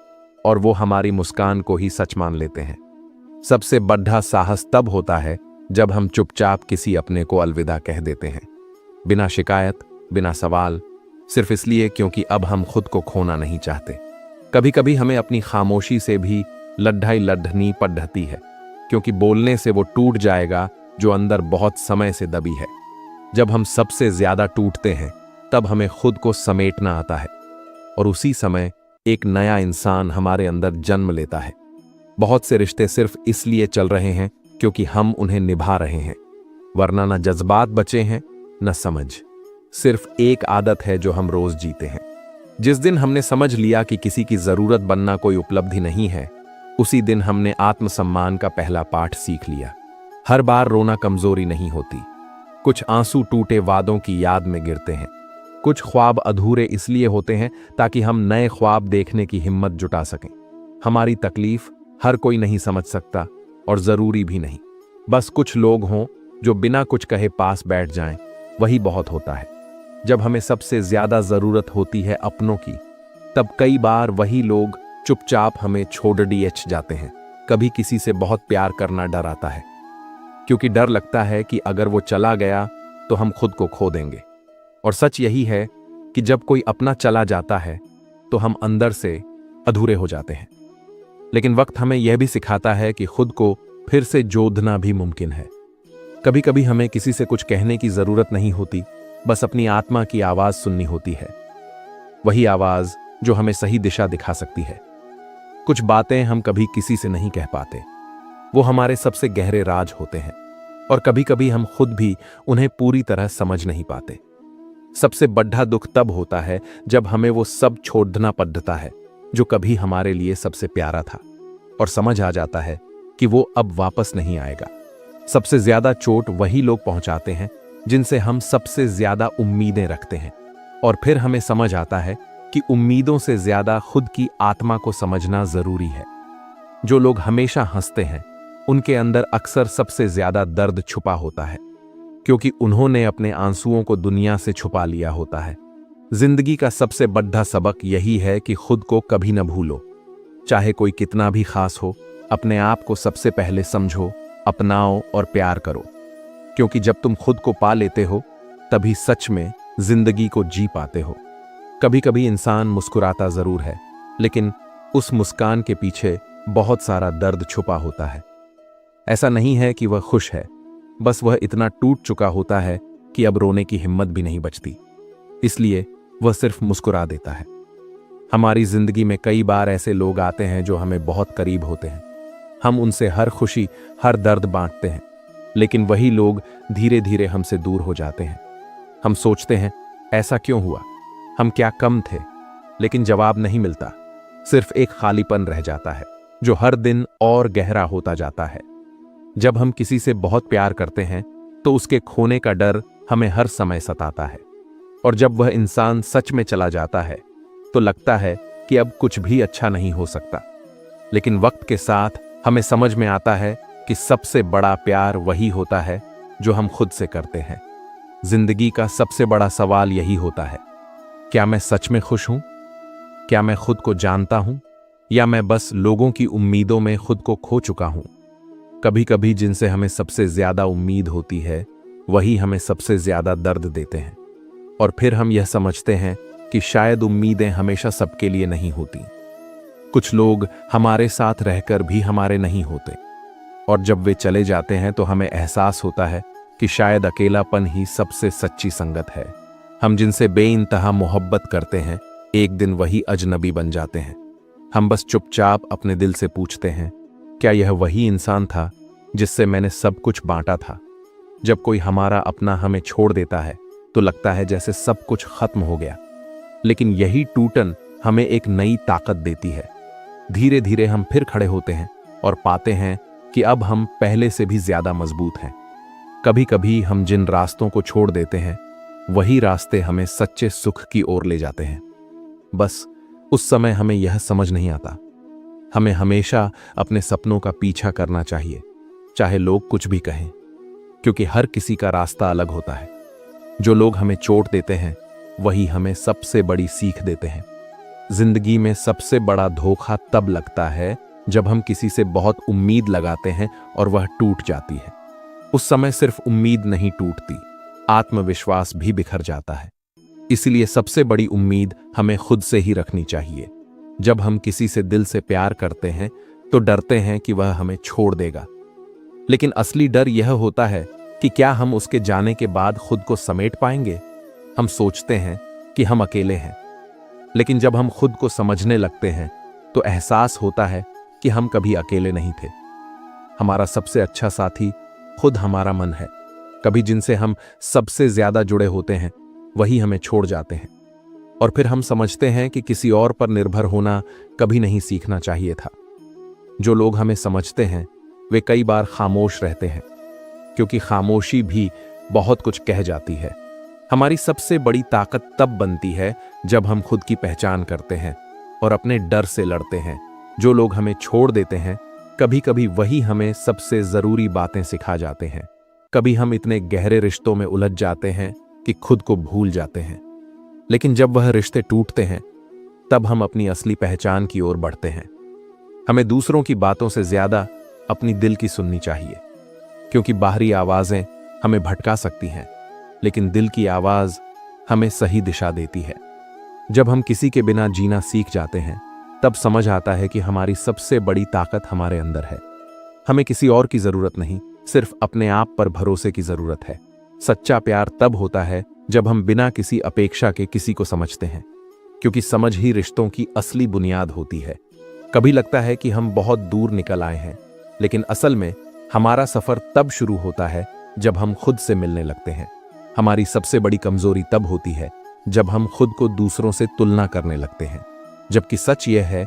और वो हमारी मुस्कान को ही सच मान लेते हैं। सबसे बड़ा साहस तब होता है जब हम चुपचाप किसी अपने को अलविदा कह देते हैं, बिना शिकायत, बिना सवाल, सिर्फ इसलिए क्योंकि अब हम खुद को खोना नहीं चाहते। कभी कभी हमें अपनी खामोशी से भी लड्ढाई लढ़नी पड़ती है, क्योंकि बोलने से वो टूट जाएगा जो अंदर बहुत समय से दबी है। जब हम सबसे ज्यादा टूटते हैं तब हमें खुद को समेटना आता है और उसी समय एक नया इंसान हमारे अंदर जन्म लेता है। बहुत से रिश्ते सिर्फ इसलिए चल रहे हैं क्योंकि हम उन्हें निभा रहे हैं, वरना न जज्बात बचे हैं न समझ। सिर्फ एक आदत है जो हम रोज जीते हैं। जिस दिन हमने समझ लिया कि किसी की जरूरत बनना कोई उपलब्धि नहीं है, उसी दिन हमने आत्मसम्मान का पहला पाठ सीख लिया। हर बार रोना कमजोरी नहीं होती। कुछ आंसू टूटे वादों की याद में गिरते हैं। कुछ ख्वाब अधूरे इसलिए होते हैं ताकि हम नए ख्वाब देखने की हिम्मत जुटा सकें। हमारी तकलीफ हर कोई नहीं समझ सकता और जरूरी भी नहीं। बस कुछ लोग हों जो बिना कुछ कहे पास बैठ जाएं, वही बहुत होता है। जब हमें सबसे ज्यादा जरूरत होती है अपनों की, तब कई बार वही लोग चुपचाप हमें छोड़ जाते हैं। कभी किसी से बहुत प्यार करना डर आता है, क्योंकि डर लगता है कि अगर वो चला गया तो हम खुद को खो देंगे। और सच यही है कि जब कोई अपना चला जाता है तो हम अंदर से अधूरे हो जाते हैं। लेकिन वक्त हमें यह भी सिखाता है कि खुद को फिर से जोड़ना भी मुमकिन है। कभी कभी हमें किसी से कुछ कहने की जरूरत नहीं होती, बस अपनी आत्मा की आवाज सुननी होती है। वही आवाज जो हमें सही दिशा दिखा सकती है। कुछ बातें हम कभी किसी से नहीं कह पाते, वो हमारे सबसे गहरे राज होते हैं, और कभी कभी हम खुद भी उन्हें पूरी तरह समझ नहीं पाते। सबसे बड़ा दुख तब होता है जब हमें वो सब छोड़ना पड़ता है जो कभी हमारे लिए सबसे प्यारा था, और समझ आ जाता है कि वो अब वापस नहीं आएगा। सबसे ज्यादा चोट वही लोग पहुंचाते हैं जिनसे हम सबसे ज्यादा उम्मीदें रखते हैं, और फिर हमें समझ आता है कि उम्मीदों से ज्यादा खुद की आत्मा को समझना जरूरी है। जो लोग हमेशा हंसते हैं, उनके अंदर अक्सर सबसे ज्यादा दर्द छुपा होता है, क्योंकि उन्होंने अपने आंसुओं को दुनिया से छुपा लिया होता है। जिंदगी का सबसे बड़ा सबक यही है कि खुद को कभी न भूलो। चाहे कोई कितना भी खास हो, अपने आप को सबसे पहले समझो, अपनाओ और प्यार करो, क्योंकि जब तुम खुद को पा लेते हो तभी सच में जिंदगी को जी पाते हो। कभी कभी इंसान मुस्कुराता जरूर है, लेकिन उस मुस्कान के पीछे बहुत सारा दर्द छुपा होता है। ऐसा नहीं है कि वह खुश है, बस वह इतना टूट चुका होता है कि अब रोने की हिम्मत भी नहीं बचती, इसलिए वह सिर्फ मुस्कुरा देता है। हमारी जिंदगी में कई बार ऐसे लोग आते हैं जो हमें बहुत करीब होते हैं। हम उनसे हर खुशी, हर दर्द बांटते हैं, लेकिन वही लोग धीरे धीरे हमसे दूर हो जाते हैं। हम सोचते हैं ऐसा क्यों हुआ, हम क्या कम थे, लेकिन जवाब नहीं मिलता। सिर्फ एक खालीपन रह जाता है जो हर दिन और गहरा होता जाता है। जब हम किसी से बहुत प्यार करते हैं तो उसके खोने का डर हमें हर समय सताता है। और जब वह इंसान सच में चला जाता है तो लगता है कि अब कुछ भी अच्छा नहीं हो सकता। लेकिन वक्त के साथ हमें समझ में आता है कि सबसे बड़ा प्यार वही होता है जो हम खुद से करते हैं। जिंदगी का सबसे बड़ा सवाल यही होता है, क्या मैं सच में खुश हूं? क्या मैं खुद को जानता हूं? या मैं बस लोगों की उम्मीदों में खुद को खो चुका हूं? कभी कभी जिनसे हमें सबसे ज्यादा उम्मीद होती है वही हमें सबसे ज्यादा दर्द देते हैं। और फिर हम यह समझते हैं कि शायद उम्मीदें हमेशा सबके लिए नहीं होती। कुछ लोग हमारे साथ रहकर भी हमारे नहीं होते, और जब वे चले जाते हैं तो हमें एहसास होता है कि शायद अकेलापन ही सबसे सच्ची संगत है। हम जिनसे बेइंतहा मोहब्बत करते हैं एक दिन वही अजनबी बन जाते हैं। हम बस चुपचाप अपने दिल से पूछते हैं, क्या यह वही इंसान था जिससे मैंने सब कुछ बांटा था? जब कोई हमारा अपना हमें छोड़ देता है तो लगता है जैसे सब कुछ खत्म हो गया, लेकिन यही टूटन हमें एक नई ताकत देती है। धीरे धीरे हम फिर खड़े होते हैं और पाते हैं कि अब हम पहले से भी ज्यादा मजबूत हैं। कभी कभी हम जिन रास्तों को छोड़ देते हैं वही रास्ते हमें सच्चे सुख की ओर ले जाते हैं। बस उस समय हमें यह समझ नहीं आता। हमें हमेशा अपने सपनों का पीछा करना चाहिए, चाहे लोग कुछ भी कहें, क्योंकि हर किसी का रास्ता अलग होता है। जो लोग हमें चोट देते हैं वही हमें सबसे बड़ी सीख देते हैं। जिंदगी में सबसे बड़ा धोखा तब लगता है जब हम किसी से बहुत उम्मीद लगाते हैं और वह टूट जाती है। उस समय सिर्फ उम्मीद नहीं टूटती, आत्मविश्वास भी बिखर जाता है। इसलिए सबसे बड़ी उम्मीद हमें खुद से ही रखनी चाहिए। जब हम किसी से दिल से प्यार करते हैं तो डरते हैं कि वह हमें छोड़ देगा, लेकिन असली डर यह होता है कि क्या हम उसके जाने के बाद खुद को समेट पाएंगे। हम सोचते हैं कि हम अकेले हैं, लेकिन जब हम खुद को समझने लगते हैं तो एहसास होता है कि हम कभी अकेले नहीं थे। हमारा सबसे अच्छा साथी खुद हमारा मन है। कभी जिनसे हम सबसे ज्यादा जुड़े होते हैं वही हमें छोड़ जाते हैं, और फिर हम समझते हैं कि किसी और पर निर्भर होना कभी नहीं सीखना चाहिए था। जो लोग हमें समझते हैं वे कई बार खामोश रहते हैं, क्योंकि खामोशी भी बहुत कुछ कह जाती है। हमारी सबसे बड़ी ताकत तब बनती है जब हम खुद की पहचान करते हैं और अपने डर से लड़ते हैं। जो लोग हमें छोड़ देते हैं कभी कभी वही हमें सबसे जरूरी बातें सिखा जाते हैं। कभी हम इतने गहरे रिश्तों में उलझ जाते हैं कि खुद को भूल जाते हैं, लेकिन जब वह रिश्ते टूटते हैं तब हम अपनी असली पहचान की ओर बढ़ते हैं। हमें दूसरों की बातों से ज्यादा अपनी दिल की सुननी चाहिए, क्योंकि बाहरी आवाजें हमें भटका सकती हैं, लेकिन दिल की आवाज हमें सही दिशा देती है। जब हम किसी के बिना जीना सीख जाते हैं तब समझ आता है कि हमारी सबसे बड़ी ताकत हमारे अंदर है। हमें किसी और की जरूरत नहीं, सिर्फ अपने आप पर भरोसे की जरूरत है। सच्चा प्यार तब होता है जब हम बिना किसी अपेक्षा के किसी को समझते हैं, क्योंकि समझ ही रिश्तों की असली बुनियाद होती है। कभी लगता है कि हम बहुत दूर निकल आए हैं, लेकिन असल में हमारा सफर तब शुरू होता है जब हम खुद से मिलने लगते हैं। हमारी सबसे बड़ी कमजोरी तब होती है जब हम खुद को दूसरों से तुलना करने लगते हैं, जबकि सच यह है